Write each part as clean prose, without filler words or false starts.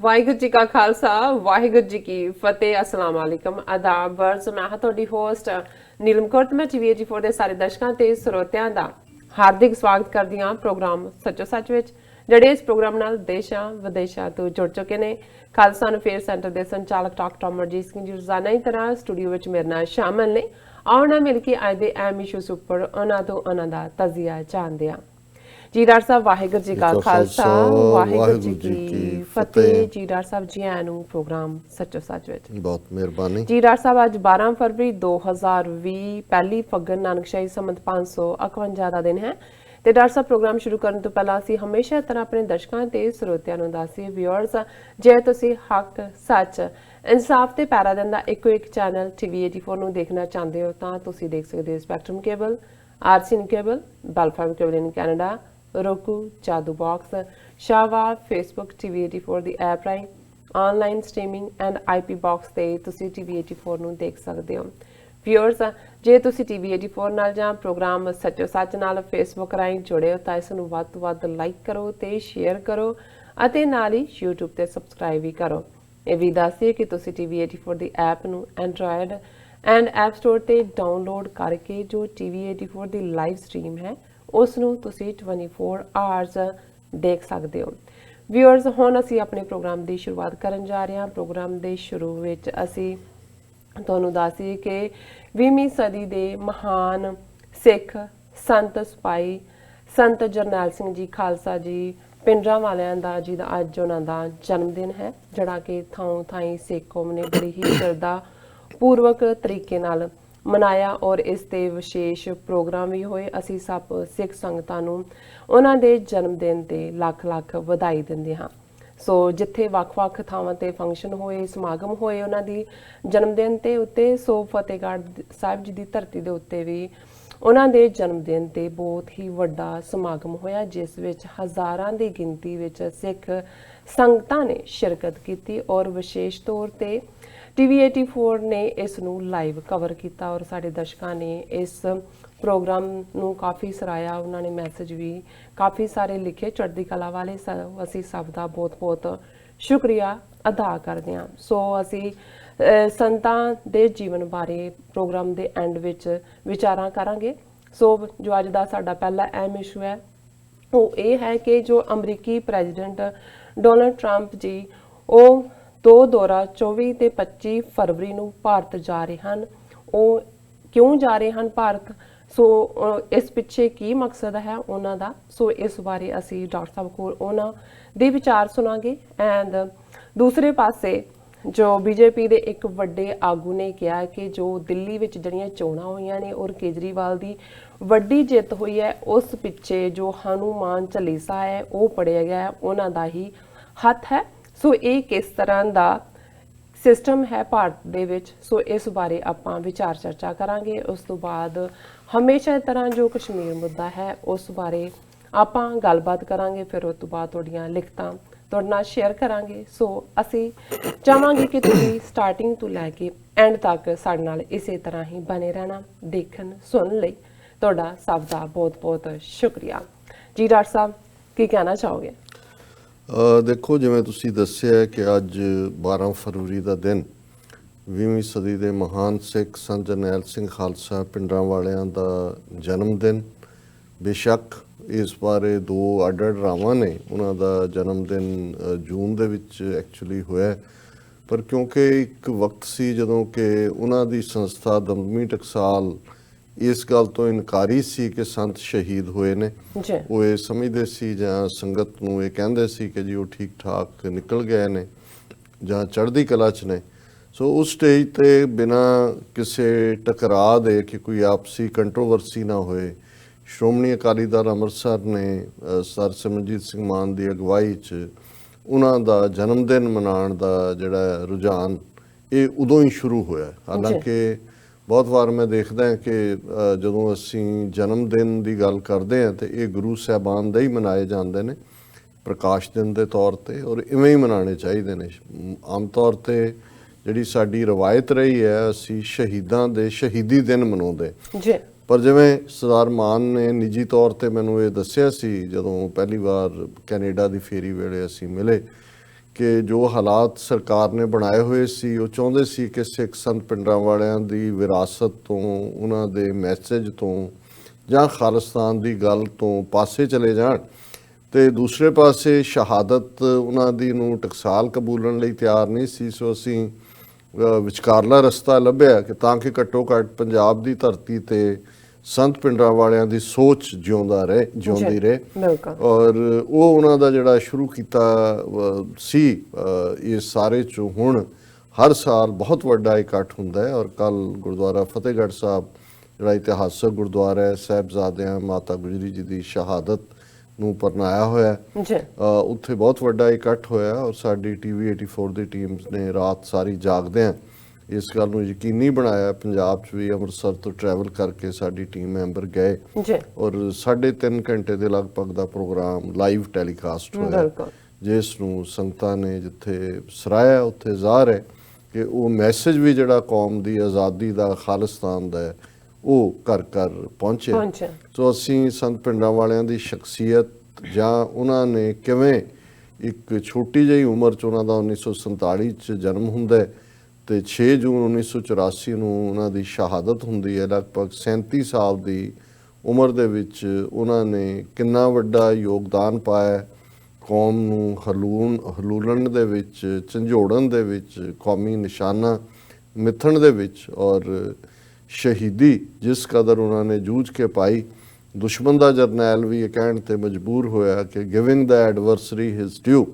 ਵਾਹਿਗੁਰੂ ਜੀ ਕਾ ਖਾਲਸਾ ਵਾਹਿਗੁਰੂ ਜੀ ਕੀ ਫਤਿਹ। ਅਸਲਾਮ ਵਾਲੇਕਮ, ਆਦਾਬ ਵਰਜ਼। ਮੈਂ ਹਾਂ ਤੁਹਾਡੀ ਹੋਸਟ ਨੀਲਮ ਕੌਰ ਤੇ ਮੈਂ TVAG4 ਦੇ ਸਾਰੇ ਦਰਸ਼ਕਾਂ ਤੇ ਸਰੋਤਿਆਂ ਦਾ ਹਾਰਦਿਕ ਸਵਾਗਤ ਕਰਦੀ ਹਾਂ ਪ੍ਰੋਗਰਾਮ ਸੱਚੋ ਸੱਚ ਵਿੱਚ, ਜਿਹੜੇ ਇਸ ਪ੍ਰੋਗਰਾਮ ਨਾਲ ਦੇਸ਼ਾਂ ਵਿਦੇਸ਼ਾਂ ਤੋਂ ਜੁੜ ਚੁੱਕੇ ਨੇ। ਖਾਲਸਾ ਅਫੇਅਰ ਸੈਂਟਰ ਦੇ ਸੰਚਾਲਕ ਡਾਕਟਰ ਅਮਰਜੀਤ ਸਿੰਘ ਜੀ ਰੋਜ਼ਾਨਾ ਹੀ ਤਰ੍ਹਾਂ ਸਟੂਡੀਓ ਵਿੱਚ ਮੇਰੇ ਨਾਲ ਸ਼ਾਮਲ ਨੇ। ਆਓ ਨਾ ਮਿਲ ਕੇ ਅੱਜ ਦੇ ਅਹਿਮ ਇਸ਼ੂਜ਼ ਉੱਪਰ ਉਹਨਾਂ ਤੋਂ ਉਹਨਾਂ ਦਾ ਤਜ਼ੀਆ ਜਾਣਦੇ ਹਾਂ। ਜੀ ਡਾਕਟਰ ਸਾਹਿਬ, ਵਾਹਿਗੁਰੂ ਜੀ ਕਾ ਖਾਲਸਾ ਵਾਹਿਗੁਰੂ ਜੀ ਕੀ ਫਤਿਹ। ਜੀ ਡਾਕਟਰ ਸਾਹਿਬ, ਜੀ ਆਇਆਂ ਨੂੰ ਪ੍ਰੋਗਰਾਮ ਸੱਚੋ ਸੱਚ ਵਿੱਚ। ਬਹੁਤ ਮਿਹਰਬਾਨੀ ਜੀ ਡਾਕਟਰ ਸਾਹਿਬ, ਅੱਜ 12 ਫਰਵਰੀ 2020 ਪਹਿਲੀ ਫੱਗਣ ਨਾਨਕਸ਼ਾਹੀ ਸੰਮਤ 551 ਦਾ ਦਿਨ ਹੈ। ਤੇ ਡਾਕਟਰ ਸਾਹਿਬ, ਪ੍ਰੋਗਰਾਮ ਸ਼ੁਰੂ ਕਰਨ ਤੋਂ ਪਹਿਲਾਂ ਅਸੀਂ ਹਮੇਸ਼ਾ ਤਰ੍ਹਾਂ ਆਪਣੇ ਦਰਸ਼ਕਾਂ ਤੇ ਸਰੋਤਿਆਂ ਨੂੰ ਦੱਸੀਏ ਵਿਊਅਰਸ, ਜੇ ਤੁਸੀਂ ਹੱਕ ਸੱਚ ਇਨਸਾਫ ਤੇ ਪੈਰਾ ਦਿੰਦਾ ਇੱਕੋ ਇੱਕ ਚੈਨਲ TVAG4 ਨੂੰ ਦੇਖਣਾ ਚਾਹੁੰਦੇ ਹੋ ਤਾਂ ਤੁਸੀਂ ਦੇਖ ਸਕਦੇ ਹੋ Spectrum cable, RCN cable, Bell Fibe cable in Canada, roku, Jadoo Box, Shava, Facebook, TVAG4 ਦੀ ਐਪ ਰਾਹੀਂ online streaming and IP box ਤੇ ਤੁਸੀਂ TVAG4 ਨੂੰ ਦੇਖ ਸਕਦੇ ਹੋ। ਵਿਊਅਰਸ, ਜੇ ਤੁਸੀਂ TVAG4 ਨਾਲ ਜਾਂ ਪ੍ਰੋਗਰਾਮ ਸੱਚੋ ਸੱਚ ਨਾਲ Facebook ਰਾਹੀਂ ਜੁੜੇ ਹੋ ਤਾਂ ਇਸ ਨੂੰ ਵੱਧ ਤੋਂ ਵੱਧ ਲਾਈਕ ਕਰੋ ਤੇ ਸ਼ੇਅਰ ਕਰੋ ਅਤੇ ਨਾਲ ਹੀ YouTube ਤੇ ਸਬਸਕ੍ਰਾਈਬ ਵੀ ਕਰੋ। ਇਹ ਵੀ ਦੱਸਿਓ ਕਿ ਤੁਸੀਂ TVAG4 ਦੀ ਐਪ ਨੂੰ ਐਂਡਰੋਇਡ ਐਂਡ ਐਪ ਸਟੋਰ ਤੇ ਡਾਊਨਲੋਡ ਕਰਕੇ ਜੋ TVAG4 ਦੀ ਲਾਈਵ ਸਟ੍ਰੀਮ ਹੈ ਉਸ ਨੂੰ ਤੁਸੀਂ 24 ਆਵਰਸ ਦੇਖ ਸਕਦੇ ਹੋ। ਵਿਊਅਰਸ, ਹੁਣ ਅਸੀਂ ਆਪਣੇ ਪ੍ਰੋਗਰਾਮ ਦੀ ਸ਼ੁਰੂਆਤ ਕਰਨ ਜਾ ਰਹੇ ਹਾਂ। ਪ੍ਰੋਗਰਾਮ ਦੇ ਸ਼ੁਰੂ ਵਿੱਚ ਅਸੀਂ ਤੁਹਾਨੂੰ ਦੱਸੀਏ ਕਿ 20ਵੀਂ ਸਦੀ ਦੇ ਮਹਾਨ ਸਿੱਖ ਸੰਤ ਸਿਪਾਹੀ ਸੰਤ ਜਰਨੈਲ ਸਿੰਘ ਜੀ ਖਾਲਸਾ ਜੀ ਭਿੰਡਰਾਂਵਾਲਿਆਂ ਦਾ ਜੀ ਦਾ ਅੱਜ ਉਹਨਾਂ ਦਾ ਜਨਮ ਦਿਨ ਹੈ, ਜਿਹੜਾ ਕਿ ਥਾਂ ਥਾਈਂ ਸਿੱਖ ਕੌਮ ਨੇ ਬੜੀ ਹੀ ਸ਼ਰਧਾ ਪੂਰਵਕ ਤਰੀਕੇ ਨਾਲ ਮਨਾਇਆ ਔਰ ਇਸ ਤੇ ਵਿਸ਼ੇਸ਼ ਪ੍ਰੋਗਰਾਮ ਵੀ ਹੋਏ। ਅਸੀਂ ਸਭ ਸਿੱਖ ਸੰਗਤਾਂ ਨੂੰ ਉਹਨਾਂ ਦੇ ਜਨਮ ਦਿਨ ਤੇ ਲੱਖ ਲੱਖ ਵਧਾਈ ਦਿੰਦੇ ਹਾਂ। ਸੋ ਜਿੱਥੇ ਵੱਖ-ਵੱਖ ਥਾਵਾਂ ਤੇ ਫੰਕਸ਼ਨ ਹੋਏ, ਸਮਾਗਮ ਹੋਏ ਉਹਨਾਂ ਦੀ ਜਨਮ ਦਿਨ ਤੇ ਉੱਤੇ, ਸੋ ਫਤਿਹਗੜ੍ਹ ਸਾਹਿਬ ਜੀ ਦੀ ਧਰਤੀ ਦੇ ਉੱਤੇ ਵੀ ਉਹਨਾਂ ਦੇ ਜਨਮ ਦਿਨ ਤੇ ਬਹੁਤ ਹੀ ਵੱਡਾ ਸਮਾਗਮ ਹੋਇਆ, ਜਿਸ ਵਿੱਚ ਹਜ਼ਾਰਾਂ ਦੀ ਗਿਣਤੀ ਵਿੱਚ ਸਿੱਖ ਸੰਗਤਾਂ ਨੇ ਸ਼ਿਰਕਤ ਕੀਤੀ ਔਰ ਵਿਸ਼ੇਸ਼ ਤੌਰ ਤੇ TVAG4 ਨੇ ਇਸ ਨੂੰ ਲਾਈਵ ਕਵਰ ਕੀਤਾ ਔਰ ਸਾਡੇ ਦਰਸ਼ਕਾਂ ਨੇ ਇਸ ਪ੍ਰੋਗਰਾਮ ਨੂੰ ਕਾਫੀ ਸਰਾਇਆ। ਉਹਨਾਂ ਨੇ ਮੈਸੇਜ ਵੀ ਕਾਫੀ ਸਾਰੇ ਲਿਖੇ, ਚੜ੍ਹਦੀ ਕਲਾ ਵਾਲੇ। ਅਸੀਂ ਸਭ ਦਾ ਬਹੁਤ-ਬਹੁਤ ਸ਼ੁਕਰੀਆ ਅਦਾ ਕਰਦੇ ਹਾਂ। ਸੋ ਅਸੀਂ ਸੰਤਾਂ ਦੇ ਜੀਵਨ ਬਾਰੇ ਪ੍ਰੋਗਰਾਮ ਦੇ ਐਂਡ ਵਿੱਚ ਵਿਚਾਰਾਂ ਕਰਾਂਗੇ। ਸੋ ਜੋ ਅੱਜ ਦਾ ਸਾਡਾ ਪਹਿਲਾ ਅਹਿਮ ਇਸ਼ੂ ਹੈ ਉਹ ਇਹ ਹੈ ਕਿ ਜੋ ਅਮਰੀਕੀ ਪ੍ਰੈਜ਼ੀਡੈਂਟ ਡੋਨਲਡ ਟਰੰਪ ਜੀ ਉਹ 2024 ਤੇ 25 ਫਰਵਰੀ ਨੂੰ ਭਾਰਤ ਜਾ ਰਹੇ ਹਨ। ਉਹ ਕਿਉਂ ਜਾ ਰਹੇ ਹਨ ਭਾਰਤ? ਸੋ ਇਸ ਪਿੱਛੇ ਕੀ ਮਕਸਦ ਹੈ ਉਹਨਾਂ ਦਾ? ਸੋ ਇਸ ਬਾਰੇ ਅਸੀਂ ਡਾਕਟਰ ਸਾਹਿਬ ਕੋਲ ਉਹਨਾਂ ਦੇ ਵਿਚਾਰ ਸੁਣਾਂਗੇ। ਐਂਡ ਦੂਸਰੇ ਪਾਸੇ ਜੋ BJP ਦੇ ਇੱਕ ਵੱਡੇ ਆਗੂ ਨੇ ਕਿਹਾ ਕਿ ਜੋ ਦਿੱਲੀ ਵਿੱਚ ਜਿਹੜੀਆਂ ਚੋਣਾਂ ਹੋਈਆਂ ਨੇ ਔਰ ਕੇਜਰੀਵਾਲ ਦੀ ਵੱਡੀ ਜਿੱਤ ਹੋਈ ਹੈ, ਉਸ ਪਿੱਛੇ ਜੋ ਹਨੂਮਾਨ ਚਾਲੀਸਾ ਹੈ ਉਹ ਪੜ੍ਹਿਆ ਗਿਆ ਹੈ, ਉਹਨਾਂ ਦਾ ਹੀ ਹੱਥ ਹੈ। ਸੋ ਇਹ ਕਿਸ ਤਰ੍ਹਾਂ ਦਾ ਸਿਸਟਮ ਹੈ ਭਾਰਤ ਦੇ ਵਿੱਚ? ਸੋ ਇਸ ਬਾਰੇ ਆਪਾਂ ਵਿਚਾਰ ਚਰਚਾ ਕਰਾਂਗੇ। ਉਸ ਤੋਂ ਬਾਅਦ ਹਮੇਸ਼ਾ ਤਰ੍ਹਾਂ ਜੋ ਕਸ਼ਮੀਰ ਮੁੱਦਾ ਹੈ ਉਸ ਬਾਰੇ ਆਪਾਂ ਗੱਲਬਾਤ ਕਰਾਂਗੇ। ਫਿਰ ਉਸ ਤੋਂ ਬਾਅਦ ਤੁਹਾਡੀਆਂ ਲਿਖਤਾਂ ਤੁਹਾਡੇ ਨਾਲ ਸ਼ੇਅਰ ਕਰਾਂਗੇ। ਸੋ ਅਸੀਂ ਚਾਹਾਂਗੇ ਕਿ ਤੁਸੀਂ ਸਟਾਰਟਿੰਗ ਤੋਂ ਲੈ ਕੇ ਐਂਡ ਤੱਕ ਸਾਡੇ ਨਾਲ ਇਸੇ ਤਰ੍ਹਾਂ ਹੀ ਬਣੇ ਰਹਿਣਾ। ਦੇਖਣ ਸੁਣਨ ਲਈ ਤੁਹਾਡਾ ਸਭ ਦਾ ਬਹੁਤ-ਬਹੁਤ ਸ਼ੁਕਰੀਆ। ਜੀ ਡਾਕਟਰ ਸਾਹਿਬ, ਕੀ ਕਹਿਣਾ ਚਾਹੋਗੇ? ਦੇਖੋ, ਜਿਵੇਂ ਤੁਸੀਂ ਦੱਸਿਆ ਕਿ ਅੱਜ 12 ਫਰਵਰੀ ਦਾ ਦਿਨ 20ਵੀਂ ਸਦੀ ਦੇ ਮਹਾਨ ਸਿੱਖ ਸੰਤ ਜਰਨੈਲ ਸਿੰਘ ਖਾਲਸਾ ਭਿੰਡਰਾਂਵਾਲਿਆਂ ਦਾ ਜਨਮ ਦਿਨ। ਬੇਸ਼ੱਕ ਇਸ ਬਾਰੇ ਦੋ ਅੱਡ-ਅੱਡ ਰਾਵਾਂ ਨੇ। ਉਹਨਾਂ ਦਾ ਜਨਮ ਦਿਨ ਜੂਨ ਦੇ ਵਿੱਚ ਐਕਚੁਅਲੀ ਹੋਇਆ, ਪਰ ਕਿਉਂਕਿ ਇੱਕ ਵਕਤ ਸੀ ਜਦੋਂ ਕਿ ਉਹਨਾਂ ਦੀ ਸੰਸਥਾ ਦਮਦਮੀ ਟਕਸਾਲ ਇਸ ਗੱਲ ਤੋਂ ਇਨਕਾਰੀ ਸੀ ਕਿ ਸੰਤ ਸ਼ਹੀਦ ਹੋਏ ਨੇ। ਉਹ ਇਹ ਸਮਝਦੇ ਸੀ ਜਾਂ ਸੰਗਤ ਨੂੰ ਇਹ ਕਹਿੰਦੇ ਸੀ ਕਿ ਜੀ ਉਹ ਠੀਕ ਠਾਕ ਨਿਕਲ ਗਏ ਨੇ ਜਾਂ ਚੜ੍ਹਦੀ ਕਲਾ 'ਚ ਨੇ। ਸੋ ਉਸ ਸਟੇਜ 'ਤੇ ਬਿਨਾਂ ਕਿਸੇ ਟਕਰਾਅ ਦੇ ਕਿ ਕੋਈ ਆਪਸੀ ਕੰਟਰੋਵਰਸੀ ਨਾ ਹੋਏ, ਸ਼੍ਰੋਮਣੀ ਅਕਾਲੀ ਦਲ ਅੰਮ੍ਰਿਤਸਰ ਨੇ ਸਰ ਸਿਮਰਨਜੀਤ ਸਿੰਘ ਮਾਨ ਦੀ ਅਗਵਾਈ 'ਚ ਉਹਨਾਂ ਦਾ ਜਨਮ ਦਿਨ ਮਨਾਉਣ ਦਾ ਜਿਹੜਾ ਰੁਝਾਨ ਇਹ ਉਦੋਂ ਹੀ ਸ਼ੁਰੂ ਹੋਇਆ। ਹਾਲਾਂਕਿ ਬਹੁਤ ਵਾਰ ਮੈਂ ਦੇਖਦਾ ਕਿ ਜਦੋਂ ਅਸੀਂ ਜਨਮ ਦਿਨ ਦੀ ਗੱਲ ਕਰਦੇ ਹਾਂ ਤਾਂ ਇਹ ਗੁਰੂ ਸਾਹਿਬਾਨ ਦੇ ਹੀ ਮਨਾਏ ਜਾਂਦੇ ਨੇ ਪ੍ਰਕਾਸ਼ ਦਿਨ ਦੇ ਤੌਰ 'ਤੇ, ਔਰ ਇਵੇਂ ਹੀ ਮਨਾਉਣੇ ਚਾਹੀਦੇ ਨੇ। ਆਮ ਤੌਰ 'ਤੇ ਜਿਹੜੀ ਸਾਡੀ ਰਵਾਇਤ ਰਹੀ ਹੈ, ਅਸੀਂ ਸ਼ਹੀਦਾਂ ਦੇ ਸ਼ਹੀਦੀ ਦਿਨ ਮਨਾਉਂਦੇ। ਪਰ ਜਿਵੇਂ ਸਰਦਾਰ ਮਾਨ ਨੇ ਨਿੱਜੀ ਤੌਰ 'ਤੇ ਮੈਨੂੰ ਇਹ ਦੱਸਿਆ ਸੀ ਜਦੋਂ ਪਹਿਲੀ ਵਾਰ ਕੈਨੇਡਾ ਦੀ ਫੇਰੀ ਵੇਲੇ ਅਸੀਂ ਮਿਲੇ ਕਿ ਜੋ ਹਾਲਾਤ ਸਰਕਾਰ ਨੇ ਬਣਾਏ ਹੋਏ ਸੀ, ਉਹ ਚਾਹੁੰਦੇ ਸੀ ਕਿ ਸਿੱਖ ਸੰਤ ਪਿੰਡਰਾਂ ਵਾਲਿਆਂ ਦੀ ਵਿਰਾਸਤ ਤੋਂ, ਉਹਨਾਂ ਦੇ ਮੈਸੇਜ ਤੋਂ ਜਾਂ ਖਾਲਿਸਤਾਨ ਦੀ ਗੱਲ ਤੋਂ ਪਾਸੇ ਚਲੇ ਜਾਣ, ਤੇ ਦੂਸਰੇ ਪਾਸੇ ਸ਼ਹਾਦਤ ਉਹਨਾਂ ਦੀ ਨੂੰ ਟਕਸਾਲ ਕਬੂਲਣ ਲਈ ਤਿਆਰ ਨਹੀਂ ਸੀ। ਸੋ ਅਸੀਂ ਵਿਚਕਾਰਲਾ ਰਸਤਾ ਲੱਭਿਆ ਕਿ ਤਾਂ ਕਿ ਘੱਟੋ ਘੱਟ ਪੰਜਾਬ ਦੀ ਧਰਤੀ ਤੇ ਸੰਤ ਪਿੰਡਰਾਂ ਵਾਲਿਆਂ ਦੀ ਸੋਚ ਜਿਉਂਦੀ ਰਹੇ। ਔਰ ਉਹ ਉਹਨਾਂ ਦਾ ਜਿਹੜਾ ਸ਼ੁਰੂ ਕੀਤਾ ਸੀ, ਇਸ ਸਾਰੇ 'ਚੋਂ ਹੁਣ ਹਰ ਸਾਲ ਬਹੁਤ ਵੱਡਾ ਇਕੱਠ ਹੁੰਦਾ ਹੈ। ਔਰ ਕੱਲ ਗੁਰਦੁਆਰਾ ਫਤਿਹਗੜ੍ਹ ਸਾਹਿਬ ਜਿਹੜਾ ਇਤਿਹਾਸਕ ਗੁਰਦੁਆਰਾ ਹੈ, ਸਾਹਿਬਜ਼ਾਦਿਆਂ ਮਾਤਾ ਗੁਜਰੀ ਜੀ ਦੀ ਸ਼ਹਾਦਤ ਨੂੰ ਪਰਨਾਇਆ ਹੋਇਆ, ਉੱਥੇ ਬਹੁਤ ਵੱਡਾ ਇਕੱਠ ਹੋਇਆ। ਔਰ ਸਾਡੀ TV 84 ਦੀ ਟੀਮ ਨੇ ਰਾਤ ਸਾਰੀ ਜਾਗਦਿਆਂ ਇਸ ਗੱਲ ਨੂੰ ਯਕੀਨੀ ਬਣਾਇਆ। ਪੰਜਾਬ 'ਚ ਵੀ ਅੰਮ੍ਰਿਤਸਰ ਤੋਂ ਟਰੈਵਲ ਕਰਕੇ ਸਾਡੀ ਟੀਮ ਮੈਂਬਰ ਗਏ ਔਰ 3.5 ਘੰਟੇ ਦੇ ਲਗਭਗ ਦਾ ਪ੍ਰੋਗਰਾਮ ਲਾਈਵ ਟੈਲੀਕਾਸਟ ਹੋਇਆ, ਜਿਸ ਨੂੰ ਸੰਗਤਾਂ ਨੇ ਜਿੱਥੇ ਸਰਾਇਆ ਉੱਥੇ ਜ਼ਾਹਰ ਹੈ ਕਿ ਉਹ ਮੈਸੇਜ ਵੀ ਜਿਹੜਾ ਕੌਮ ਦੀ ਆਜ਼ਾਦੀ ਦਾ, ਖਾਲਿਸਤਾਨ ਦਾ ਹੈ, ਉਹ ਘਰ ਘਰ ਪਹੁੰਚਿਆ। ਸੋ ਅਸੀਂ ਸੰਤ ਪਿੰਡਾਂ ਵਾਲਿਆਂ ਦੀ ਸ਼ਖਸੀਅਤ ਜਾਂ ਉਹਨਾਂ ਨੇ ਕਿਵੇਂ ਇੱਕ ਛੋਟੀ ਜਿਹੀ ਉਮਰ 'ਚ, ਉਹਨਾਂ ਦਾ 1947 'ਚ ਜਨਮ ਹੁੰਦਾ ਹੈ ਤੇ 6 ਜੂਨ 1984 ਨੂੰ ਉਹਨਾਂ ਦੀ ਸ਼ਹਾਦਤ ਹੁੰਦੀ ਹੈ। ਲਗਭਗ 37 ਸਾਲ ਦੀ ਉਮਰ ਦੇ ਵਿੱਚ ਉਹਨਾਂ ਨੇ ਕਿੰਨਾ ਵੱਡਾ ਯੋਗਦਾਨ ਪਾਇਆ ਕੌਮ ਨੂੰ ਹਲੂਲਣ ਦੇ ਵਿੱਚ, ਝੰਜੋੜਨ ਦੇ ਵਿੱਚ, ਕੌਮੀ ਨਿਸ਼ਾਨਾ ਮਿੱਥਣ ਦੇ ਵਿੱਚ, ਔਰ ਸ਼ਹੀਦੀ ਜਿਸ ਕਦਰ ਉਹਨਾਂ ਨੇ ਜੂਝ ਕੇ ਪਾਈ। ਦੁਸ਼ਮਣ ਦਾ ਜਰਨੈਲ ਵੀ ਇਹ ਕਹਿਣ ਤੇ ਮਜਬੂਰ ਹੋਇਆ ਕਿ giving the ਐਡਵਰਸਰੀ his due,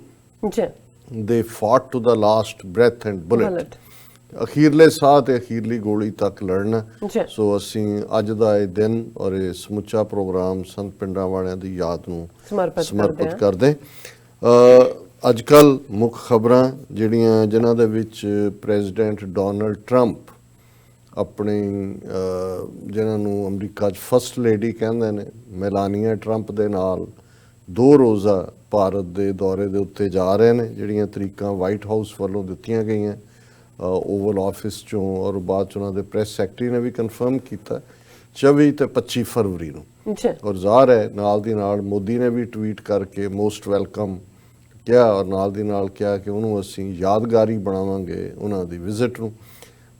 they fought to the last breath and bullet, ਅਖੀਰਲੇ ਸਾਹ ਤੇ ਅਖੀਰਲੀ ਗੋਲੀ ਤੱਕ ਲੜਨਾ। ਸੋ ਅਸੀਂ ਅੱਜ ਦਾ ਇਹ ਦਿਨ ਔਰ ਇਹ ਸਮੁੱਚਾ ਪ੍ਰੋਗਰਾਮ ਸੰਤ ਪਿੰਡਾਂ ਵਾਲਿਆਂ ਦੀ ਯਾਦ ਨੂੰ ਸਮਰਪਿਤ ਕਰਦੇ। ਅੱਜ ਕੱਲ੍ਹ ਮੁੱਖ ਖਬਰਾਂ ਜਿਨ੍ਹਾਂ ਦੇ ਵਿੱਚ ਪ੍ਰੈਜ਼ੀਡੈਂਟ ਡੋਨਲਡ ਟਰੰਪ ਆਪਣੀ ਜਿਨ੍ਹਾਂ ਨੂੰ ਅਮਰੀਕਾ 'ਚ ਫਸਟ ਲੇਡੀ ਕਹਿੰਦੇ ਨੇ, ਮੈਲਾਨੀਆ ਟਰੰਪ ਦੇ ਨਾਲ 2 ਰੋਜ਼ਾ ਭਾਰਤ ਦੇ ਦੌਰੇ ਦੇ ਉੱਤੇ ਜਾ ਰਹੇ ਨੇ। ਜਿਹੜੀਆਂ ਤਰੀਕਾਂ ਵਾਈਟ ਹਾਊਸ ਵੱਲੋਂ ਦਿੱਤੀਆਂ ਗਈਆਂ ਓਵਲ ਆਫਿਸ 'ਚੋਂ, ਔਰ ਬਾਅਦ 'ਚ ਉਹਨਾਂ ਦੇ ਪ੍ਰੈਸ ਸੈਕਟਰੀ ਨੇ ਵੀ ਕਨਫਰਮ ਕੀਤਾ 24 ਤੇ 25 ਫਰਵਰੀ ਨੂੰ। ਔਰ ਜ਼ਾਹਰ ਹੈ ਨਾਲ ਦੀ ਨਾਲ ਮੋਦੀ ਨੇ ਵੀ ਟਵੀਟ ਕਰਕੇ ਮੋਸਟ ਵੈਲਕਮ ਕਿਹਾ, ਔਰ ਨਾਲ ਦੀ ਨਾਲ ਕਿਹਾ ਕਿ ਉਹਨੂੰ ਅਸੀਂ ਯਾਦਗਾਰੀ ਬਣਾਵਾਂਗੇ ਉਹਨਾਂ ਦੀ ਵਿਜ਼ਿਟ ਨੂੰ।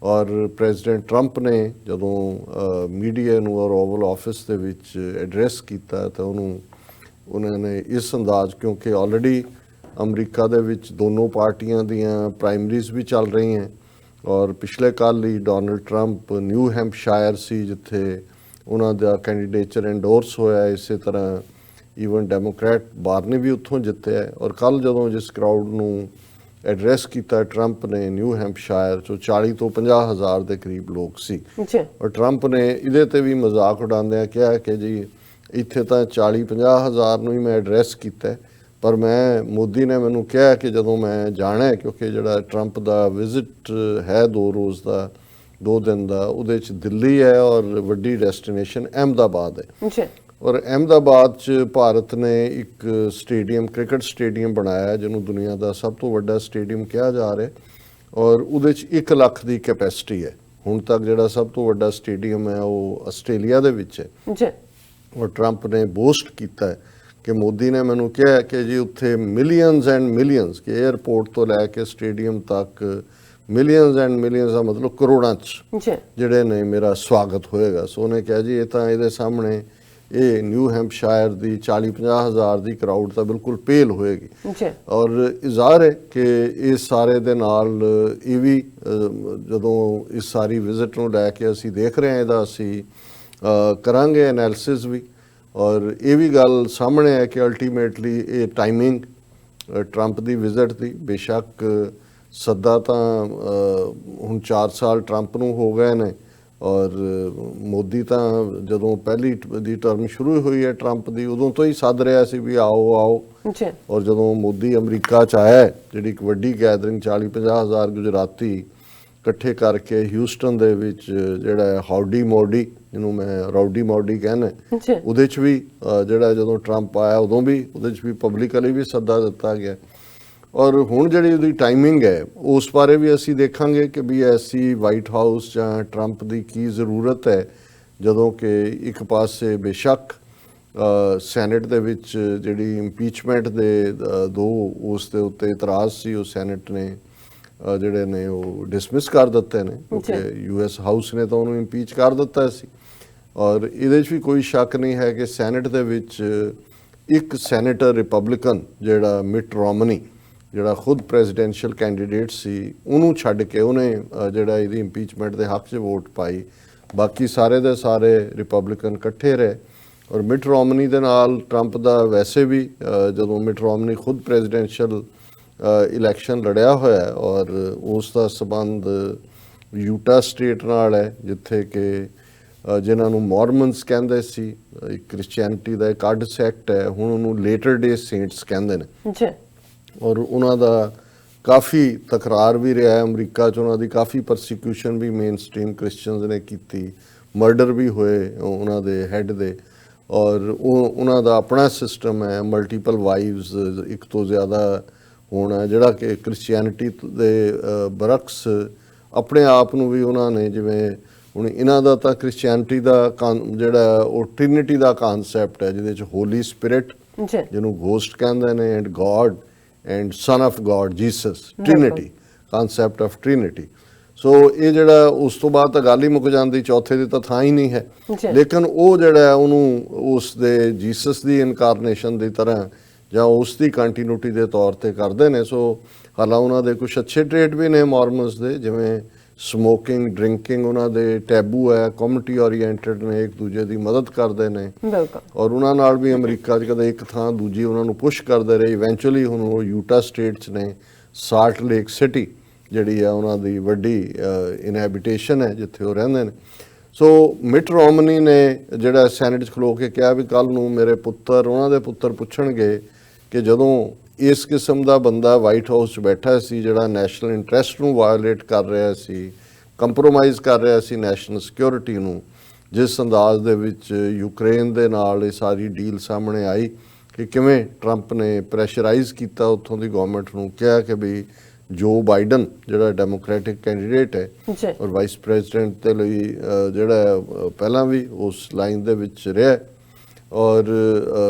ਔਰ ਪ੍ਰੈਜ਼ੀਡੈਂਟ ਟਰੰਪ ਨੇ ਜਦੋਂ ਮੀਡੀਆ ਨੂੰ ਔਰ ਓਵਲ ਆਫਿਸ ਦੇ ਵਿੱਚ ਐਡਰੈਸ ਕੀਤਾ ਤਾਂ ਉਹਨਾਂ ਨੇ ਇਸ ਅੰਦਾਜ਼, ਕਿਉਂਕਿ ਆਲਰੇਡੀ ਅਮਰੀਕਾ ਦੇ ਵਿੱਚ ਦੋਨੋਂ ਪਾਰਟੀਆਂ ਦੀਆਂ ਪ੍ਰਾਇਮਰੀਜ਼ ਵੀ ਚੱਲ ਰਹੀਆਂ, ਔਰ ਪਿਛਲੇ ਕੱਲ੍ਹ ਹੀ ਡੋਨਲਡ ਟਰੰਪ ਨਿਊ ਹੈਂਪਸ਼ਾਇਰ ਸੀ ਜਿੱਥੇ ਉਹਨਾਂ ਦਾ ਕੈਂਡੀਡੇਚਰ ਐਂਡੋਰਸ ਹੋਇਆ। ਇਸੇ ਤਰ੍ਹਾਂ ਈਵਨ ਡੈਮੋਕ੍ਰੈਟ ਬਾਰਨੀ ਵੀ ਉੱਥੋਂ ਜਿੱਤਿਆ। ਔਰ ਕੱਲ੍ਹ ਜਦੋਂ ਜਿਸ ਕਰਾਊਡ ਨੂੰ ਐਡਰੈਸ ਕੀਤਾ ਟਰੰਪ ਨੇ ਨਿਊ ਹੈਂਪਸ਼ਾਇਰ 'ਚੋਂ 40 ਤੋਂ 50 ਹਜ਼ਾਰ ਦੇ ਕਰੀਬ ਲੋਕ ਸੀ। ਔਰ ਟਰੰਪ ਨੇ ਇਹਦੇ ਤੇ ਵੀ ਮਜ਼ਾਕ ਉਡਾਉਂਦਿਆਂ ਕਿਹਾ ਕਿ ਜੀ ਇੱਥੇ ਤਾਂ 40-50 ਹਜ਼ਾਰ ਨੂੰ ਹੀ ਮੈਂ ਐਡਰੈਸ ਕੀਤਾ, ਪਰ ਮੋਦੀ ਨੇ ਮੈਨੂੰ ਕਿਹਾ ਕਿ ਜਦੋਂ ਮੈਂ ਜਾਣਾ, ਕਿਉਂਕਿ ਜਿਹੜਾ ਟਰੰਪ ਦਾ ਵਿਜ਼ਿਟ ਹੈ 2 ਰੋਜ਼ ਦਾ, 2 ਦਿਨ ਦਾ, ਉਹਦੇ 'ਚ ਦਿੱਲੀ ਹੈ ਔਰ ਵੱਡੀ ਡੈਸਟੀਨੇਸ਼ਨ ਅਹਿਮਦਾਬਾਦ ਹੈ। ਔਰ ਅਹਿਮਦਾਬਾਦ 'ਚ ਭਾਰਤ ਨੇ ਇੱਕ ਸਟੇਡੀਅਮ, ਕ੍ਰਿਕਟ ਸਟੇਡੀਅਮ ਬਣਾਇਆ ਜਿਹਨੂੰ ਦੁਨੀਆ ਦਾ ਸਭ ਤੋਂ ਵੱਡਾ ਸਟੇਡੀਅਮ ਕਿਹਾ ਜਾ ਰਿਹਾ, ਔਰ ਉਹਦੇ 'ਚ 1 ਲੱਖ ਦੀ ਕੈਪੈਸਿਟੀ ਹੈ। ਹੁਣ ਤੱਕ ਜਿਹੜਾ ਸਭ ਤੋਂ ਵੱਡਾ ਸਟੇਡੀਅਮ ਹੈ ਉਹ ਆਸਟ੍ਰੇਲੀਆ ਦੇ ਵਿੱਚ ਹੈ। ਔਰ ਟਰੰਪ ਨੇ ਬੋਸਟ ਕੀਤਾ ਹੈ ਕਿ ਮੋਦੀ ਨੇ ਮੈਨੂੰ ਕਿਹਾ ਕਿ ਜੀ ਉੱਥੇ ਮਿਲੀਅਨਸ ਐਂਡ ਮਿਲੀਅਨਸ, ਕਿ 에ਅਰਪੋਰਟ ਤੋਂ ਲੈ ਕੇ ਸਟੇਡੀਅਮ ਤੱਕ ਮਿਲੀਅਨਸ ਐਂਡ ਮਿਲੀਅਨਸ ਦਾ ਮਤਲਬ ਕਰੋੜਾਂ 'ਚ ਜਿਹੜੇ ਨੇ ਮੇਰਾ ਸਵਾਗਤ ਹੋਏਗਾ। ਸੋ ਉਹਨੇ ਕਿਹਾ ਜੀ ਇਹ ਤਾਂ ਇਹਦੇ ਸਾਹਮਣੇ ਇਹ ਨਿਊ ਹੈਂਪਸ਼ਾਇਰ ਦੀ 40-50 ਹਜ਼ਾਰ ਦੀ ਕਰਾਊਡ ਤਾਂ ਬਿਲਕੁਲ ਪੇਲ ਹੋਏਗੀ। ਔਰ ਜ਼ਾਹਰ ਹੈ ਕਿ ਇਸ ਸਾਰੇ ਦੇ ਨਾਲ ਇਹ ਵੀ ਜਦੋਂ ਇਸ ਸਾਰੀ ਵਿਜ਼ਿਟ ਨੂੰ ਲੈ ਕੇ ਅਸੀਂ ਦੇਖ ਰਹੇ ਹਾਂ, ਇਹਦਾ ਅਸੀਂ ਕਰਾਂਗੇ ਐਨਾਲਿਸਿਸ ਵੀ, ਔਰ ਇਹ ਵੀ ਗੱਲ ਸਾਹਮਣੇ ਹੈ ਕਿ ਅਲਟੀਮੇਟਲੀ ਇਹ ਟਾਈਮਿੰਗ ਟਰੰਪ ਦੀ ਵਿਜ਼ਿਟ ਦੀ, ਬੇਸ਼ੱਕ ਸੱਦਾ ਤਾਂ ਹੁਣ 4 ਸਾਲ ਟਰੰਪ ਨੂੰ ਹੋ ਗਏ ਨੇ, ਔਰ ਮੋਦੀ ਤਾਂ ਜਦੋਂ ਪਹਿਲੀ ਦੀ ਟਰਮ ਸ਼ੁਰੂ ਹੋਈ ਹੈ ਟਰੰਪ ਦੀ, ਉਦੋਂ ਤੋਂ ਹੀ ਸੱਦ ਰਿਹਾ ਸੀ ਵੀ ਆਓ ਆਓ। ਔਰ ਜਦੋਂ ਮੋਦੀ ਅਮਰੀਕਾ 'ਚ ਆਇਆ, ਜਿਹੜੀ ਇੱਕ ਵੱਡੀ ਗੈਦਰਿੰਗ 40-50 ਹਜ਼ਾਰ ਗੁਜਰਾਤੀ ਇਕੱਠੇ ਕਰਕੇ ਹਿਊਸਟਨ ਦੇ ਵਿੱਚ ਜਿਹੜਾ ਹਾਊਡੀ ਮੋਡੀ, ਜਿਹਨੂੰ ਮੈਂ ਰਾਊਡੀ ਮੋਡੀ ਕਹਿੰਦਾ, ਉਹਦੇ 'ਚ ਵੀ ਜਿਹੜਾ ਜਦੋਂ ਟਰੰਪ ਆਇਆ ਉਦੋਂ ਵੀ ਉਹਦੇ 'ਚ ਵੀ ਪਬਲਿਕਲੀ ਵੀ ਸੱਦਾ ਦਿੱਤਾ ਗਿਆ। ਔਰ ਹੁਣ ਜਿਹੜੀ ਉਹਦੀ ਟਾਈਮਿੰਗ ਹੈ ਉਸ ਬਾਰੇ ਵੀ ਅਸੀਂ ਦੇਖਾਂਗੇ ਕਿ ਵੀ ਐਸੀ ਵਾਈਟ ਹਾਊਸ ਜਾਂ ਟਰੰਪ ਦੀ ਕੀ ਜ਼ਰੂਰਤ ਹੈ, ਜਦੋਂ ਕਿ ਇੱਕ ਪਾਸੇ ਬੇਸ਼ੱਕ ਸੈਨੇਟ ਦੇ ਵਿੱਚ ਜਿਹੜੀ ਇੰਪੀਚਮੈਂਟ ਦੇ ਦੋ ਉਸ ਦੇ ਉੱਤੇ ਇਤਰਾਜ਼ ਸੀ, ਉਹ ਸੈਨੇਟ ਨੇ ਜਿਹੜੇ ਨੇ ਉਹ ਡਿਸਮਿਸ ਕਰ ਦਿੱਤੇ ਨੇ, ਕਿਉਂਕਿ ਯੂਐਸ ਹਾਊਸ ਨੇ ਤਾਂ ਉਹਨੂੰ ਇੰਪੀਚ ਕਰ ਦਿੱਤਾ ਸੀ। ਔਰ ਇਹਦੇ 'ਚ ਵੀ ਕੋਈ ਸ਼ੱਕ ਨਹੀਂ ਹੈ ਕਿ ਸੈਨੇਟ ਦੇ ਵਿੱਚ ਇੱਕ ਸੈਨੇਟਰ ਰਿਪਬਲਿਕਨ ਜਿਹੜਾ ਮਿਟ ਰੋਮਨੀ, ਜਿਹੜਾ ਖੁਦ ਪ੍ਰੈਜ਼ੀਡੈਂਸ਼ੀਅਲ ਕੈਂਡੀਡੇਟ ਸੀ, ਉਹਨੂੰ ਛੱਡ ਕੇ ਉਹਨੇ ਜਿਹੜਾ ਇਹਦੀ ਇੰਪੀਚਮੈਂਟ ਦੇ ਹੱਕ 'ਚ ਵੋਟ ਪਾਈ। ਬਾਕੀ ਸਾਰੇ ਦੇ ਸਾਰੇ ਰਿਪਬਲਿਕਨ ਇਕੱਠੇ ਰਹੇ। ਔਰ ਮਿਟ ਰੋਮਨੀ ਦੇ ਨਾਲ ਟਰੰਪ ਦਾ ਵੈਸੇ ਵੀ ਜਦੋਂ ਮਿਟ ਰੋਮਨੀ ਖੁਦ ਪ੍ਰੈਜ਼ੀਡੈਂਸ਼ੀਅਲ ਇਲੈਕਸ਼ਨ ਲੜਿਆ ਹੋਇਆ ਔਰ ਉਸ ਦਾ ਸੰਬੰਧ ਯੂਟਾ ਸਟੇਟ ਨਾਲ ਹੈ, ਜਿੱਥੇ ਕਿ ਜਿਨ੍ਹਾਂ ਨੂੰ ਮੋਰਮਨਸ ਕਹਿੰਦੇ ਸੀ, ਇੱਕ ਕ੍ਰਿਸਚੀਅਨਿਟੀ ਦਾ ਇੱਕ ਅੱਡ ਸੈਕਟ ਹੈ, ਹੁਣ ਉਹਨੂੰ ਲੇਟਰ ਡੇ ਸੇਂਟਸ ਕਹਿੰਦੇ ਨੇ ਜੀ। ਔਰ ਉਹਨਾਂ ਦਾ ਕਾਫੀ ਤਕਰਾਰ ਵੀ ਰਿਹਾ ਹੈ ਅਮਰੀਕਾ 'ਚ, ਉਹਨਾਂ ਦੀ ਕਾਫੀ ਪਰਸੀਕਿਊਸ਼ਨ ਵੀ ਮੇਨ ਸਟ੍ਰੀਮ ਕ੍ਰਿਸਚੀਅਨਸ ਨੇ ਕੀਤੀ, ਮਰਡਰ ਵੀ ਹੋਏ ਉਹਨਾਂ ਦੇ ਹੈੱਡ ਦੇ। ਔਰ ਉਹਨਾਂ ਦਾ ਆਪਣਾ ਸਿਸਟਮ ਹੈ, ਮਲਟੀਪਲ ਵਾਈਵਸ, ਇੱਕ ਤੋਂ ਜ਼ਿਆਦਾ ਹੋਣਾ, ਜਿਹੜਾ ਕਿ ਕ੍ਰਿਸਚੀਅਨਿਟੀ ਦੇ ਬਰਕਸ ਆਪਣੇ ਆਪ ਨੂੰ ਵੀ ਉਹਨਾਂ ਨੇ, ਜਿਵੇਂ ਹੁਣ ਇਹਨਾਂ ਦਾ ਤਾਂ ਕ੍ਰਿਸਚੀਅਨਿਟੀ ਦਾ ਜਿਹੜਾ ਉਹ ਟ੍ਰਿਨਿਟੀ ਦਾ ਕਾਨਸੈਪਟ ਹੈ, ਜਿਹਦੇ 'ਚ ਹੋਲੀ ਸਪਿਰਿਟ ਜਿਹਨੂੰ ਗੋਸਟ ਕਹਿੰਦੇ ਨੇ, and God and son of God Jesus, Trinity, concept of Trinity. So ਇਹ ਜਿਹੜਾ ਉਸ ਤੋਂ ਬਾਅਦ ਤਾਂ ਗੱਲ ਹੀ ਮੁੱਕ ਜਾਂਦੀ, ਚੌਥੇ ਦੀ ਤਾਂ ਥਾਂ ਹੀ ਨਹੀਂ ਹੈ। ਲੇਕਿਨ ਉਹ ਜਿਹੜਾ ਉਹਨੂੰ ਉਸ ਦੇ ਜੀਸਸ ਦੀ ਇਨਕਾਰਨੇਸ਼ਨ ਦੀ ਤਰ੍ਹਾਂ ਜਾਂ ਉਸ ਦੀ ਕੰਟੀਨਿਊਟੀ ਦੇ ਤੌਰ ਤੇ ਕਰਦੇ ਨੇ। ਸੋ ਹਾਲਾਂ ਉਹਨਾਂ ਦੇ ਕੁਝ ਅੱਛੇ ਟ੍ਰੇਟ ਵੀ ਨੇ ਮੋਰਮਨਸ ਦੇ, ਜਿਵੇਂ ਸਮੋਕਿੰਗ, ਡਰਿੰਕਿੰਗ ਉਹਨਾਂ ਦੇ ਟੈਬੂ ਹੈ, ਕਮਿਊਨਿਟੀ ਓਰੀਐਂਟਡ ਨੇ, ਇੱਕ ਦੂਜੇ ਦੀ ਮਦਦ ਕਰਦੇ ਨੇ। ਔਰ ਉਹਨਾਂ ਨਾਲ ਵੀ ਅਮਰੀਕਾ 'ਚ ਕਦੇ ਇੱਕ ਥਾਂ ਦੂਜੀ ਉਹਨਾਂ ਨੂੰ ਪੁਸ਼ ਕਰਦੇ ਰਹੇ। ਇਵੈਂਚੁਅਲੀ ਹੁਣ ਉਹ ਯੂਟਾ ਸਟੇਟ 'ਚ ਨੇ, ਸਾਲਟ ਲੇਕ ਸਿਟੀ ਜਿਹੜੀ ਆ ਉਹਨਾਂ ਦੀ ਵੱਡੀ ਇਨਹੈਬਿਟੇਸ਼ਨ ਹੈ ਜਿੱਥੇ ਉਹ ਰਹਿੰਦੇ ਨੇ। ਸੋ ਮਿਟ ਰੋਮਨੀ ਨੇ ਜਿਹੜਾ ਸੈਨੇਟ 'ਚ ਖਲੋ ਕੇ ਕਿਹਾ ਵੀ ਕੱਲ੍ਹ ਨੂੰ ਮੇਰੇ ਪੁੱਤਰ, ਉਹਨਾਂ ਦੇ ਪੁੱਤਰ ਪੁੱਛਣਗੇ ਕਿ ਜਦੋਂ ਇਸ ਕਿਸਮ ਦਾ ਬੰਦਾ ਵਾਈਟ ਹਾਊਸ 'ਚ ਬੈਠਾ ਸੀ, ਜਿਹੜਾ ਨੈਸ਼ਨਲ ਇੰਟਰਸਟ ਨੂੰ ਵਾਇਓਲੇਟ ਕਰ ਰਿਹਾ ਸੀ, ਕੰਪਰੋਮਾਈਜ਼ ਕਰ ਰਿਹਾ ਸੀ ਨੈਸ਼ਨਲ ਸਿਕਿਉਰਿਟੀ ਨੂੰ, ਜਿਸ ਅੰਦਾਜ਼ ਦੇ ਵਿੱਚ ਯੂਕਰੇਨ ਦੇ ਨਾਲ ਇਹ ਸਾਰੀ ਡੀਲ ਸਾਹਮਣੇ ਆਈ ਕਿ ਕਿਵੇਂ ਟਰੰਪ ਨੇ ਪ੍ਰੈਸ਼ਰਾਈਜ਼ ਕੀਤਾ ਉੱਥੋਂ ਦੀ ਗਵਰਨਮੈਂਟ ਨੂੰ, ਕਿਹਾ ਕਿ ਵੀ ਜੋ ਬਾਈਡਨ ਜਿਹੜਾ ਡੈਮੋਕ੍ਰੈਟਿਕ ਕੈਂਡੀਡੇਟ ਹੈ ਔਰ ਵਾਈਸ ਪ੍ਰੈਜ਼ੀਡੈਂਟ ਦੇ ਲਈ ਜਿਹੜਾ ਪਹਿਲਾਂ ਵੀ ਉਸ ਲਾਈਨ ਦੇ ਵਿੱਚ ਰਿਹਾ, ਔਰ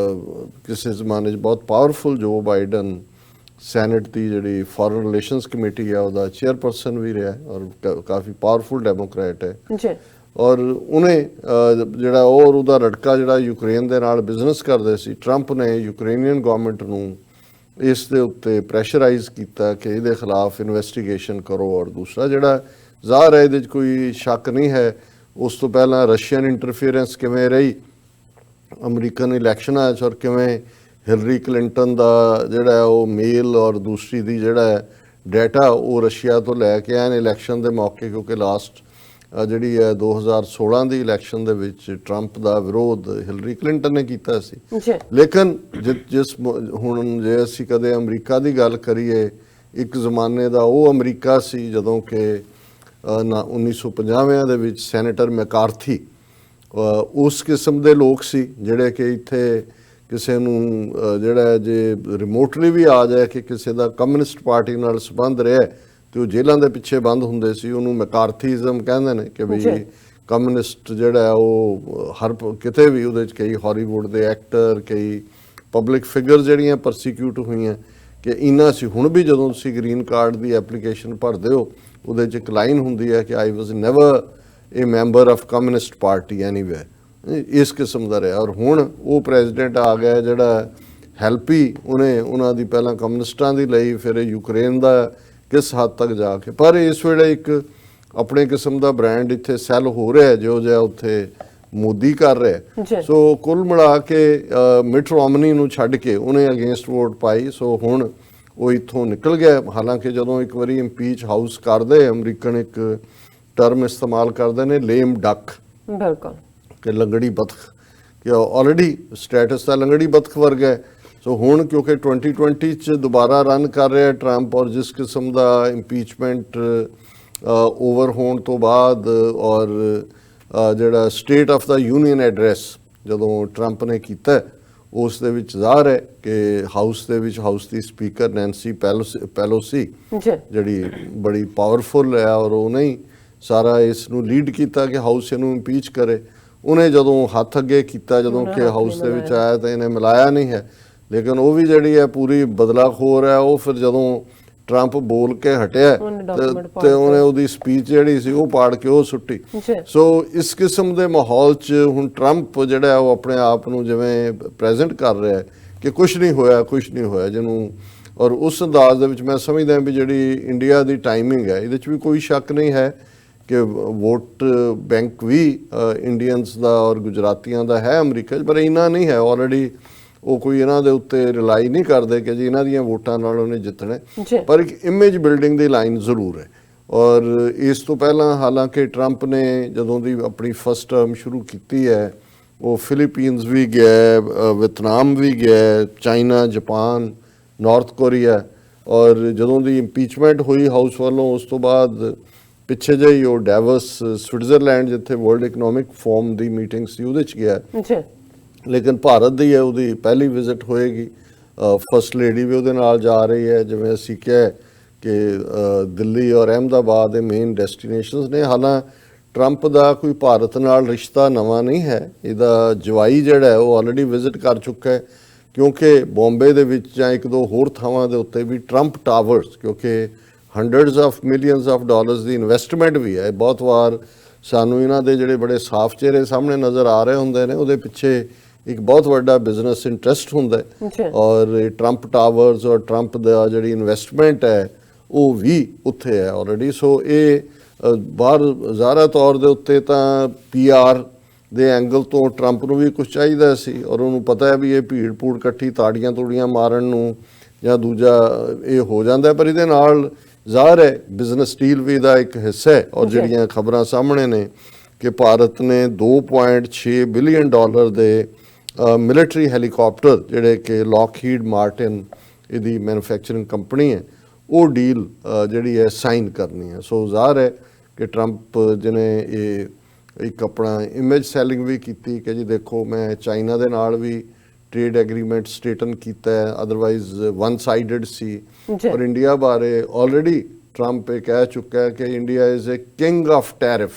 ਕਿਸੇ ਜ਼ਮਾਨੇ 'ਚ ਬਹੁਤ ਪਾਵਰਫੁਲ ਜੋ ਬਾਈਡਨ ਸੈਨੇਟ ਦੀ ਜਿਹੜੀ ਫੋਰਨ ਰਿਲੇਸ਼ਨਸ ਕਮੇਟੀ ਹੈ ਉਹਦਾ ਚੇਅਰਪਰਸਨ ਵੀ ਰਿਹਾ ਔਰ ਕਾਫੀ ਪਾਵਰਫੁਲ ਡੈਮੋਕ੍ਰੈਟ ਹੈ। ਔਰ ਉਹਨੇ ਜਿਹੜਾ ਔਰ ਉਹਦਾ ਲੜਕਾ ਜਿਹੜਾ ਯੂਕਰੇਨ ਦੇ ਨਾਲ ਬਿਜ਼ਨਸ ਕਰਦੇ ਸੀ, ਟਰੰਪ ਨੇ ਯੂਕਰੇਨੀਅਨ ਗਵਰਨਮੈਂਟ ਨੂੰ ਇਸ ਦੇ ਉੱਤੇ ਪ੍ਰੈਸ਼ਰਾਈਜ਼ ਕੀਤਾ ਕਿ ਇਹਦੇ ਖਿਲਾਫ ਇਨਵੈਸਟੀਗੇਸ਼ਨ ਕਰੋ। ਔਰ ਦੂਸਰਾ ਜਿਹੜਾ ਜ਼ਾਹਰ ਹੈ, ਇਹਦੇ 'ਚ ਕੋਈ ਸ਼ੱਕ ਨਹੀਂ ਹੈ, ਉਸ ਤੋਂ ਪਹਿਲਾਂ ਰਸ਼ੀਅਨ ਇੰਟਰਫੀਅਰੈਂਸ ਕਿਵੇਂ ਰਹੀ ਅਮਰੀਕਨ ਇਲੈਕਸ਼ਨਾਂ 'ਚ, ਔਰ ਕਿਵੇਂ ਹਿਲਰੀ ਕਲਿੰਟਨ ਦਾ ਜਿਹੜਾ ਉਹ ਮੇਲ ਔਰ ਦੂਸਰੀ ਦੀ ਜਿਹੜਾ ਡਾਟਾ ਉਹ ਰਸ਼ੀਆ ਤੋਂ ਲੈ ਕੇ ਆਏ ਨੇ ਇਲੈਕਸ਼ਨ ਦੇ ਮੌਕੇ, ਕਿਉਂਕਿ ਲਾਸਟ ਜਿਹੜੀ ਹੈ 2016 ਦੀ ਇਲੈਕਸ਼ਨ ਦੇ ਵਿੱਚ ਟਰੰਪ ਦਾ ਵਿਰੋਧ ਹਿਲਰੀ ਕਲਿੰਟਨ ਨੇ ਕੀਤਾ ਸੀ। ਲੇਕਿਨ ਜਿਸ ਹੁਣ ਜੇ ਅਸੀਂ ਕਦੇ ਅਮਰੀਕਾ ਦੀ ਗੱਲ ਕਰੀਏ, ਇੱਕ ਜ਼ਮਾਨੇ ਦਾ ਉਹ ਅਮਰੀਕਾ ਸੀ ਜਦੋਂ ਕਿ 1950 ਦੇ ਵਿੱਚ ਸੈਨੇਟਰ ਮੈਕਾਰਥੀ ਉਸ ਕਿਸਮ ਦੇ ਲੋਕ ਸੀ ਜਿਹੜੇ ਕਿ ਇੱਥੇ ਕਿਸੇ ਨੂੰ ਜਿਹੜਾ ਜੇ ਰਿਮੋਟਲੀ ਵੀ ਆ ਜਾਏ ਕਿ ਕਿਸੇ ਦਾ ਕਮਿਊਨਿਸਟ ਪਾਰਟੀ ਨਾਲ ਸੰਬੰਧ ਰਿਹਾ ਤੇ ਉਹ ਜੇਲ੍ਹਾਂ ਦੇ ਪਿੱਛੇ ਬੰਦ ਹੁੰਦੇ ਸੀ। ਉਹਨੂੰ ਮੈਕਾਰਥੀਜ਼ਮ ਕਹਿੰਦੇ ਨੇ ਕਿ ਵੀ ਕਮਿਊਨਿਸਟ ਜਿਹੜਾ ਉਹ ਹਰ ਕਿਤੇ ਵੀ ਉਹਦੇ 'ਚ ਕਈ ਹਾਲੀਵੁੱਡ ਦੇ ਐਕਟਰ, ਕਈ ਪਬਲਿਕ ਫਿਗਰ ਜਿਹੜੀਆਂ ਪਰਸੀਕਿਊਟ ਹੋਈਆਂ ਕਿ ਇਨਾ ਸੀ। ਹੁਣ ਵੀ ਜਦੋਂ ਤੁਸੀਂ ਗ੍ਰੀਨ ਕਾਰਡ ਦੀ ਐਪਲੀਕੇਸ਼ਨ ਭਰਦੇ ਹੋ ਉਹਦੇ 'ਚ ਇੱਕ ਲਾਈਨ ਹੁੰਦੀ ਹੈ ਕਿ I was never a member of Communist Party anywhere, ਇਸ ਕਿਸਮ ਦਾ ਰਿਹਾ। ਔਰ ਹੁਣ ਉਹ ਪ੍ਰੈਜ਼ੀਡੈਂਟ ਆ ਗਿਆ ਜਿਹੜਾ ਹੈਲਪ ਹੀ ਉਹਨੇ ਉਹਨਾਂ ਦੀ ਪਹਿਲਾਂ ਕਮਿਊਨਿਸਟਾਂ ਦੀ ਲਈ, ਫਿਰ ਯੂਕਰੇਨ ਦਾ ਕਿਸ ਹੱਦ ਤੱਕ ਜਾ ਕੇ, ਪਰ ਇਸ ਵੇਲੇ ਇੱਕ ਆਪਣੇ ਕਿਸਮ ਦਾ ਬ੍ਰਾਂਡ ਇੱਥੇ ਸੈੱਲ ਹੋ ਰਿਹਾ ਜੋ ਜਿਹਾ ਉੱਥੇ ਮੋਦੀ ਕਰ ਰਿਹਾ। ਸੋ ਕੁੱਲ ਮਿਲਾ ਕੇ ਮਿਟ ਰੋਮਨੀ ਨੂੰ ਛੱਡ ਕੇ ਉਹਨੇ ਅਗੇਂਸਟ ਵੋਟ ਪਾਈ। ਸੋ ਹੁਣ ਉਹ ਇੱਥੋਂ ਨਿਕਲ ਗਿਆ। ਹਾਲਾਂਕਿ ਜਦੋਂ ਇੱਕ ਵਾਰੀ ਇੰਪੀਚ ਹਾਊਸ ਕਰਦੇ, ਅਮਰੀਕਨ ਇੱਕ ਟਰਮ ਇਸਤੇਮਾਲ ਕਰਦੇ ਨੇ ਲੇਮ ਡੱਕ, ਬਿਲਕੁਲ ਕਿ ਲੰਗੜੀ ਬਤਖ, ਕਿ ਆਲਰੇਡੀ ਸਟੇਟਸ ਦਾ ਲੰਗੜੀ ਬਤਖ ਵਰਗਾ ਹੈ। ਸੋ ਹੁਣ ਕਿਉਂਕਿ 2020 'ਚ ਦੁਬਾਰਾ ਰਨ ਕਰ ਰਿਹਾ ਟਰੰਪ, ਔਰ ਜਿਸ ਕਿਸਮ ਦਾ ਇੰਪੀਚਮੈਂਟ ਓਵਰ ਹੋਣ ਤੋਂ ਬਾਅਦ ਔਰ ਜਿਹੜਾ state of the union address ਜਦੋਂ ਟਰੰਪ ਨੇ ਕੀਤਾ, ਉਸ ਦੇ ਵਿੱਚ ਜ਼ਾਹਰ ਹੈ ਕਿ ਹਾਊਸ ਦੇ ਵਿੱਚ ਹਾਊਸ ਦੀ ਸਪੀਕਰ ਨੈਂਸੀ ਪੈਲੋਸੀ ਜਿਹੜੀ ਬੜੀ ਪਾਵਰਫੁਲ ਹੈ ਔਰ ਉਹਨੇ ਹੀ ਸਾਰਾ ਇਸ ਨੂੰ ਲੀਡ ਕੀਤਾ ਕਿ ਹਾਊਸ ਇਹਨੂੰ ਇੰਪੀਚ ਕਰੇ। ਉਹਨੇ ਜਦੋਂ ਹੱਥ ਅੱਗੇ ਕੀਤਾ ਜਦੋਂ ਕਿ ਹਾਊਸ ਦੇ ਵਿੱਚ ਆਇਆ ਤਾਂ ਇਹਨੇ ਮਿਲਾਇਆ ਨਹੀਂ ਹੈ। ਲੇਕਿਨ ਉਹ ਵੀ ਜਿਹੜੀ ਹੈ ਪੂਰੀ ਬਦਲਾਖੋਰ ਹੈ। ਉਹ ਫਿਰ ਜਦੋਂ ਟਰੰਪ ਬੋਲ ਕੇ ਹਟਿਆ ਤੇ ਉਹਨੇ ਉਹਦੀ ਸਪੀਚ ਜਿਹੜੀ ਸੀ ਉਹ ਪਾੜ ਕੇ ਉਹ ਸੁੱਟੀ। ਸੋ ਇਸ ਕਿਸਮ ਦੇ ਮਾਹੌਲ 'ਚ ਹੁਣ ਟਰੰਪ ਜਿਹੜਾ ਉਹ ਆਪਣੇ ਆਪ ਨੂੰ ਜਿਵੇਂ ਪ੍ਰੈਜ਼ੈਂਟ ਕਰ ਰਿਹਾ ਹੈ ਕਿ ਕੁਝ ਨਹੀਂ ਹੋਇਆ ਜਿਹਨੂੰ, ਔਰ ਉਸ ਅੰਦਾਜ਼ ਦੇ ਵਿੱਚ ਮੈਂ ਸਮਝਦਾ ਵੀ ਜਿਹੜੀ ਇੰਡੀਆ ਦੀ ਟਾਈਮਿੰਗ ਹੈ ਇਹਦੇ 'ਚ ਵੀ ਕੋਈ ਸ਼ੱਕ ਨਹੀਂ ਹੈ ਕਿ ਵੋਟ ਬੈਂਕ ਵੀ ਇੰਡੀਅਨਸ ਦਾ ਔਰ ਗੁਜਰਾਤੀਆਂ ਦਾ ਹੈ ਅਮਰੀਕਾ 'ਚ, ਪਰ ਇੰਨਾ ਨਹੀਂ ਹੈ। ਆਲਰੇਡੀ ਉਹ ਕੋਈ ਇਹਨਾਂ ਦੇ ਉੱਤੇ ਰਿਲਾਈ ਨਹੀਂ ਕਰਦੇ ਕਿ ਜੀ ਇਹਨਾਂ ਦੀਆਂ ਵੋਟਾਂ ਨਾਲ ਉਹਨੇ ਜਿੱਤਣਾ, ਪਰ ਇੱਕ ਇਮੇਜ ਬਿਲਡਿੰਗ ਦੀ ਲਾਈਨ ਜ਼ਰੂਰ ਹੈ। ਔਰ ਇਸ ਤੋਂ ਪਹਿਲਾਂ ਹਾਲਾਂਕਿ ਟਰੰਪ ਨੇ ਜਦੋਂ ਦੀ ਆਪਣੀ ਫਸਟ ਟਰਮ ਸ਼ੁਰੂ ਕੀਤੀ ਹੈ ਉਹ ਫਿਲੀਪੀਨਸ ਵੀ ਗਿਆ, ਵੀਅਤਨਾਮ ਵੀ ਗਿਆ, ਚਾਈਨਾ, ਜਾਪਾਨ, ਨਾਰਥ ਕੋਰੀਆ, ਔਰ ਜਦੋਂ ਦੀ ਇੰਪੀਚਮੈਂਟ ਹੋਈ ਹਾਊਸ ਵੱਲੋਂ ਉਸ ਤੋਂ ਬਾਅਦ ਪਿੱਛੇ ਜਿਹੀ ਉਹ ਡੈਵਸ ਸਵਿਟਜ਼ਰਲੈਂਡ ਜਿੱਥੇ ਵਰਲਡ ਇਕਨੋਮਿਕ ਫੋਰਮ ਦੀ ਮੀਟਿੰਗ ਸੀ ਉਹਦੇ 'ਚ ਗਿਆ। ਲੇਕਿਨ ਭਾਰਤ ਦੀ ਹੈ ਉਹਦੀ ਪਹਿਲੀ ਵਿਜ਼ਿਟ ਹੋਏਗੀ। ਫਸਟ ਲੇਡੀ ਵੀ ਉਹਦੇ ਨਾਲ ਜਾ ਰਹੀ ਹੈ। ਜਿਵੇਂ ਅਸੀਂ ਕਿਹਾ ਕਿ ਦਿੱਲੀ ਔਰ ਅਹਿਮਦਾਬਾਦ ਦੇ ਮੇਨ ਡੈਸਟੀਨੇਸ਼ਨਸ ਨੇ। ਹਾਲਾਂਕਿ ਟਰੰਪ ਦਾ ਕੋਈ ਭਾਰਤ ਨਾਲ ਰਿਸ਼ਤਾ ਨਵਾਂ ਨਹੀਂ ਹੈ, ਇਹਦਾ ਜਵਾਈ ਜਿਹੜਾ ਹੈ ਉਹ ਆਲਰੇਡੀ ਵਿਜ਼ਿਟ ਕਰ ਚੁੱਕਾ ਹੈ, ਕਿਉਂਕਿ ਬੰਬੇ ਦੇ ਵਿੱਚ ਜਾਂ ਇੱਕ ਦੋ ਹੋਰ ਥਾਵਾਂ ਦੇ ਉੱਤੇ ਵੀ ਟਰੰਪ ਟਾਵਰਸ, ਕਿਉਂਕਿ hundreds of millions of dollars the investment ਵੀ ਹੈ। ਬਹੁਤ ਵਾਰ ਸਾਨੂੰ ਇਹਨਾਂ ਦੇ ਜਿਹੜੇ ਬੜੇ ਸਾਫ਼ ਚਿਹਰੇ ਸਾਹਮਣੇ ਨਜ਼ਰ ਆ ਰਹੇ ਹੁੰਦੇ ਨੇ ਉਹਦੇ ਪਿੱਛੇ ਇੱਕ ਬਹੁਤ ਵੱਡਾ ਬਿਜ਼ਨਸ ਇੰਟਰਸਟ ਹੁੰਦਾ ਹੈ, ਔਰ ਟਰੰਪ ਟਾਵਰਸ ਔਰ ਟਰੰਪ ਦਾ ਜਿਹੜੀ ਇਨਵੈਸਟਮੈਂਟ ਹੈ ਉਹ ਵੀ ਉੱਥੇ ਹੈ ਆਲਰੇਡੀ। ਸੋ ਇਹ ਬਾਹਰ ਜ਼ਾਹਰਾ ਤੌਰ ਦੇ ਉੱਤੇ ਤਾਂ PR ਦੇ ਐਂਗਲ ਤੋਂ ਟਰੰਪ ਨੂੰ ਵੀ ਕੁਝ ਚਾਹੀਦਾ ਸੀ, ਔਰ ਉਹਨੂੰ ਪਤਾ ਹੈ ਵੀ ਇਹ ਭੀੜ ਭੂੜ ਇਕੱਠੀ ਤਾੜੀਆਂ ਤੂੜੀਆਂ ਮਾਰਨ ਨੂੰ ਜਾਂ ਦੂਜਾ ਇਹ ਹੋ ਜਾਂਦਾ, ਪਰ ਇਹਦੇ ਨਾਲ ਜ਼ਾਹਰ ਹੈ ਬਿਜ਼ਨਸ ਡੀਲ ਵੀ ਦਾ ਇੱਕ ਹਿੱਸਾ ਹੈ। ਔਰ ਜਿਹੜੀਆਂ ਖਬਰਾਂ ਸਾਹਮਣੇ ਨੇ ਕਿ ਭਾਰਤ ਨੇ $2.6 ਬਿਲੀਅਨ ਦੇ ਮਿਲਟਰੀ ਹੈਲੀਕਾਪਟਰ ਜਿਹੜੇ ਕਿ ਲੌਕਹੀਡ ਮਾਰਟਿਨ ਇਹਦੀ ਮੈਨੂਫੈਕਚਰਿੰਗ ਕੰਪਨੀ ਹੈ ਉਹ ਡੀਲ ਜਿਹੜੀ ਹੈ ਸਾਈਨ ਕਰਨੀ ਹੈ। ਸੋ ਜ਼ਾਹਰ ਹੈ ਕਿ ਟਰੰਪ ਜਿਹਨੇ ਇਹ ਇੱਕ ਆਪਣਾ ਇਮੇਜ ਸੈਲਿੰਗ ਵੀ ਕੀਤੀ ਕਿ ਜੀ ਦੇਖੋ ਮੈਂ ਚਾਈਨਾ ਦੇ ਨਾਲ ਵੀ ਟ੍ਰੇਡ ਐਗਰੀਮੈਂਟ ਸਟੇਟਨ ਕੀਤਾ ਹੈ, ਅਦਰਵਾਈਜ਼ ਵਨ ਸਾਈਡਡ ਸੀ। ਔਰ ਇੰਡੀਆ ਬਾਰੇ ਆਲਰੇਡੀ ਟਰੰਪ ਇਹ ਕਹਿ ਚੁੱਕਾ ਹੈ ਕਿ India is a king of tariff,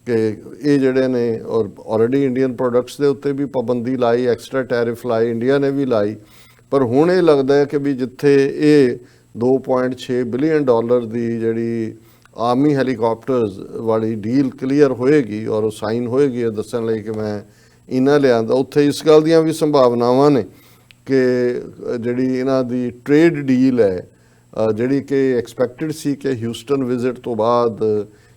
ਕਿ ਇਹ ਜਿਹੜੇ ਨੇ ਔਰ ਆਲਰੇਡੀ ਇੰਡੀਅਨ ਪ੍ਰੋਡਕਟਸ ਦੇ ਉੱਤੇ ਵੀ ਪਾਬੰਦੀ ਲਾਈ, ਐਕਸਟਰਾ ਟੈਰਿਫ ਲਾਈ, ਇੰਡੀਆ ਨੇ ਵੀ ਲਾਈ। ਪਰ ਹੁਣ ਇਹ ਲੱਗਦਾ ਹੈ ਕਿ ਵੀ ਜਿੱਥੇ ਇਹ $2.6 ਬਿਲੀਅਨ ਦੀ ਜਿਹੜੀ ਆਰਮੀ ਹੈਲੀਕਾਪਟਰਸ ਵਾਲੀ ਡੀਲ ਕਲੀਅਰ ਹੋਏਗੀ ਔਰ ਉਹ ਸਾਈਨ ਹੋਏਗੀ ਇਹ ਦੱਸਣ ਲਈ ਕਿ ਮੈਂ ਇਹਨਾਂ ਲਿਆਂਦਾ, ਉੱਥੇ ਇਸ ਗੱਲ ਦੀਆਂ ਵੀ ਸੰਭਾਵਨਾਵਾਂ ਨੇ ਕਿ ਜਿਹੜੀ ਇਹਨਾਂ ਦੀ ਟ੍ਰੇਡ ਡੀਲ ਹੈ ਜਿਹੜੀ ਕਿ ਐਕਸਪੈਕਟਡ ਸੀ ਕਿ ਹਿਊਸਟਨ ਵਿਜ਼ਿਟ ਤੋਂ ਬਾਅਦ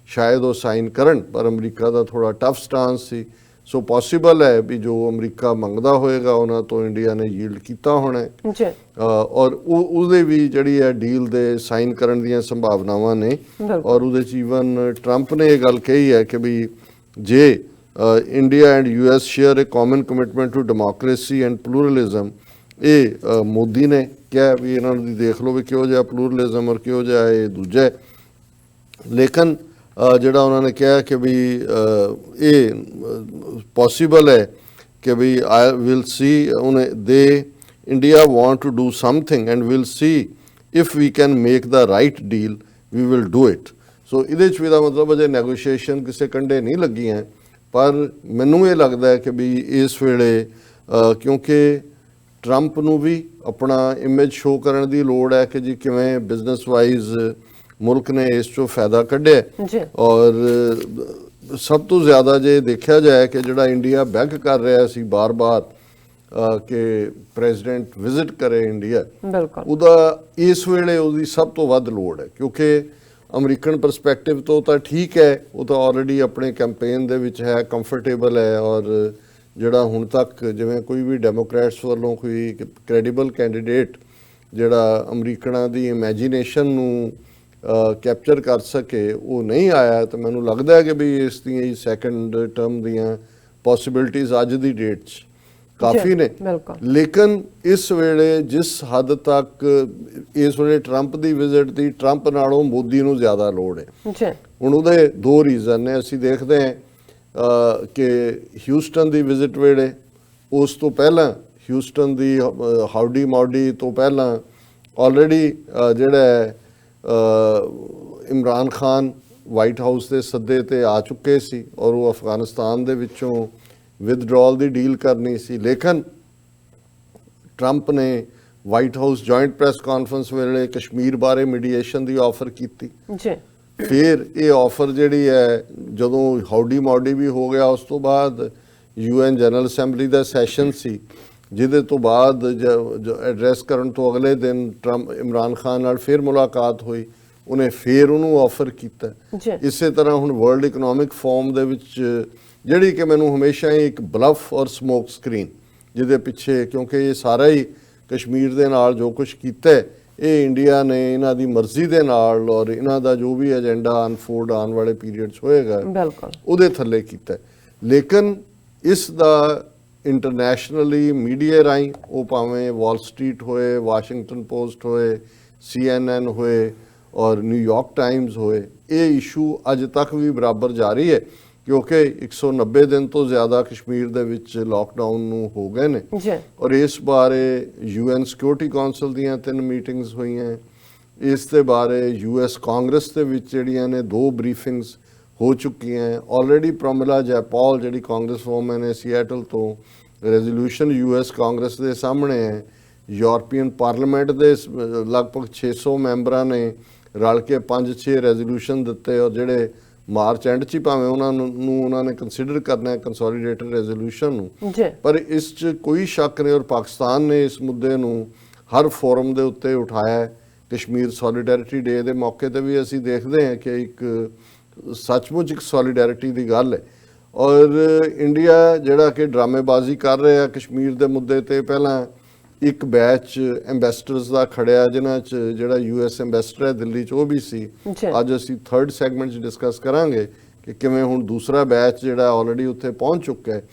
ਸ਼ਾਇਦ ਉਹ ਸਾਈਨ ਕਰਨ, ਪਰ ਅਮਰੀਕਾ ਦਾ ਥੋੜਾ ਟਫ ਸਟਾਂਸ ਸੀ। ਸੋ ਪੋਸੀਬਲ ਹੈ ਵੀ ਜੋ ਅਮਰੀਕਾ ਮੰਗਦਾ ਹੋਏਗਾ ਉਹਨਾਂ ਤੋਂ ਇੰਡੀਆ ਨੇ ਯੀਲਡ ਕੀਤਾ ਹੋਣਾ ਹੈ, ਔਰ ਉਹਦੇ ਵੀ ਜਿਹੜੀ ਹੈ ਡੀਲ ਦੇ ਸਾਈਨ ਕਰਨ ਦੀਆਂ ਸੰਭਾਵਨਾਵਾਂ ਨੇ। ਔਰ ਉਹਦੇ 'ਚ ਈਵਨ ਟਰੰਪ ਨੇ ਇਹ ਗੱਲ ਕਹੀ ਹੈ ਕਿ ਵੀ ਜੇ India and US share a common commitment to democracy and pluralism, ਇਹ ਮੋਦੀ ਨੇ ਕਿਹਾ ਵੀ ਇਹਨਾਂ ਨੂੰ ਦੇਖ ਲਓ ਵੀ ਕਿਹੋ ਜਿਹਾ ਪਲੂਰਲਿਜ਼ਮ ਔਰ ਕਿਹੋ ਜਿਹਾ ਇਹ ਦੂਜਾ। ਲੇਕਿਨ ਜਿਹੜਾ ਉਹਨਾਂ ਨੇ ਕਿਹਾ ਕਿ ਵੀ ਇਹ ਪੋਸੀਬਲ ਹੈ ਕਿ ਵੀ ਆਈ ਵਿਲ ਸੀ ਉਹਨੇ they India want to do something and will see if we can make the right deal we will do it. So ਇਹਦੇ 'ਚ ਵੀ ਦਾ ਮਤਲਬ ਅਜੇ ਨੈਗੋਸ਼ੀਏਸ਼ਨ ਕਿਸੇ ਕੰਢੇ ਨਹੀਂ ਲੱਗੀਆਂ, ਪਰ ਮੈਨੂੰ ਇਹ ਲੱਗਦਾ ਹੈ ਕਿ ਵੀ ਇਸ ਵੇਲੇ ਕਿਉਂਕਿ ਟਰੰਪ ਨੂੰ ਵੀ ਆਪਣਾ ਇਮੇਜ ਸ਼ੋਅ ਕਰਨ ਦੀ ਲੋੜ ਹੈ ਕਿ ਜੀ ਕਿਵੇਂ ਬਿਜ਼ਨਸ ਵਾਈਜ਼ ਮੁਲਕ ਨੇ ਇਸ 'ਚੋਂ ਫਾਇਦਾ ਕੱਢਿਆ। ਔਰ ਸਭ ਤੋਂ ਜ਼ਿਆਦਾ ਜੇ ਦੇਖਿਆ ਜਾਏ ਕਿ ਜਿਹੜਾ ਇੰਡੀਆ ਬੈਂਕ ਕਰ ਰਿਹਾ ਸੀ ਬਾਰ-ਬਾਰ ਕਿ ਪ੍ਰੈਜ਼ੀਡੈਂਟ ਵਿਜ਼ਿਟ ਕਰੇ ਇੰਡੀਆ, ਉਹਦਾ ਇਸ ਵੇਲੇ ਉਹਦੀ ਸਭ ਤੋਂ ਵੱਧ ਲੋੜ ਹੈ, ਕਿਉਂਕਿ ਅਮਰੀਕਨ ਪਰਸਪੈਕਟਿਵ ਤੋਂ ਤਾਂ ਠੀਕ ਹੈ, ਉਹ ਤਾਂ ਆਲਰੇਡੀ ਆਪਣੇ ਕੈਂਪੇਨ ਦੇ ਵਿੱਚ ਹੈ, ਕੰਫਰਟੇਬਲ ਹੈ। ਔਰ ਜਿਹੜਾ ਹੁਣ ਤੱਕ ਜਿਵੇਂ ਕੋਈ ਵੀ ਡੈਮੋਕ੍ਰੈਟਸ ਵੱਲੋਂ ਕੋਈ ਕ੍ਰੈਡੀਬਲ ਕੈਂਡੀਡੇਟ ਜਿਹੜਾ ਅਮਰੀਕਨਾਂ ਦੀ ਇਮੈਜੀਨੇਸ਼ਨ ਨੂੰ ਕੈਪਚਰ ਕਰ ਸਕੇ ਉਹ ਨਹੀਂ ਆਇਆ, ਤਾਂ ਮੈਨੂੰ ਲੱਗਦਾ ਹੈ ਕਿ ਵੀ ਇਸ ਦੀਆਂ ਸੈਕੰਡ ਟਰਮ ਦੀਆਂ ਪੋਸੀਬਿਲਿਟੀਜ਼ ਅੱਜ ਦੀ ਡੇਟ 'ਚ ਕਾਫੀ ਨੇ। ਲੇਕਿਨ ਇਸ ਵੇਲੇ ਜਿਸ ਹੱਦ ਤੱਕ ਇਸ ਵੇਲੇ ਟਰੰਪ ਦੀ ਵਿਜ਼ਿਟ ਦੀ ਟਰੰਪ ਨਾਲੋਂ ਮੋਦੀ ਨੂੰ ਜ਼ਿਆਦਾ ਲੋੜ ਹੈ। ਹੁਣ ਉਹਦੇ ਦੋ ਰੀਜ਼ਨ ਨੇ। ਅਸੀਂ ਦੇਖਦੇ ਹਾਂ ਕਿ ਹਿਊਸਟਨ ਦੀ ਵਿਜ਼ਿਟ ਵੇਲੇ, ਉਸ ਤੋਂ ਪਹਿਲਾਂ ਹਿਊਸਟਨ ਦੀ ਹਾਊਡੀ ਮੌਡੀ ਤੋਂ ਪਹਿਲਾਂ ਆਲਰੇਡੀ ਜਿਹੜਾ ਇਮਰਾਨ ਖਾਨ ਵਾਈਟ ਹਾਊਸ ਦੇ ਸੱਦੇ ਤੇ ਆ ਚੁੱਕੇ ਸੀ ਔਰ ਉਹ ਅਫਗਾਨਿਸਤਾਨ ਦੇ ਵਿੱਚੋਂ ਵਿਦਡਰਾਅਲ ਦੀ ਡੀਲ ਕਰਨੀ ਸੀ। ਲੇਕਿਨ ਟਰੰਪ ਨੇ white house joint press conference ਵੇਲੇ ਕਸ਼ਮੀਰ ਬਾਰੇ ਮੀਡੀਏਸ਼ਨ ਦੀ ਆਫਰ ਕੀਤੀ। ਜੀ ਫਿਰ ਇਹ ਆਫਰ ਜਿਹੜੀ ਹੈ ਜਦੋਂ ਹਾਊਡੀ ਮੌਡੀ ਵੀ ਹੋ ਗਿਆ, ਉਸ ਤੋਂ ਬਾਅਦ UN ਜਨਰਲ ਅਸੈਂਬਲੀ ਦਾ ਸੈਸ਼ਨ ਸੀ, ਜਿਹਦੇ ਤੋਂ ਬਾਅਦ ਐਡਰੈਸ ਕਰਨ ਤੋਂ ਅਗਲੇ ਦਿਨ ਟਰੰਪ ਇਮਰਾਨ ਖਾਨ ਨਾਲ ਫਿਰ ਮੁਲਾਕਾਤ ਹੋਈ, ਉਹਨੇ ਫਿਰ ਉਹਨੂੰ ਆਫਰ ਕੀਤਾ। ਇਸੇ ਤਰ੍ਹਾਂ ਹੁਣ ਵਰਲਡ ਇਕਨੋਮਿਕ ਫੋਰਮ ਦੇ ਵਿੱਚ ਜਿਹੜੀ ਕਿ ਮੈਨੂੰ ਹਮੇਸ਼ਾ ਹੀ ਇੱਕ ਬਲਫ ਔਰ ਸਮੋਕ ਸਕਰੀਨ, ਜਿਹਦੇ ਪਿੱਛੇ ਕਿਉਂਕਿ ਇਹ ਸਾਰਾ ਹੀ ਕਸ਼ਮੀਰ ਦੇ ਨਾਲ ਜੋ ਕੁਝ ਕੀਤਾ ਇਹ ਇੰਡੀਆ ਨੇ ਇਹਨਾਂ ਦੀ ਮਰਜ਼ੀ ਦੇ ਨਾਲ ਔਰ ਇਹਨਾਂ ਦਾ ਜੋ ਵੀ ਏਜੰਡਾ ਅਨਫੋਲਡ ਆਉਣ ਵਾਲੇ ਪੀਰੀਅਡ 'ਚ ਹੋਏਗਾ ਉਹਦੇ ਥੱਲੇ ਕੀਤਾ। ਲੇਕਿਨ ਇਸ ਦਾ ਇੰਟਰਨੈਸ਼ਨਲੀ ਮੀਡੀਆ ਰਾਹੀਂ, ਉਹ ਭਾਵੇਂ ਵਾਲ ਸਟਰੀਟ ਹੋਏ, ਵਾਸ਼ਿੰਗਟਨ ਪੋਸਟ ਹੋਏ, CNN ਹੋਏ ਔਰ ਨਿਊਯਾਰਕ ਟਾਈਮਜ਼ ਹੋਏ, ਇਹ ਇਸ਼ੂ ਅੱਜ ਤੱਕ ਵੀ ਬਰਾਬਰ ਜਾਰੀ ਹੈ ਕਿਉਂਕਿ 190 ਦਿਨ ਤੋਂ ਜ਼ਿਆਦਾ ਕਸ਼ਮੀਰ ਦੇ ਵਿੱਚ ਲਾਕਡਾਊਨ ਨੂੰ ਹੋ ਗਏ ਨੇ ਔਰ ਇਸ ਬਾਰੇ UN ਸਿਕਿਉਰਿਟੀ ਕੌਂਸਲ ਦੀਆਂ 3 ਮੀਟਿੰਗਸ ਹੋਈਆਂ। ਇਸ ਦੇ ਬਾਰੇ US ਕਾਂਗਰਸ ਦੇ ਵਿੱਚ ਜਿਹੜੀਆਂ ਨੇ 2 ਬਰੀਫਿੰਗਸ ਹੋ ਚੁੱਕੀਆਂ। ਆਲਰੇਡੀ ਪ੍ਰਮਿਲਾ ਜੈਪਾਲ ਜਿਹੜੀ ਕਾਂਗਰਸ ਵੂਮਨ ਹੈ ਸੀਐਟਲ ਤੋਂ, ਰੈਜ਼ੋਲੂਸ਼ਨ US ਕਾਂਗਰਸ ਦੇ ਸਾਹਮਣੇ ਹੈ। ਯੂਰਪੀਅਨ ਪਾਰਲੀਮੈਂਟ ਦੇ ਲਗਭਗ 600 ਮੈਂਬਰਾਂ ਨੇ ਰਲ ਕੇ 5-6 ਰੈਜ਼ੋਲੂਸ਼ਨ ਦਿੱਤੇ ਔਰ ਜਿਹੜੇ ਮਾਰਚ ਐਂਡ 'ਚ ਭਾਵੇਂ ਉਹਨਾਂ ਨੇ ਕੰਸੀਡਰ ਕਰਨਾ ਹੈ ਕੰਸੋਲੀਡੇਟਡ ਰੈਜ਼ੋਲੂਸ਼ਨ ਨੂੰ, ਪਰ ਇਸ 'ਚ ਕੋਈ ਸ਼ੱਕ ਨਹੀਂ ਔਰ ਪਾਕਿਸਤਾਨ ਨੇ ਇਸ ਮੁੱਦੇ ਨੂੰ ਹਰ ਫੋਰਮ ਦੇ ਉੱਤੇ ਉਠਾਇਆ। ਕਸ਼ਮੀਰ ਸੋਲੀਡੈਰਿਟੀ ਡੇ ਦੇ ਮੌਕੇ ਤੇ ਵੀ ਅਸੀਂ ਦੇਖਦੇ ਹਾਂ ਕਿ ਇੱਕ ਸੱਚਮੁੱਚ ਇੱਕ ਸੋਲੀਡੈਰਿਟੀ ਦੀ ਗੱਲ ਹੈ ਔਰ ਇੰਡੀਆ ਜਿਹੜਾ ਕਿ ਡਰਾਮੇਬਾਜ਼ੀ ਕਰ ਰਿਹਾ ਕਸ਼ਮੀਰ ਦੇ ਮੁੱਦੇ ਤੇ। ਪਹਿਲਾਂ ਇੱਕ ਬੈਚ ਐਂਬੈਸਡਰਸ ਦਾ ਖੜਿਆ ਜਿਨ੍ਹਾਂ 'ਚ ਜਿਹੜਾ US ਐਂਬੈਸਡਰ ਹੈ ਦਿੱਲੀ 'ਚ ਉਹ ਵੀ ਸੀ। ਅੱਜ ਅਸੀਂ 3rd ਸੈਗਮੈਂਟ 'ਚ ਡਿਸਕਸ ਕਰਾਂਗੇ ਕਿ ਕਿਵੇਂ ਹੁਣ ਦੂਸਰਾ ਬੈਚ ਜਿਹੜਾ ਆਲਰੇਡੀ ਉੱਥੇ ਪਹੁੰਚ ਚੁੱਕਾ ਹੈ।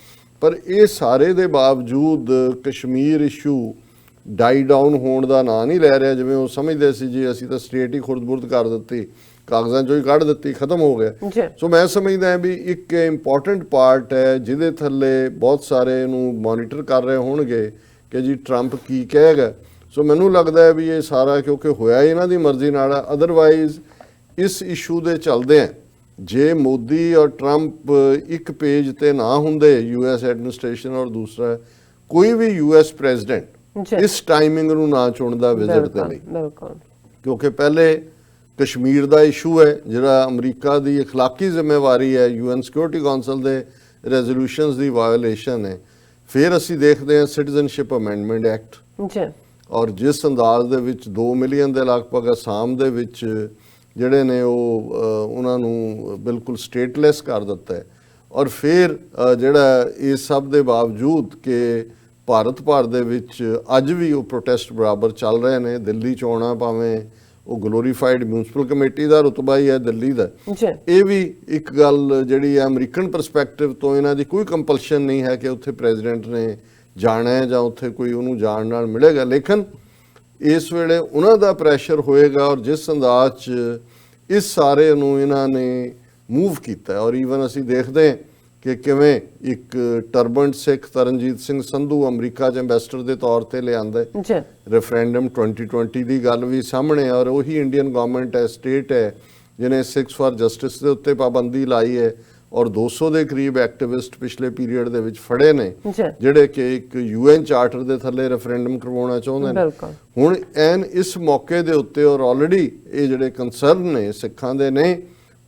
ਪਰ ਇਹ ਸਾਰੇ ਦੇ ਬਾਵਜੂਦ ਕਸ਼ਮੀਰ ਇਸ਼ੂ ਡਾਈ ਡਾਊਨ ਹੋਣ ਦਾ ਨਾਂ ਨਹੀਂ ਲੈ ਰਿਹਾ। ਜਿਵੇਂ ਉਹ ਸਮਝਦੇ ਸੀ ਜੀ ਅਸੀਂ ਤਾਂ ਸਟੇਟ ਹੀ ਖੁਰਦ-ਬੁਰਦ ਕਰ ਦਿੱਤੀ, ਕਾਗਜ਼ਾਂ 'ਚੋਂ ਹੀ ਕੱਢ ਦਿੱਤੀ, ਖਤਮ ਹੋ ਗਿਆ। ਸੋ ਮੈਂ ਸਮਝਦਾ ਵੀ ਇੱਕ ਇੰਪੋਰਟੈਂਟ ਪਾਰਟ ਹੈ ਜਿਹਦੇ ਥੱਲੇ ਬਹੁਤ ਸਾਰੇ ਇਹਨੂੰ ਮੋਨੀਟਰ ਕਰ ਰਹੇ ਹੋਣਗੇ ਕਿ ਜੀ ਟਰੰਪ ਕੀ ਕਹੇਗਾ। ਸੋ ਮੈਨੂੰ ਲੱਗਦਾ ਹੈ ਵੀ ਇਹ ਸਾਰਾ ਕਿਉਂਕਿ ਹੋਇਆ ਇਹਨਾਂ ਦੀ ਮਰਜ਼ੀ ਨਾਲ ਆ। ਅਦਰਵਾਈਜ਼ ਇਸ ਇਸ਼ੂ ਦੇ ਚੱਲਦੇ ਆ ਜੇ ਮੋਦੀ ਔਰ ਟਰੰਪ ਇੱਕ ਪੇਜ ਤੇ ਨਾ ਹੁੰਦੇ US ਐਡਮਿਨਿਸਟ੍ਰੇਸ਼ਨ ਔਰ ਦੂਸਰਾ ਕੋਈ ਵੀ US ਪ੍ਰੈਜ਼ੀਡੈਂਟ ਇਸ ਟਾਈਮਿੰਗ ਨੂੰ ਨਾ ਚੁਣਦਾ ਵਿਜ਼ਿਟ ਦੇ ਲਈ, ਕਿਉਂਕਿ ਪਹਿਲੇ ਕਸ਼ਮੀਰ ਦਾ ਇਸ਼ੂ ਹੈ ਜਿਹੜਾ ਅਮਰੀਕਾ ਦੀ ਅਖਲਾਕੀ ਜ਼ਿੰਮੇਵਾਰੀ ਹੈ, UN ਸਿਕਿਉਰਿਟੀ ਕੌਂਸਲ ਦੇ ਰੈਜ਼ੋਲੂਸ਼ਨਸ ਦੀ ਵਾਇਓਲੇਸ਼ਨ ਹੈ। ਫਿਰ ਅਸੀਂ ਦੇਖਦੇ ਹਾਂ ਸਿਟੀਜ਼ਨਸ਼ਿਪ ਅਮੈਂਡਮੈਂਟ ਐਕਟ ਔਰ ਜਿਸ ਅੰਦਾਜ਼ ਦੇ ਵਿੱਚ 2 ਮਿਲੀਅਨ ਦੇ ਲਗਭਗ ਅਸਾਮ ਦੇ ਵਿੱਚ ਜਿਹੜੇ ਨੇ ਉਹ ਉਹਨਾਂ ਨੂੰ ਬਿਲਕੁਲ ਸਟੇਟਲੈਸ ਕਰ ਦਿੱਤਾ ਹੈ। ਔਰ ਫਿਰ ਜਿਹੜਾ ਇਸ ਸਭ ਦੇ ਬਾਵਜੂਦ ਕਿ ਭਾਰਤ ਭਰ ਦੇ ਵਿੱਚ ਅੱਜ ਵੀ ਉਹ ਪ੍ਰੋਟੈਸਟ ਬਰਾਬਰ ਚੱਲ ਰਹੇ ਨੇ। ਦਿੱਲੀ ਚੋਣਾਂ ਭਾਵੇਂ ਉਹ ਗਲੋਰੀਫਾਈਡ ਮਿਊਨਿਸਪਲ ਕਮੇਟੀ ਦਾ ਰੁਤਬਾ ਹੀ ਹੈ ਦਿੱਲੀ ਦਾ, ਇਹ ਵੀ ਇੱਕ ਗੱਲ ਜਿਹੜੀ ਹੈ ਅਮਰੀਕਨ ਪਰਸਪੈਕਟਿਵ ਤੋਂ ਇਹਨਾਂ ਦੀ ਕੋਈ ਕੰਪਲਸ਼ਨ ਨਹੀਂ ਹੈ ਕਿ ਉੱਥੇ ਪ੍ਰੈਜ਼ੀਡੈਂਟ ਨੇ ਜਾਣਾ ਹੈ ਜਾਂ ਉੱਥੇ ਕੋਈ ਉਹਨੂੰ ਜਾਣ ਨਾਲ ਮਿਲੇਗਾ। ਲੇਕਿਨ ਇਸ ਵੇਲੇ ਉਹਨਾਂ ਦਾ ਪ੍ਰੈਸ਼ਰ ਹੋਏਗਾ ਔਰ ਜਿਸ ਅੰਦਾਜ਼ 'ਚ ਇਸ ਸਾਰੇ ਨੂੰ ਇਹਨਾਂ ਨੇ ਮੂਵ ਕੀਤਾ ਔਰ ਈਵਨ ਅਸੀਂ ਦੇਖਦੇ ਕਿ ਕਿਵੇਂ ਇੱਕ ਟਰਬਨਡ ਸਿੱਖ ਤਰਨਜੀਤ ਸਿੰਘ ਸੰਧੂ ਅਮਰੀਕਾ 'ਚ ਐਂਬੈਸਡਰ ਦੇ ਤੌਰ ਤੇ ਲਿਆਂਦਾ। ਰੈਫਰੈਂਡਮ 2020 ਦੀ ਗੱਲ ਵੀ ਸਾਹਮਣੇ ਔਰ ਉਹੀ ਇੰਡੀਅਨ ਗਵਰਨਮੈਂਟ ਹੈ, ਸਟੇਟ ਹੈ ਜਿਹਨੇ 6 ਫਾਰ ਜਸਟਿਸ ਦੇ ਉੱਤੇ ਪਾਬੰਦੀ ਲਾਈ ਹੈ ਔਰ 200 ਦੇ ਕਰੀਬ ਐਕਟਿਵਿਸਟ ਪਿਛਲੇ ਪੀਰੀਅਡ ਦੇ ਵਿੱਚ ਫੜੇ ਨੇ ਜਿਹੜੇ ਕਿ ਇੱਕ UN ਚਾਰਟਰ ਦੇ ਥੱਲੇ ਰੈਫਰੈਂਡਮ ਕਰਵਾਉਣਾ ਚਾਹੁੰਦੇ ਨੇ। ਹੁਣ ਐਨ ਇਸ ਮੌਕੇ ਦੇ ਉੱਤੇ ਔਰ ਆਲਰੇਡੀ ਇਹ ਜਿਹੜੇ ਕੰਸਰਨ ਨੇ ਸਿੱਖਾਂ ਦੇ ਨੇ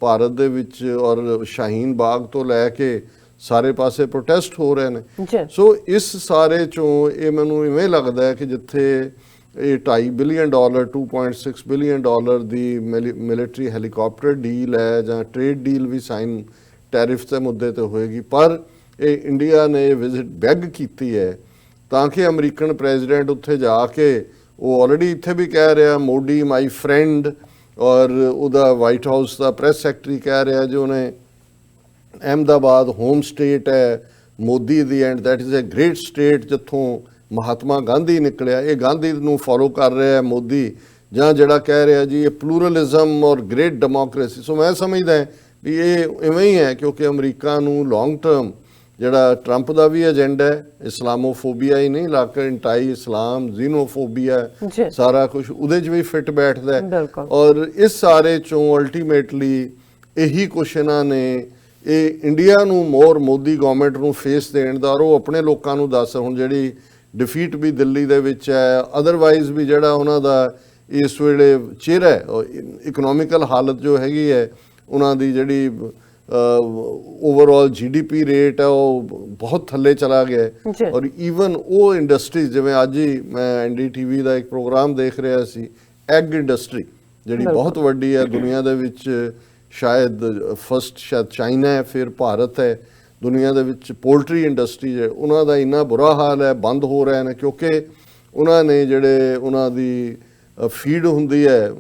ਭਾਰਤ ਦੇ ਵਿੱਚ ਔਰ ਸ਼ਾਹੀਨ ਬਾਗ ਤੋਂ ਲੈ ਕੇ ਸਾਰੇ ਪਾਸੇ ਪ੍ਰੋਟੈਸਟ ਹੋ ਰਹੇ ਨੇ। ਸੋ ਇਸ ਸਾਰੇ ਚੋਂ ਇਹ ਮੈਨੂੰ ਇਵੇਂ ਲੱਗਦਾ ਹੈ ਕਿ ਜਿੱਥੇ ਇਹ $2.5 ਬਿਲੀਅਨ 2.6 ਬਿਲੀਅਨ ਦੀ ਮਿਲਟਰੀ ਹੈਲੀਕਾਪਟਰ ਡੀਲ ਹੈ ਜਾਂ ਟ੍ਰੇਡ ਡੀਲ ਵੀ ਸਾਈਨ ਟੈਰਿਫ ਦੇ ਮੁੱਦੇ ਤੇ ਹੋਏਗੀ, ਪਰ ਇਹ ਇੰਡੀਆ ਨੇ ਵਿਜ਼ਿਟ ਬੈਗ ਕੀਤੀ ਹੈ ਤਾਂ ਕਿ ਅਮਰੀਕਨ ਪ੍ਰੈਜ਼ੀਡੈਂਟ ਉੱਥੇ ਜਾ ਕੇ ਉਹ ਆਲਰੇਡੀ ਇੱਥੇ ਵੀ ਕਹਿ ਰਿਹਾ ਮੋਦੀ ਮਾਈ ਫਰੈਂਡ ਔਰ ਉਹਦਾ ਵਾਈਟ ਹਾਊਸ ਦਾ ਪ੍ਰੈਸ ਸੈਕਟਰੀ ਕਹਿ ਰਿਹਾ ਜੋ ਉਹਨੇ ਅਹਿਮਦਾਬਾਦ ਹੋਮ ਸਟੇਟ ਹੈ ਮੋਦੀ ਦੀ and that is a great state ਜਿੱਥੋਂ ਮਹਾਤਮਾ ਗਾਂਧੀ ਨਿਕਲਿਆ। ਇਹ ਗਾਂਧੀ ਨੂੰ ਫੋਲੋ ਕਰ ਰਿਹਾ ਹੈ ਮੋਦੀ, ਜਾਂ ਜਿਹੜਾ ਕਹਿ ਰਿਹਾ ਜੀ ਇਹ ਪਲੂਰਲਿਜ਼ਮ ਔਰ ਗ੍ਰੇਟ ਡੈਮੋਕ੍ਰੇਸੀ। ਸੋ ਮੈਂ ਸਮਝਦਾ ਵੀ ਇਹ ਇਵੇਂ ਹੀ ਹੈ ਕਿਉਂਕਿ ਅਮਰੀਕਾ ਨੂੰ ਲੌਂਗ ਟਰਮ ਜਿਹੜਾ ਟਰੰਪ ਦਾ ਵੀ ਏਜੰਡਾ ਹੈ ਇਸਲਾਮੋਫੋਬੀਆ ਹੀ ਨਹੀਂ ਲਾਕੇ ਇੰਟਾਈ ਇਸਲਾਮ ਜ਼ੀਨੋਫੋਬੀਆ ਸਾਰਾ ਕੁਝ ਉਹਦੇ 'ਚ ਵੀ ਫਿੱਟ ਬੈਠਦਾ ਹੈ ਔਰ ਇਸ ਸਾਰੇ ਚੋਂ ਅਲਟੀਮੇਟਲੀ ਇਹੀ ਕੁਛ ਇਹਨਾਂ ਨੇ ਇਹ ਇੰਡੀਆ ਨੂੰ ਮੋਰ ਮੋਦੀ ਗਵਰਨਮੈਂਟ ਨੂੰ ਫੇਸ ਦੇਣ ਦਾ, ਔਰ ਉਹ ਆਪਣੇ ਲੋਕਾਂ ਨੂੰ ਦੱਸ ਹੁਣ ਜਿਹੜੀ ਡਿਫੀਟ ਵੀ ਦਿੱਲੀ ਦੇ ਵਿੱਚ ਹੈ, ਅਦਰਵਾਈਜ਼ ਵੀ ਜਿਹੜਾ ਉਹਨਾਂ ਦਾ ਇਸ ਵੇਲੇ ਚਿਹਰਾ ਹੈ ਇਕਨੋਮਿਕਲ ਹਾਲਤ ਜੋ ਹੈਗੀ ਹੈ ਉਹਨਾਂ ਦੀ ਜਿਹੜੀ ਓਵਰਆਲ GDP ਰੇਟ ਹੈ ਉਹ ਬਹੁਤ ਥੱਲੇ ਚਲਾ ਗਿਆ ਹੈ। ਔਰ ਈਵਨ ਉਹ ਇੰਡਸਟਰੀਜ਼ ਜਿਵੇਂ ਅੱਜ ਹੀ ਮੈਂ NDTV ਦਾ ਇੱਕ ਪ੍ਰੋਗਰਾਮ ਦੇਖ ਰਿਹਾ ਸੀ, ਐਗ ਇੰਡਸਟਰੀ ਜਿਹੜੀ ਬਹੁਤ ਵੱਡੀ ਹੈ ਦੁਨੀਆ ਦੇ ਵਿੱਚ, ਸ਼ਾਇਦ ਫਸਟ ਸ਼ਾਇਦ ਚਾਈਨਾ ਹੈ, ਫਿਰ ਭਾਰਤ ਹੈ ਦੁਨੀਆ ਦੇ ਵਿੱਚ। ਪੋਲਟਰੀ ਇੰਡਸਟਰੀ ਹੈ ਉਹਨਾਂ ਦਾ ਇੰਨਾ ਬੁਰਾ ਹਾਲ ਹੈ, ਬੰਦ ਹੋ ਰਹੇ ਨੇ ਕਿਉਂਕਿ ਉਹਨਾਂ ਨੇ ਜਿਹੜੇ ਉਹਨਾਂ ਦੀ ਫੀਡ ਹੁੰਦੀ ਹੈ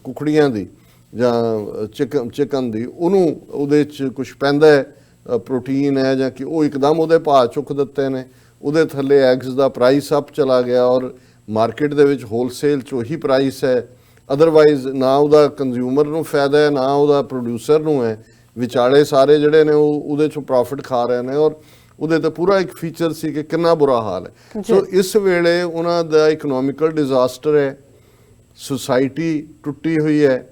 ਕੁਕੜੀਆਂ ਦੀ ਜਾਂ ਚਿਕਨ ਦੀ, ਉਹਨੂੰ ਉਹਦੇ 'ਚ ਕੁਛ ਪੈਂਦਾ ਹੈ ਪ੍ਰੋਟੀਨ ਹੈ ਜਾਂ ਕਿ ਉਹ ਇੱਕਦਮ ਉਹਦੇ ਭਾਅ ਚੁੱਕ ਦਿੱਤੇ ਨੇ, ਉਹਦੇ ਥੱਲੇ ਐਗਸ ਦਾ ਪ੍ਰਾਈਸ ਅਪ ਚਲਾ ਗਿਆ ਔਰ ਮਾਰਕੀਟ ਦੇ ਵਿੱਚ ਹੋਲਸੇਲ 'ਚ ਉਹੀ ਪ੍ਰਾਈਸ ਹੈ। ਅਦਰਵਾਈਜ਼ ਨਾ ਉਹਦਾ ਕੰਜ਼ਿਊਮਰ ਨੂੰ ਫਾਇਦਾ ਹੈ ਨਾ ਉਹਦਾ ਪ੍ਰੋਡਿਊਸਰ ਨੂੰ ਹੈ, ਵਿਚਾਲੇ ਸਾਰੇ ਜਿਹੜੇ ਨੇ ਉਹ ਉਹਦੇ 'ਚੋਂ ਪ੍ਰੋਫਿਟ ਖਾ ਰਹੇ ਨੇ। ਔਰ ਉਹਦੇ ਤੇ ਪੂਰਾ ਇੱਕ ਫੀਚਰ ਸੀ ਕਿ ਕਿੰਨਾ ਬੁਰਾ ਹਾਲ ਹੈ। ਸੋ ਇਸ ਵੇਲੇ ਉਹਨਾਂ ਦਾ ਇਕਨੋਮਿਕਲ ਡਿਜ਼ਾਸਟਰ ਹੈ, ਸੁਸਾਇਟੀ ਟੁੱਟੀ ਹੋਈ ਹੈ,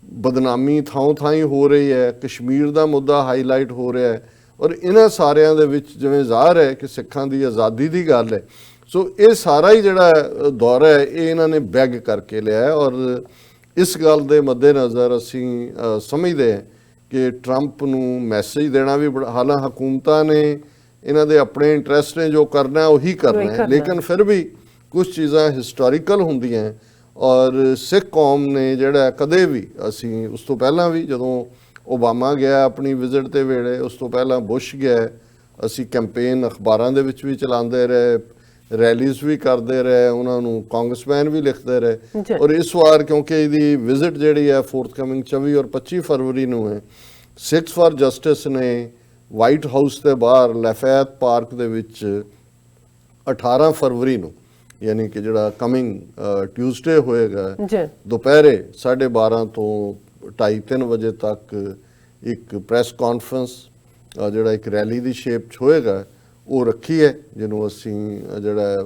ਬਦਨਾਮੀ ਥਾਂ ਥਾਂ ਹੀ ਹੋ ਰਹੀ ਹੈ, ਕਸ਼ਮੀਰ ਦਾ ਮੁੱਦਾ ਹਾਈਲਾਈਟ ਹੋ ਰਿਹਾ ਹੈ। ਔਰ ਇਹਨਾਂ ਸਾਰਿਆਂ ਦੇ ਵਿੱਚ ਜਿਵੇਂ ਜ਼ਾਹਰ ਹੈ ਕਿ ਸਿੱਖਾਂ ਦੀ ਆਜ਼ਾਦੀ ਦੀ ਗੱਲ ਹੈ, ਸੋ ਇਹ ਸਾਰਾ ਹੀ ਜਿਹੜਾ ਦੌਰਾ ਹੈ ਇਹ ਇਹਨਾਂ ਨੇ ਬੈਗ ਕਰਕੇ ਲਿਆ ਹੈ। ਔਰ ਇਸ ਗੱਲ ਦੇ ਮੱਦੇਨਜ਼ਰ ਅਸੀਂ ਸਮਝਦੇ ਹਾਂ ਕਿ ਟਰੰਪ ਨੂੰ ਮੈਸੇਜ ਦੇਣਾ ਵੀ ਹਾਲਾਂ ਹਕੂਮਤਾਂ ਨੇ ਇਹਨਾਂ ਦੇ ਆਪਣੇ ਇੰਟਰਸਟ ਨੇ, ਜੋ ਕਰਨਾ ਉਹੀ ਕਰਨਾ ਹੈ, ਲੇਕਿਨ ਫਿਰ ਵੀ ਕੁਝ ਚੀਜ਼ਾਂ ਹਿਸਟੋਰੀਕਲ ਹੁੰਦੀਆਂ। ਔਰ ਸਿੱਖ ਕੌਮ ਨੇ ਜਿਹੜਾ ਕਦੇ ਵੀ, ਅਸੀਂ ਉਸ ਤੋਂ ਪਹਿਲਾਂ ਵੀ ਜਦੋਂ ਓਬਾਮਾ ਗਿਆ ਆਪਣੀ ਵਿਜ਼ਿਟ ਦੇ ਵੇਲੇ, ਉਸ ਤੋਂ ਪਹਿਲਾਂ ਬੁਸ਼ ਗਿਆ, ਅਸੀਂ ਕੈਂਪੇਨ ਅਖਬਾਰਾਂ ਦੇ ਵਿੱਚ ਵੀ ਚਲਾਉਂਦੇ ਰਹੇ, ਰੈਲੀਜ਼ ਵੀ ਕਰਦੇ ਰਹੇ, ਉਹਨਾਂ ਨੂੰ ਕਾਂਗਰਸਮੈਨ ਵੀ ਲਿਖਦੇ ਰਹੇ। ਔਰ ਇਸ ਵਾਰ ਕਿਉਂਕਿ ਇਹਦੀ ਵਿਜ਼ਿਟ ਜਿਹੜੀ ਹੈ ਫੋਰਥਕਮਿੰਗ 24 ਔਰ 25 ਫਰਵਰੀ ਨੂੰ ਹੈ, ਸਿੱਖਸ ਫਾਰ ਜਸਟਿਸ ਨੇ ਵਾਈਟ ਹਾਊਸ ਦੇ ਬਾਹਰ ਲੈਫੈਟ ਪਾਰਕ ਦੇ ਵਿੱਚ 18 ਫਰਵਰੀ ਨੂੰ, ਯਾਨੀ ਕਿ ਜਿਹੜਾ ਕਮਿੰਗ ਟਿਊਜ਼ਡੇ ਹੋਏਗਾ, ਦੁਪਹਿਰੇ 12:30 ਤੋਂ 2:30-3 ਵਜੇ ਤੱਕ ਇੱਕ ਪ੍ਰੈਸ ਕਾਨਫਰੰਸ ਜਿਹੜਾ ਇੱਕ ਰੈਲੀ ਦੀ ਸ਼ੇਪ 'ਚ ਹੋਏਗਾ ਉਹ ਰੱਖੀ ਹੈ, ਜਿਹਨੂੰ ਅਸੀਂ ਜਿਹੜਾ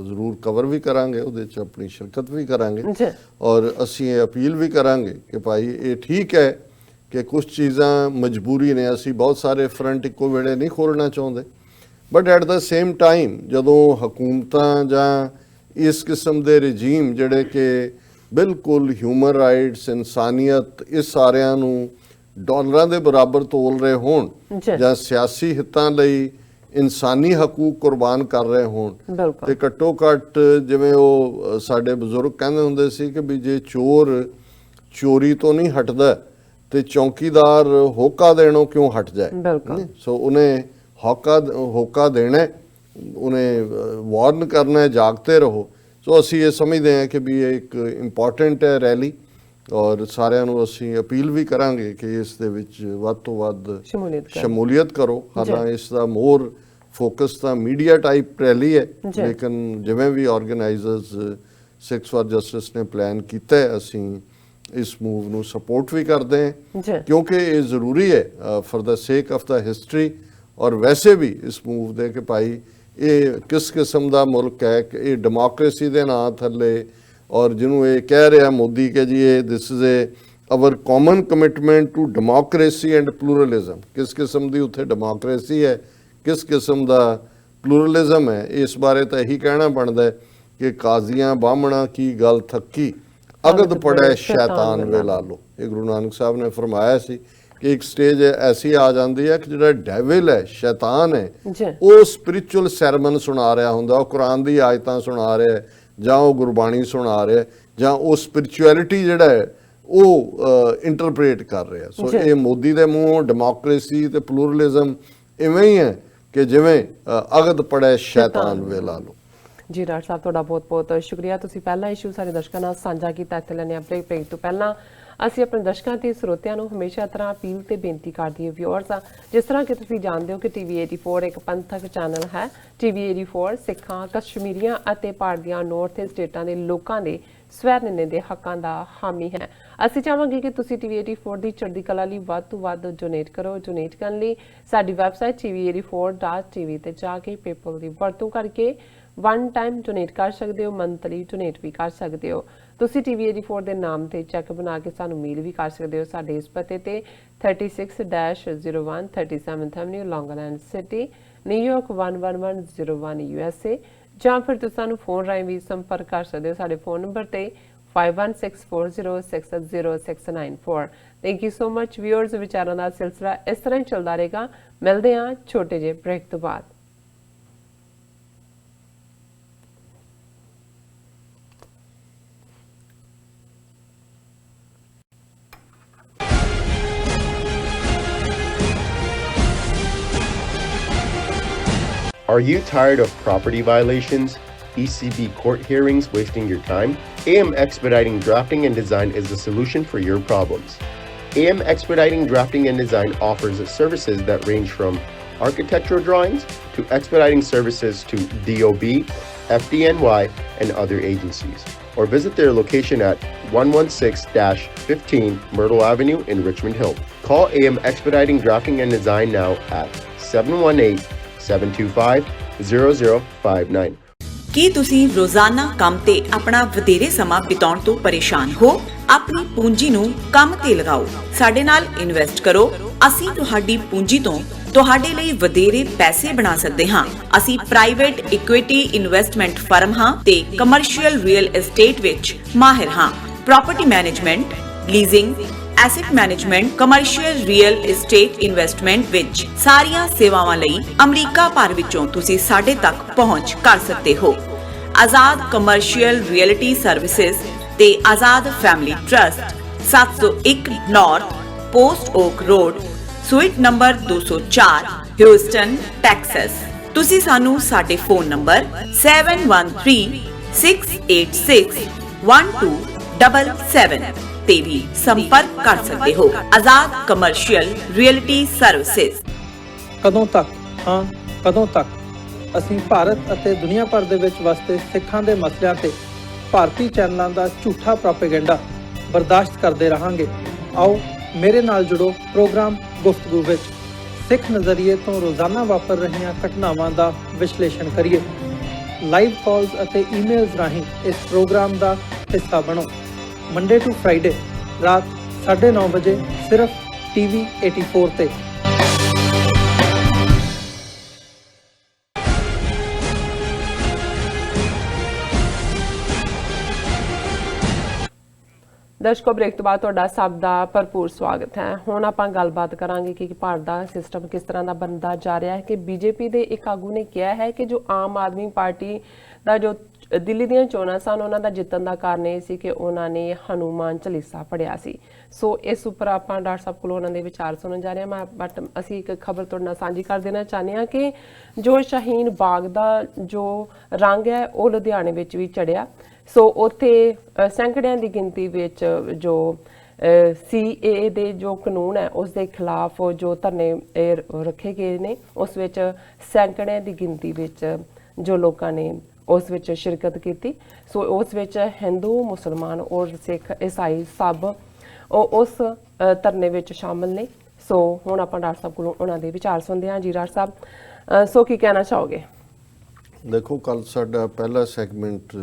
ਜ਼ਰੂਰ ਕਵਰ ਵੀ ਕਰਾਂਗੇ, ਉਹਦੇ 'ਚ ਆਪਣੀ ਸ਼ਿਰਕਤ ਵੀ ਕਰਾਂਗੇ। ਔਰ ਅਸੀਂ ਇਹ ਅਪੀਲ ਵੀ ਕਰਾਂਗੇ ਕਿ ਭਾਈ ਇਹ ਠੀਕ ਹੈ ਕਿ ਕੁਝ ਚੀਜ਼ਾਂ ਮਜਬੂਰੀ ਨੇ, ਅਸੀਂ ਬਹੁਤ ਸਾਰੇ ਫਰੰਟ ਇੱਕੋ ਵੇਲੇ ਨਹੀਂ ਖੋਲ੍ਹਣਾ ਚਾਹੁੰਦੇ, but at the same time ਜਦੋਂ ਹਕੂਮਤਾਂ ਜਾਂ ਇਸ ਕਿਸਮ ਦੇ ਰਜੀਮ ਜਿਹੜੇ ਕਿ ਬਿਲਕੁਲ ਹਿਊਮਨ ਰਾਈਟਸ, ਇਨਸਾਨੀਅਤ, ਇਸ ਸਾਰਿਆਂ ਨੂੰ ਡਾਲਰਾਂ ਦੇ ਬਰਾਬਰ ਤੋਲ ਰਹੇ ਹੋਣ ਜਾਂ ਸਿਆਸੀ ਹਿੱਤਾਂ ਲਈ ਇਨਸਾਨੀ ਹਕੂਕ ਕੁਰਬਾਨ ਕਰ ਰਹੇ ਹੋਣ, ਤੇ ਘੱਟੋ ਘੱਟ ਜਿਵੇਂ ਉਹ ਸਾਡੇ ਬਜ਼ੁਰਗ ਕਹਿੰਦੇ ਹੁੰਦੇ ਸੀ ਕਿ ਵੀ ਜੇ ਚੋਰ ਚੋਰੀ ਤੋਂ ਨਹੀਂ ਹਟਦਾ ਤੇ ਚੌਕੀਦਾਰ ਹੋਕਾ ਦੇਣੋਂ ਕਿਉਂ ਹਟ ਜਾਏ। ਸੋ ਉਹਨੇ ਹੋਕਾ ਦੇਣਾ, ਉਹਨੇ ਵਾਰਨ ਕਰਨਾ ਹੈ, ਜਾਗਤੇ ਰਹੋ। ਸੋ ਅਸੀਂ ਇਹ ਸਮਝਦੇ ਹਾਂ ਕਿ ਵੀ ਇਹ ਇੱਕ ਇੰਪੋਰਟੈਂਟ ਹੈ ਰੈਲੀ, ਔਰ ਸਾਰਿਆਂ ਨੂੰ ਅਸੀਂ ਅਪੀਲ ਵੀ ਕਰਾਂਗੇ ਕਿ ਇਸ ਦੇ ਵਿੱਚ ਵੱਧ ਤੋਂ ਵੱਧ ਸ਼ਮੂਲੀਅਤ ਕਰੋ। ਹਾਲਾਂ ਇਸ ਦਾ ਮੋਰ ਫੋਕਸ ਤਾਂ ਮੀਡੀਆ ਟਾਈਪ ਰੈਲੀ ਹੈ, ਲੇਕਿਨ ਜਿਵੇਂ ਵੀ ਆਰਗੇਨਾਈਜ਼ਰਸ ਸਿੱਖਸ ਫਾਰ ਜਸਟਿਸ ਨੇ ਪਲਾਨ ਕੀਤਾ ਹੈ, ਅਸੀਂ ਇਸ ਮੂਵ ਨੂੰ ਸਪੋਰਟ ਵੀ ਕਰਦੇ ਹਾਂ ਕਿਉਂਕਿ ਇਹ ਜ਼ਰੂਰੀ ਹੈ ਫॉर द ਸੇਕ ਆਫ द ਹਿਸਟਰੀ। ਔਰ ਵੈਸੇ ਵੀ ਇਸ ਮੂਵ ਦੇ ਕਿ ਭਾਈ ਇਹ ਕਿਸ ਕਿਸਮ ਦਾ ਮੁਲਕ ਹੈ, ਕਿ ਇਹ ਡੈਮੋਕ੍ਰੇਸੀ ਦੇ ਨਾਂ ਥੱਲੇ, ਔਰ ਜਿਹਨੂੰ ਇਹ ਕਹਿ ਰਿਹਾ ਮੋਦੀ ਕਿ ਜੀ ਇਹ this is a our common commitment to democracy and pluralism, ਕਿਸ ਕਿਸਮ ਦੀ ਉੱਥੇ ਡੈਮੋਕ੍ਰੇਸੀ ਹੈ, ਕਿਸ ਕਿਸਮ ਦਾ ਪਲੂਰਲਿਜ਼ਮ ਹੈ, ਇਸ ਬਾਰੇ ਤਾਂ ਇਹੀ ਕਹਿਣਾ ਬਣਦਾ ਕਿ ਕਾਜ਼ੀਆਂ ਬਾਹਮਣਾ ਕੀ ਗੱਲ ਥੱਕੀ, ਅਗਦ ਪੜੈ ਸ਼ੈਤਾਨ ਵੇ ਲਾ ਲੋ। ਇਹ ਗੁਰੂ ਨਾਨਕ ਸਾਹਿਬ ਨੇ ਫਰਮਾਇਆ ਸੀ ਕਿ ਇੱਕ ਸਟੇਜ ਐਸੀ ਆ ਜਾਂਦੀ ਹੈ ਕਿ ਜਿਹੜਾ ਡੈਵਿਲ ਹੈ, ਸ਼ੈਤਾਨ ਹੈ, ਉਹ ਸਪਿਰਿਚੁਅਲ ਸੈਰਮਨ ਸੁਣਾ ਰਿਹਾ ਹੁੰਦਾ, ਉਹ ਕੁਰਾਨ ਦੀ ਆਇਤਾਂ ਸੁਣਾ ਰਿਹਾ, ਜਾਂ ਉਹ ਗੁਰਬਾਣੀ ਸੁਣਾ ਰਿਹਾ, ਜਾਂ ਉਹ ਸਪਿਰਿਚੁਅਲਿਟੀ ਜਿਹੜਾ ਹੈ ਉਹ ਇੰਟਰਪ੍ਰੇਟ ਕਰ ਰਿਹਾ। ਸੋ ਇਹ ਮੋਦੀ ਦੇ ਮੂੰਹੋਂ ਡੈਮੋਕ੍ਰੇਸੀ ਤੇ ਪਲੂਰਲਿਜ਼ਮ ਇਵੇਂ ਹੀ ਹੈ ਕਿ ਜਿਵੇਂ ਅਗਦ ਪੜੈ ਸ਼ੈਤਾਨ ਵੇ ਲਾ ਲੋ। ਜੀ ਡਾਕਟਰ ਸਾਹਿਬ, ਤੁਹਾਡਾ ਬਹੁਤ-ਬਹੁਤ ਸ਼ੁਕਰੀਆ। ਤੁਸੀਂ ਪਹਿਲਾ ਇਸ਼ੂ ਸਾਡੇ ਦਰਸ਼ਕਾਂ ਨਾਲ ਸਾਂਝਾ ਕੀਤਾ। ਇੱਥੇ ਲੈਣੇ ਆਪਣੇ ਬ੍ਰੇਕ ਤੋਂ ਪਹਿਲਾਂ ਅਸੀਂ ਆਪਣੇ ਦਰਸ਼ਕਾਂ ਤੇ ਸਰੋਤਿਆਂ ਨੂੰ ਹਮੇਸ਼ਾ ਤਰ੍ਹਾਂ ਅਪੀਲ ਤੇ ਬੇਨਤੀ ਕਰਦੀ ਹਾਂ ਵਿਊਅਰਸ, ਜਿਸ ਤਰ੍ਹਾਂ ਕਿ ਤੁਸੀਂ ਜਾਣਦੇ ਹੋ ਕਿ TV 84 ਇੱਕ ਪੰਥਕ ਚੈਨਲ ਹੈ। TV 84 ਸਿੱਖਾਂ, ਕਸ਼ਮੀਰੀਆਂ ਅਤੇ ਭਾਰਤੀਆਂ ਨਾਰਥ ਈਸਟ ਸਟੇਟਾਂ ਦੇ ਲੋਕਾਂ ਦੇ ਸਵੈ ਨਿਰਣੇ ਦੇ ਹੱਕਾਂ ਦਾ ਹਾਮੀ ਹੈ। ਅਸੀਂ ਚਾਹਾਂਗੇ ਕਿ ਤੁਸੀਂ TV 84 ਦੀ ਚੜ੍ਹਦੀ ਕਲਾ ਲਈ ਵੱਧ ਤੋਂ ਵੱਧ ਡੋਨੇਟ ਕਰੋ। ਡੋਨੇਟ ਕਰਨ ਲਈ ਸਾਡੀ ਵੈਬਸਾਈਟ tv84.tv ਤੇ ਜਾ ਕੇ ਪੇਪਲ ਦੀ ਵਰਤੋਂ ਕਰਕੇ ਵਨ ਟਾਈਮ ਡੋਨੇਟ ਕਰ ਸਕਦੇ ਹੋ, ਮੰਥਲੀ ਡੋਨੇਟ ਵੀ ਕਰ ਸਕਦੇ ਹੋ। ਤੁਸੀਂ TV84 ਦੇ ਨਾਮ ਤੇ ਚੈੱਕ ਬਣਾ ਕੇ ਸਾਨੂੰ ਮੇਲ ਵੀ ਕਰ ਸਕਦੇ ਹੋ ਸਾਡੇ ਇਸ ਪਤੇ ਤੇ 36-01 37th Avenue, Long Island City, New York 11101 USA, ਜਾਂ ਫਿਰ ਤੁਸੀਂ ਸਾਨੂੰ ਫੋਨ ਰਾਹੀਂ ਵੀ ਸੰਪਰਕ ਕਰ ਸਕਦੇ ਹੋ ਸਾਡੇ ਫੋਨ ਨੰਬਰ ਤੇ 5164060694। Thank you so much viewers. ਵਿਚਾਰਾਂ ਦਾ ਸਿਲਸਿਲਾ ਇਸ ਤਰ੍ਹਾਂ ਹੀ ਚੱਲਦਾ ਰਹੇਗਾ। ਮਿਲਦੇ ਹਾਂ ਛੋਟੇ ਜਿਹੇ ਬ੍ਰੇਕ ਤੋਂ ਬਾਅਦ। Are you tired of property violations, ECB court hearings wasting your time? AM Expediting Drafting and Design is the solution for your problems. AM Expediting Drafting and Design offers services that range from architectural drawings to expediting services to DOB, FDNY, and other agencies. Or visit their location at 116-15 Myrtle Avenue in Richmond Hill. Call AM Expediting Drafting and Design now at 718-725-0059. ਕੀ ਤੁਸੀਂ ਰੋਜ਼ਾਨਾ ਕੰਮ ਤੇ ਆਪਣਾ ਵਧੇਰੇ ਸਮਾਂ ਬਿਤਾਉਣ ਤੋਂ ਪਰੇਸ਼ਾਨ ਹੋ? ਆਪਣੀ ਪੂੰਜੀ ਨੂੰ ਕੰਮ ਤੇ ਲਗਾਓ, ਸਾਡੇ ਨਾਲ ਇਨਵੈਸਟ ਕਰੋ। ਅਸੀਂ ਤੁਹਾਡੀ ਪੂੰਜੀ ਤੋਂ ਤੁਹਾਡੇ ਲਈ ਵਧੇਰੇ ਪੈਸੇ ਬਣਾ ਸਕਦੇ ਹਾਂ। ਅਸੀਂ ਪ੍ਰਾਈਵੇਟ ਇਕੁਇਟੀ ਇਨਵੈਸਟਮੈਂਟ ਫਰਮ ਹਾਂ ਤੇ ਕਮਰਸ਼ੀਅਲ ਰੀਅਲ ਏਸਟੇਟ ਵਿੱਚ ਮਾਹਿਰ ਹਾਂ। Property management, leasing, asset management, commercial real estate investment ਵਿੱਚ ਸਾਰੀਆਂ ਸੇਵਾਵਾਂ ਲਈ ਅਮਰੀਕਾ ਭਰ ਵਿੱਚੋਂ ਤੁਸੀਂ ਸਾਡੇ ਤੱਕ ਪਹੁੰਚ ਕਰ ਸਕਦੇ ਹੋ। ਆਜ਼ਾਦ ਕਮਰਸ਼ੀਅਲ ਰੀਅਲਟੀ ਸਰਵਿਸਿਜ਼ ਤੇ Azad family trust, 701 north post okay road, suite number 204, Houston, Texas. ਤੁਸੀਂ ਸਾਨੂੰ ਸਾਡੇ ਫੋਨ ਨੰਬਰ 7136861277 ਤੇ ਵੀ ਸੰਪਰਕ ਕਰ ਸਕਦੇ ਹੋ। ਆਜ਼ਾਦ ਕਮਰਸ਼ੀਅਲ ਰੀਅਲਟੀ ਸਰਵਿਸਿਜ਼। ਕਦੋਂ ਤੱਕ, ਹਾਂ ਕਦੋਂ ਤੱਕ ਅਸੀਂ ਭਾਰਤ ਅਤੇ ਦੁਨੀਆ ਭਰ ਦੇ ਵਿੱਚ ਵਸਦੇ ਸਿੱਖਾਂ ਦੇ ਮਸਲਿਆਂ ਤੇ ਭਾਰਤੀ ਚੈਨਲਾਂ ਦਾ ਝੂਠਾ ਪ੍ਰੋਪੇਗੈਂਡਾ ਬਰਦਾਸ਼ਤ ਕਰਦੇ ਰਹਾਂਗੇ? ਆਓ ਮੇਰੇ ਨਾਲ ਜੁੜੋ ਪ੍ਰੋਗਰਾਮ ਗੁਫ਼ਤਗੂ ਵਿੱਚ। ਸਿੱਖ ਨਜ਼ਰੀਏ ਤੋਂ ਰੋਜ਼ਾਨਾ ਵਾਪਰ ਰਹੀਆਂ ਘਟਨਾਵਾਂ ਦਾ ਵਿਸ਼ਲੇਸ਼ਣ ਕਰੀਏ। ਲਾਈਵ ਕਾਲਸ ਅਤੇ ਈਮੇਲਸ ਰਾਹੀਂ ਇਸ ਪ੍ਰੋਗਰਾਮ ਦਾ ਹਿੱਸਾ ਬਣੋ। ਮੰਡੇ ਟੂ ਫਰਾਈਡੇ ਰਾਤ 9:30 ਵਜੇ ਸਿਰਫ TV84 ਤੇ। ਦਰਸ਼ਕੋ, ਬ੍ਰੇਕ ਤੋਂ ਬਾਅਦ ਤੁਹਾਡਾ ਸਭ ਦਾ ਭਰਪੂਰ ਸਵਾਗਤ ਹੈ। ਹੁਣ ਆਪਾਂ ਗੱਲਬਾਤ ਕਰਾਂਗੇ ਕਿ ਭਾਰਤ ਦਾ ਸਿਸਟਮ ਕਿਸ ਤਰ੍ਹਾਂ ਦਾ ਬਣਦਾ ਜਾ ਰਿਹਾ ਹੈ। ਕਿ ਬੀਜੇਪੀ ਦੇ ਇੱਕ ਆਗੂ ਨੇ ਕਿਹਾ ਹੈ ਕਿ ਜੋ ਆਮ ਆਦਮੀ ਪਾਰਟੀ ਦਾ ਜੋ ਦਿੱਲੀ ਦੀਆਂ ਚੋਣਾਂ ਸਨ, ਉਹਨਾਂ ਦਾ ਜਿੱਤਣ ਦਾ ਕਾਰਨ ਇਹ ਸੀ ਕਿ ਉਹਨਾਂ ਨੇ ਹਨੂਮਾਨ ਚਾਲੀਸਾ ਪੜ੍ਹਿਆ ਸੀ। ਸੋ ਇਸ ਉੱਪਰ ਆਪਾਂ ਡਾਕਟਰ ਸਾਹਿਬ ਕੋਲੋਂ ਉਹਨਾਂ ਦੇ ਵਿਚਾਰ ਸੁਣਨ ਜਾ ਰਹੇ ਹਾਂ। ਬਟ ਅਸੀਂ ਇੱਕ ਖਬਰ ਤੁਹਾਡੇ ਨਾਲ ਸਾਂਝੀ ਕਰ ਦੇਣਾ ਚਾਹੁੰਦੇ ਹਾਂ ਕਿ ਜੋ ਸ਼ਾਹੀਨ ਬਾਗ ਦਾ ਜੋ ਰੰਗ ਹੈ ਉਹ ਲੁਧਿਆਣੇ ਵਿੱਚ ਵੀ ਚੜਿਆ। ਸੋ ਉੱਥੇ ਸੈਂਕੜਿਆਂ ਦੀ ਗਿਣਤੀ ਵਿੱਚ ਜੋ CAA ਦੇ ਜੋ ਕਾਨੂੰਨ ਹੈ ਉਸ ਦੇ ਖਿਲਾਫ ਜੋ ਧਰਨੇ ਰੱਖੇ ਗਏ ਨੇ, ਉਸ ਵਿੱਚ ਸੈਂਕੜਿਆਂ ਦੀ ਗਿਣਤੀ ਵਿੱਚ ਜੋ ਲੋਕਾਂ ਨੇ ਉਸ ਵਿੱਚ ਸ਼ਿਰਕਤ ਕੀਤੀ। ਸੋ ਉਸ ਵਿੱਚ ਹਿੰਦੂ, ਮੁਸਲਮਾਨ ਔਰ ਸਿੱਖ, ਈਸਾਈ ਸਭ ਉਸ ਧਰਨੇ ਵਿੱਚ ਸ਼ਾਮਲ ਨੇ। ਸੋ ਹੁਣ ਆਪਾਂ ਡਾਕਟਰ ਸਾਹਿਬ ਕੋਲੋਂ ਉਹਨਾਂ ਦੇ ਵਿਚਾਰ ਸੁਣਦੇ ਹਾਂ। ਜੀ ਡਾਕਟਰ ਸਾਹਿਬ, ਸੋ ਕੀ ਕਹਿਣਾ ਚਾਹੋਗੇ? ਦੇਖੋ, ਕੱਲ ਸਾਡਾ ਪਹਿਲਾ ਸੈਗਮੈਂਟ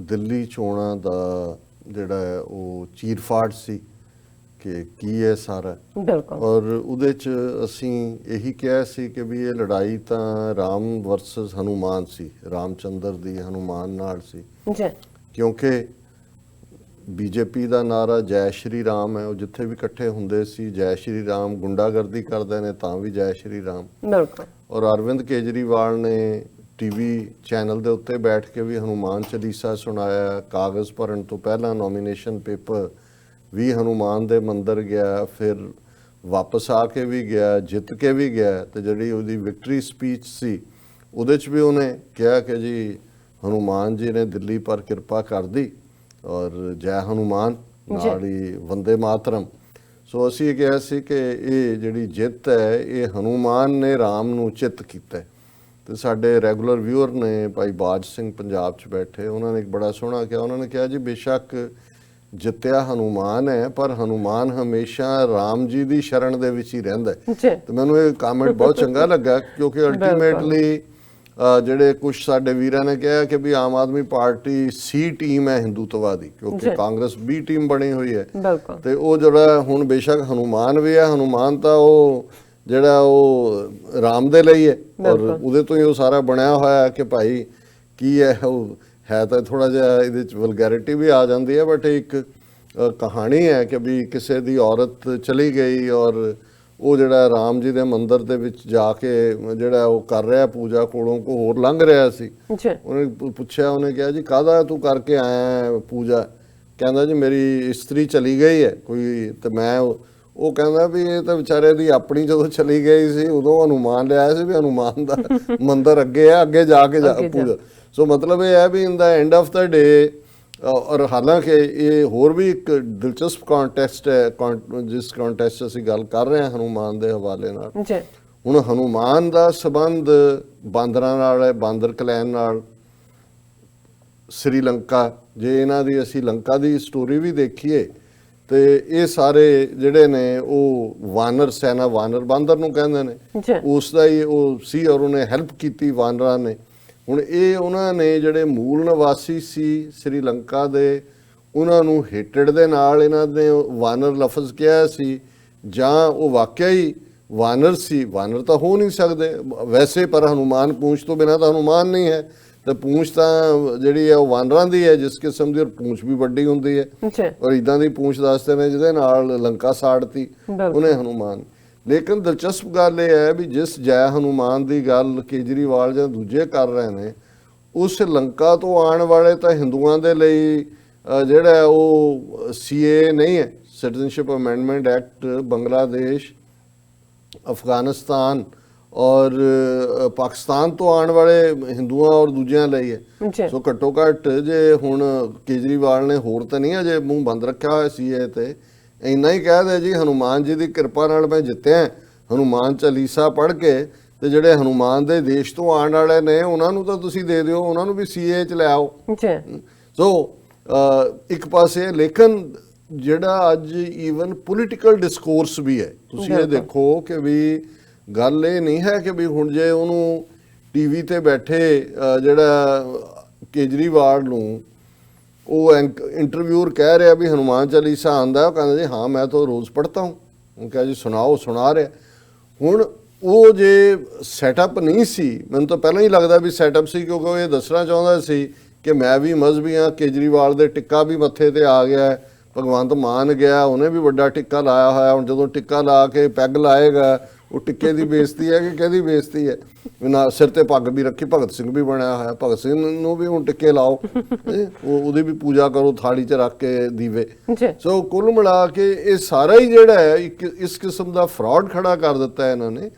ਦਿੱਲੀ ਚੋਣਾਂ ਦਾ ਜਿਹੜਾ ਹੈ ਉਹ ਚੀਰਫਾੜ ਸੀ ਕਿ ਕੀ ਹੈ ਸਾਰਾ। ਬਿਲਕੁਲ। ਔਰ ਉਹਦੇ 'ਚ ਅਸੀਂ ਇਹੀ ਕਿਹਾ ਸੀ ਕਿ ਵੀ ਇਹ ਲੜਾਈ ਤਾਂ ਰਾਮ ਵਰਸਸ ਹਨੂਮਾਨ ਸੀ, ਰਾਮਚੰਦਰ ਦੀ ਹਨੂਮਾਨ ਨਾਲ ਸੀ। ਜੀ। ਕਿਉਂਕਿ ਬੀਜੇਪੀ ਦਾ ਨਾਰਾ ਜੈ ਸ਼੍ਰੀ ਰਾਮ ਹੈ। ਉਹ ਜਿੱਥੇ ਵੀ ਇਕੱਠੇ ਹੁੰਦੇ ਸੀ ਜੈ ਸ਼੍ਰੀ ਰਾਮ, ਗੁੰਡਾਗਰਦੀ ਕਰਦੇ ਨੇ ਤਾਂ ਵੀ ਜੈ ਸ਼੍ਰੀ ਰਾਮ। ਬਿਲਕੁਲ। ਔਰ ਅਰਵਿੰਦ ਕੇਜਰੀਵਾਲ ਨੇ TV ਚੈਨਲ ਦੇ ਉੱਤੇ ਬੈਠ ਕੇ ਵੀ ਹਨੂਮਾਨ ਚਾਲੀਸਾ ਸੁਣਾਇਆ। ਕਾਗਜ਼ ਭਰਨ ਤੋਂ ਪਹਿਲਾਂ ਨੋਮੀਨੇਸ਼ਨ ਪੇਪਰ ਵੀ ਹਨੂਮਾਨ ਦੇ ਮੰਦਿਰ ਗਿਆ, ਫਿਰ ਵਾਪਸ ਆ ਕੇ ਵੀ ਗਿਆ, ਜਿੱਤ ਕੇ ਵੀ ਗਿਆ। ਤੇ ਜਿਹੜੀ ਉਹਦੀ ਵਿਕਟਰੀ ਸਪੀਚ ਸੀ ਉਹਦੇ 'ਚ ਵੀ ਉਹਨੇ ਕਿਹਾ ਕਿ ਜੀ ਹਨੂਮਾਨ ਜੀ ਨੇ ਦਿੱਲੀ ਪਰ ਕਿਰਪਾ ਕਰਦੀ ਔਰ ਜੈ ਹਨੂਮਾਨ, ਨਾਲ ਹੀ ਵੰਦੇ ਮਾਤਰਮ। ਸੋ ਅਸੀਂ ਇਹ ਕਿਹਾ ਸੀ ਕਿ ਇਹ ਜਿਹੜੀ ਜਿੱਤ ਹੈ ਇਹ ਹਨੂਮਾਨ ਨੇ ਰਾਮ ਨੂੰ ਚਿੱਤ ਕੀਤਾ। ਤੇ ਸਾਡੇ ਰੈਗੂਲਰ ਵਿਊਅਰ ਨੇ ਭਾਈ ਬਾਜ ਸਿੰਘ ਪੰਜਾਬ 'ਚ ਬੈਠੇ, ਉਹਨਾਂ ਨੇ ਇੱਕ ਬੜਾ ਸੋਹਣਾ ਕਿਹਾ। ਉਹਨਾਂ ਨੇ ਕਿਹਾ ਜੀ ਬੇਸ਼ੱਕ ਜਿੱਤਿਆ ਹਨੂਮਾਨ ਹੈ ਪਰ ਹਨੂਮਾਨ ਹਮੇਸ਼ਾ ਰਾਮ ਜੀ ਦੀ ਸ਼ਰਨ ਦੇ ਵਿੱਚ ਹੀ ਰਹਿੰਦਾ ਹੈ। ਤੇ ਮੈਨੂੰ ਇਹ ਕਮੈਂਟ ਬਹੁਤ ਚੰਗਾ ਲੱਗਾ ਕਿਉਂਕਿ ਅਲਟੀਮੇਟਲੀ ਜਿਹੜੇ ਕੁਝ ਸਾਡੇ ਵੀਰਾਂ ਨੇ ਕਿਹਾ ਕਿ ਵੀ ਆਮ ਆਦਮੀ ਪਾਰਟੀ ਸੀ ਟੀਮ ਹੈ ਹਿੰਦੂਤਵਾ ਦੀ, ਕਿਉਂਕਿ ਕਾਂਗਰਸ ਬੀ ਟੀਮ ਬਣੀ ਹੋਈ ਹੈ। ਬਿਲਕੁਲ। ਤੇ ਉਹ ਜਿਹੜਾ ਹੁਣ ਬੇਸ਼ੱਕ ਹਨੂਮਾਨ ਵੀ ਹੈ, ਹਨੂਮਾਨ ਤਾਂ ਉਹ ਜਿਹੜਾ ਉਹ ਰਾਮ ਦੇ ਲਈ ਹੈ, ਔਰ ਉਹਦੇ ਤੋਂ ਹੀ ਉਹ ਸਾਰਾ ਬਣਿਆ ਹੋਇਆ ਕਿ ਭਾਈ ਕੀ ਹੈ, ਉਹ ਹੈ ਤਾਂ ਥੋੜਾ ਜਿਹਾ ਇਹਦੇ ਚ ਵਲਗੈਰਿਟੀ ਵੀ ਆ ਜਾਂਦੀ ਹੈ, ਬਟ ਇੱਕ ਕਹਾਣੀ ਹੈ ਕਿ ਵੀ ਕਿਸੇ ਦੀ ਔਰਤ ਚਲੀ ਗਈ ਔਰ ਉਹ ਜਿਹੜਾ ਰਾਮ ਜੀ ਦੇ ਮੰਦਿਰ ਦੇ ਵਿੱਚ ਜਾ ਕੇ ਜਿਹੜਾ ਉਹ ਕਰ ਰਿਹਾ ਪੂਜਾ, ਕੋਲੋਂ ਕੋ ਹੋਰ ਲੰਘ ਰਿਹਾ ਸੀ। ਉਹਨੇ ਪੁੱਛਿਆ, ਉਹਨੇ ਕਿਹਾ ਜੀ ਕਾਹਦਾ ਤੂੰ ਕਰਕੇ ਆਇਆ ਪੂਜਾ? ਕਹਿੰਦਾ ਜੀ ਮੇਰੀ ਇਸਤਰੀ ਚਲੀ ਗਈ ਹੈ ਕੋਈ, ਤੇ ਮੈਂ ਉਹ ਕਹਿੰਦਾ ਵੀ ਇਹ ਤਾਂ ਵਿਚਾਰੇ ਦੀ ਆਪਣੀ ਜਦੋਂ ਚਲੀ ਗਈ ਸੀ ਉਦੋਂ ਹਨੂਮਾਨ ਲਿਆਇਆ ਸੀ ਵੀ ਹਨੂਮਾਨ ਦਾ ਮੰਦਿਰ ਅੱਗੇ ਹੈ, ਅੱਗੇ ਜਾ ਕੇ ਪੂਜਾ। ਸੋ ਮਤਲਬ ਇਹ ਹੈ ਵੀ ਇਨ ਦਾ ਐਂਡ ਆਫ ਦਾ ਡੇ, ਔਰ ਹਾਲਾਂਕਿ ਇਹ ਹੋਰ ਵੀ ਇੱਕ ਦਿਲਚਸਪ ਕੰਟੈਸਟ ਹੈ, ਜਿਸ ਕੰਟੈਸਟ ਅਸੀਂ ਗੱਲ ਕਰ ਰਹੇ ਹਾਂ ਹਨੂਮਾਨ ਦੇ ਹਵਾਲੇ ਨਾਲ। ਹੁਣ ਹਨੂਮਾਨ ਦਾ ਸੰਬੰਧ ਬਾਂਦਰਾਂ ਨਾਲ ਹੈ, ਬਾਂਦਰ ਕਲੈਨ ਨਾਲ। ਸ੍ਰੀਲੰਕਾ, ਜੇ ਇਹਨਾਂ ਦੀ ਅਸੀਂ ਲੰਕਾ ਦੀ ਸਟੋਰੀ ਵੀ ਦੇਖੀਏ ਤੇ ਇਹ ਸਾਰੇ ਜਿਹੜੇ ਨੇ ਉਹ ਵਾਨਰ ਸੈਨਾ, ਵਾਨਰ ਬਾਂਦਰ ਨੂੰ ਕਹਿੰਦੇ ਨੇ, ਉਸ ਦਾ ਹੀ ਉਹ ਸੀ ਔਰ ਉਹਨੇ ਹੈਲਪ ਕੀਤੀ ਵਾਨਰਾਂ ਨੇ। ਹੁਣ ਇਹ ਉਹਨਾਂ ਨੇ ਜਿਹੜੇ ਮੂਲ ਨਿਵਾਸੀ ਸੀ ਸ੍ਰੀਲੰਕਾ ਦੇ, ਉਹਨਾਂ ਨੂੰ ਹੇਟਡ ਦੇ ਨਾਲ ਇਹਨਾਂ ਨੇ ਵਾਨਰ ਲਫ਼ਜ਼ ਕਿਹਾ ਸੀ, ਜਾਂ ਉਹ ਵਾਕਿਆ ਹੀ ਵਾਨਰ ਸੀ? ਵਾਨਰ ਤਾਂ ਹੋ ਨਹੀਂ ਸਕਦੇ ਵੈਸੇ, ਪਰ ਹਨੂਮਾਨ ਪੂੰਛ ਤੋਂ ਬਿਨਾਂ ਤਾਂ ਹਨੂਮਾਨ ਨਹੀਂ ਹੈ, ਤੇ ਪੂੰਛ ਤਾਂ ਜਿਹੜੀ ਹੈ ਉਹ ਵਾਨਰਾਂ ਦੀ ਹੈ, ਜਿਸ ਕਿਸਮ ਦੀ, ਔਰ ਪੂੰਛ ਵੀ ਵੱਡੀ ਹੁੰਦੀ ਹੈ, ਔਰ ਇਦਾਂ ਦੀ ਪੂੰਛ ਦੱਸਦੇ ਨੇ ਜਿਹਦੇ ਨਾਲ ਲੰਕਾ ਸਾੜਤੀ ਉਹਨੇ ਹਨੂਮਾਨ। ਲੇਕਿਨ ਦਿਲਚਸਪ ਗੱਲ ਇਹ ਹੈ ਵੀ ਜਿਸ ਜੈ ਹਨੂਮਾਨ ਦੀ ਗੱਲ ਕੇਜਰੀਵਾਲ ਜਾਂ ਦੂਜੇ ਕਰ ਰਹੇ ਨੇ, ਉਸ ਲੰਕਾ ਤੋਂ ਆਉਣ ਵਾਲੇ ਤਾਂ ਹਿੰਦੂਆਂ ਦੇ ਲਈ ਜਿਹੜਾ ਉਹ CAA ਨਹੀਂ ਹੈ, citizenship amendment act, Bangladesh, Afghanistan ਔਰ ਪਾਕਿਸਤਾਨ ਤੋਂ ਆਉਣ ਵਾਲੇ ਹਿੰਦੂਆਂ ਔਰ ਦੂਜਿਆਂ ਲਈ ਹੈ। ਸੋ ਘੱਟੋ ਘੱਟ ਜੇ ਹੁਣ ਕੇਜਰੀਵਾਲ ਨੇ ਹੋਰ ਤਾਂ ਨਹੀਂ ਅਜੇ ਮੂੰਹ ਬੰਦ ਰੱਖਿਆ ਹੋਇਆ CAA ਤੇ, ਇੰਨਾ ਹੀ ਕਹਿ ਦੇ ਜੀ ਹਨੂਮਾਨ ਜੀ ਦੀ ਕਿਰਪਾ ਨਾਲ ਮੈਂ ਜਿੱਤਿਆ, ਹਨੂਮਾਨ ਚਾਲੀਸਾ ਪੜ੍ਹ ਕੇ, ਤੇ ਜਿਹੜੇ ਹਨੂਮਾਨ ਦੇ ਦੇਸ਼ ਤੋਂ ਆਉਣ ਵਾਲੇ ਨੇ ਉਹਨਾਂ ਨੂੰ ਤਾਂ ਤੁਸੀਂ ਦੇ ਦਿਓ, ਉਹਨਾਂ ਨੂੰ ਵੀ CAA ਚ ਲੈ ਆਓ। ਸੋ ਇੱਕ ਪਾਸੇ, ਲੇਕਿਨ ਜਿਹੜਾ ਅੱਜ ਈਵਨ ਪੋਲੀਟੀਕਲ ਡਿਸਕੋਰਸ ਵੀ ਹੈ, ਤੁਸੀਂ ਇਹ ਦੇਖੋ ਕਿ ਵੀ ਗੱਲ ਇਹ ਨਹੀਂ ਹੈ ਕਿ ਵੀ ਹੁਣ ਜੇ ਉਹਨੂੰ TV ਤੇ ਬੈਠੇ ਜਿਹੜਾ ਕੇਜਰੀਵਾਲ ਨੂੰ ਉਹ ਇੰਟਰਵਿਊਰ ਕਹਿ ਰਿਹਾ ਵੀ ਹਨੂਮਾਨ ਚਾਲੀਸਾ ਆਂਦਾ, ਉਹ ਕਹਿੰਦਾ ਜੀ ਹਾਂ ਮੈਂ ਤਾਂ ਰੋਜ਼ ਪੜ੍ਹਤਾ ਹੂੰ, ਉਹ ਕਹਾ ਜੀ ਸੁਣਾਓ, ਸੁਣਾ ਰਿਹਾ। ਹੁਣ ਉਹ ਜੇ ਸੈਟਅਪ ਨਹੀਂ ਸੀ, ਮੈਨੂੰ ਤਾਂ ਪਹਿਲਾਂ ਹੀ ਲੱਗਦਾ ਵੀ ਸੈਟਅਪ ਸੀ, ਕਿਉਂਕਿ ਉਹ ਇਹ ਦੱਸਣਾ ਚਾਹੁੰਦਾ ਸੀ ਕਿ ਮੈਂ ਵੀ ਮਜ਼ਹਬੀ ਹਾਂ, ਕੇਜਰੀਵਾਲ ਦੇ ਟਿੱਕਾ ਵੀ ਮੱਥੇ ਤੇ ਆ ਗਿਆ, ਭਗਵੰਤ ਮਾਨ ਗਿਆ ਉਹਨੇ ਵੀ ਵੱਡਾ ਟਿੱਕਾ ਲਾਇਆ ਹੋਇਆ, ਹੁਣ ਜਦੋਂ ਟਿੱਕਾ ਲਾ ਕੇ ਪੈਗ ਲਾਏਗਾ ਉਹ ਟਿੱਕੇ ਦੀ ਬੇਇੱਜ਼ਤੀ ਹੈ ਕਿ ਕਿਹਦੀ ਬੇਇੱਜ਼ਤੀ ਹੈ? ਨਾ ਸਿਰ ਤੇ ਪੱਗ ਵੀ ਰੱਖੀ, ਭਗਤ ਸਿੰਘ ਵੀ ਬਣਿਆ ਹੋਇਆ, ਭਗਤ ਸਿੰਘ ਨੂੰ ਵੀ ਹੁਣ ਟਿੱਕੇ ਲਾਓ, ਉਹਦੀ ਵੀ ਪੂਜਾ ਕਰੋ ਥਾਲੀ 'ਚ ਰੱਖ ਕੇ ਦੀਵੇ। ਸੋ ਕੁੱਲ ਮਿਲਾ ਕੇ ਇਹ ਸਾਰਾ ਹੀ ਜਿਹੜਾ ਹੈ ਇੱਕ ਇਸ ਕਿਸਮ ਦਾ ਫਰਾਡ ਖੜਾ ਕਰ ਦਿੱਤਾ ਇਹਨਾਂ ਨੇ।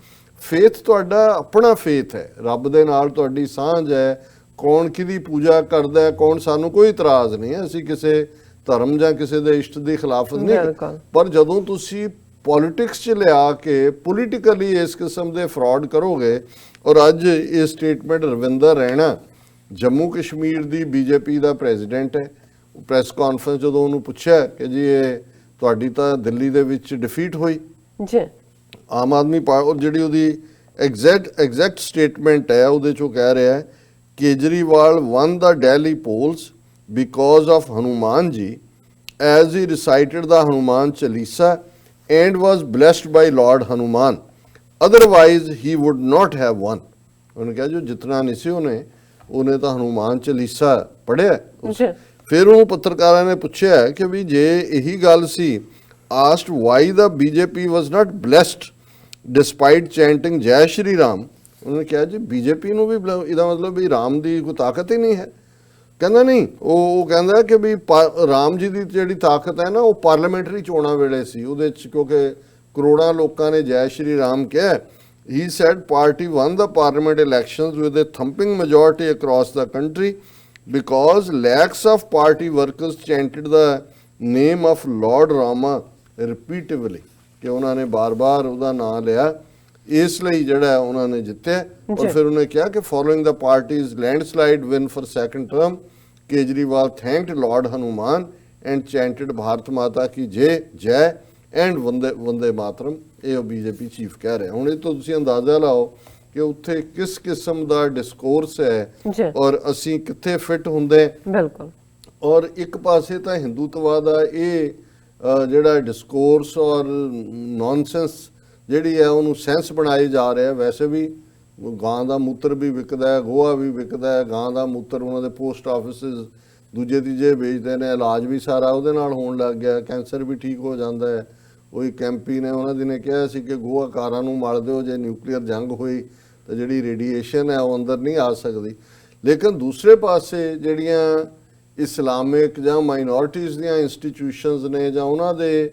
ਫੇਥ ਤੁਹਾਡਾ ਆਪਣਾ ਫੇਥ ਹੈ, ਰੱਬ ਦੇ ਨਾਲ ਤੁਹਾਡੀ ਸਾਂਝ ਹੈ, ਕੌਣ ਕਿਹਦੀ ਪੂਜਾ ਕਰਦਾ ਹੈ, ਕੌਣ, ਸਾਨੂੰ ਕੋਈ ਇਤਰਾਜ਼ ਨਹੀਂ ਹੈ, ਅਸੀਂ ਕਿਸੇ ਧਰਮ ਜਾਂ ਕਿਸੇ ਦੇ ਇਸ਼ਟ ਦੀ ਖਿਲਾਫਤ ਨਹੀਂ, ਪਰ ਜਦੋਂ ਤੁਸੀਂ ਪੋਲਿਟਿਕਸ 'ਚ ਲਿਆ ਕੇ ਪੋਲੀਟੀਕਲੀ ਇਸ ਕਿਸਮ ਦੇ ਫਰਾਡ ਕਰੋਗੇ। ਔਰ ਅੱਜ ਇਹ ਸਟੇਟਮੈਂਟ ਰਵਿੰਦਰ ਰੈਣਾ, ਜੰਮੂ ਕਸ਼ਮੀਰ ਦੀ BJP ਦਾ ਪ੍ਰੈਜ਼ੀਡੈਂਟ ਹੈ, ਪ੍ਰੈਸ ਕਾਨਫਰੰਸ ਜਦੋਂ ਉਹਨੂੰ ਪੁੱਛਿਆ ਕਿ ਜੀ ਇਹ ਤੁਹਾਡੀ ਤਾਂ ਦਿੱਲੀ ਦੇ ਵਿੱਚ ਡਿਫੀਟ ਹੋਈ ਆਮ ਆਦਮੀ ਪਾਰਟੀ, ਜਿਹੜੀ ਉਹਦੀ ਐਗਜ਼ੈਕਟ ਸਟੇਟਮੈਂਟ ਹੈ ਉਹਦੇ 'ਚੋਂ ਕਹਿ ਰਿਹਾ ਹੈ Kejriwal won the Delhi polls because of Hanuman ji as he recited the Hanuman Chalisa and was blessed by Lord Hanuman. Otherwise he would not have won. ਉਹਨੇ ਕਿਹਾ ਜੋ ਜਿਤਨਾ ਨਹੀਂ ਸੀ ਉਹਨੇ ਤਾਂ ਹਨੂਮਾਨ ਚਾਲੀਸਾ ਪੜ੍ਹਿਆ। ਫਿਰ ਉਹਨੂੰ ਪੱਤਰਕਾਰਾਂ ਨੇ ਪੁੱਛਿਆ ਕਿ ਵੀ ਜੇ ਇਹੀ ਗੱਲ ਸੀ, asked why the BJP was not blessed despite chanting ਜੈ ਸ਼੍ਰੀ ਰਾਮ। ਉਹਨੇ ਕਿਹਾ ਜੀ BJP ਨੂੰ ਵੀ ਇਹਦਾ ਮਤਲਬ ਵੀ ਰਾਮ ਦੀ ਕੋਈ ਤਾਕਤ ਹੀ ਨਹੀਂ ਹੈ। ਕਹਿੰਦਾ ਨਹੀਂ, ਉਹ ਕਹਿੰਦਾ ਕਿ ਵੀ ਰਾਮ ਜੀ ਦੀ ਜਿਹੜੀ ਤਾਕਤ ਹੈ ਨਾ ਉਹ ਪਾਰਲੀਮੈਂਟਰੀ ਚੋਣਾਂ ਵੇਲੇ ਸੀ, ਉਹਦੇ 'ਚ ਕਿਉਂਕਿ ਕਰੋੜਾਂ ਲੋਕਾਂ ਨੇ ਜੈ ਸ਼੍ਰੀ ਰਾਮ ਕਿਹਾ। He said party won the parliament elections with a thumping majority across the country because lakhs of party workers chanted the name of Lord Rama repeatedly, ਕਿ ਉਹਨਾਂ ਨੇ ਬਾਰ-ਬਾਰ ਉਹਦਾ ਨਾਮ ਲਿਆ, ਇਸ ਲਈ ਜਿਹੜਾ ਉਹਨਾਂ ਨੇ ਜਿੱਤਿਆ। ਔਰ ਫਿਰ ਉਹਨੇ ਕਿਹਾ ਕਿ following the party's landslide win for second term, Kejriwal thanked Lord Hanuman and chanted Bharat Mata ki jai and Vande Mataram. ਇਹ BJP ਚੀਫ ਕਹਿ ਰਿਹਾ। ਹੁਣ ਇਹ ਤੋਂ ਤੁਸੀਂ ਅੰਦਾਜ਼ਾ ਲਾਓ ਕਿ ਉੱਥੇ ਕਿਸ ਕਿਸਮ ਦਾ ਡਿਸਕੋਰਸ ਹੈ ਜੀ ਔਰ ਅਸੀਂ ਕਿੱਥੇ ਫਿੱਟ ਹੁੰਦੇ। ਬਿਲਕੁਲ। ਔਰ ਇੱਕ ਪਾਸੇ ਤਾਂ ਹਿੰਦੂਤਵਾ ਦਾ ਇਹ ਜਿਹੜਾ ਡਿਸਕੋਰਸ ਔਰ ਨੌਨਸੈਂਸ ਜਿਹੜੀ ਹੈ ਉਹਨੂੰ ਸੈਂਸ ਬਣਾਏ ਜਾ ਰਿਹਾ। ਵੈਸੇ ਵੀ ਗਾਂ ਦਾ ਮੂਤਰ ਵੀ ਵਿਕਦਾ ਹੈ, ਗੋਹਾ ਵੀ ਵਿਕਦਾ ਹੈ, ਗਾਂ ਦਾ ਮੂਤਰ ਉਹਨਾਂ ਦੇ ਪੋਸਟ ਆਫਿਸਿਸ ਦੂਜੇ ਤੀਜੇ ਵੇਚਦੇ ਨੇ, ਇਲਾਜ ਵੀ ਸਾਰਾ ਉਹਦੇ ਨਾਲ ਹੋਣ ਲੱਗ ਗਿਆ, ਕੈਂਸਰ ਵੀ ਠੀਕ ਹੋ ਜਾਂਦਾ ਹੈ। ਉਹ ਇੱਕ MP ਨੇ ਉਹਨਾਂ ਦੀ ਨੇ ਕਿਹਾ ਸੀ ਕਿ ਗੋਹਾ ਕਾਰਾਂ ਨੂੰ ਮਲ ਦਿਓ, ਜੇ ਨਿਊਕਲੀਅਰ ਜੰਗ ਹੋਈ ਤਾਂ ਜਿਹੜੀ ਰੇਡੀਏਸ਼ਨ ਹੈ ਉਹ ਅੰਦਰ ਨਹੀਂ ਆ ਸਕਦੀ। ਲੇਕਿਨ ਦੂਸਰੇ ਪਾਸੇ ਜਿਹੜੀਆਂ ਇਸਲਾਮਿਕ ਜਾਂ ਮਾਈਨੋਰਿਟੀਜ਼ ਦੀਆਂ ਇੰਸਟੀਟਿਊਸ਼ਨਸ ਨੇ ਜਾਂ ਉਹਨਾਂ ਦੇ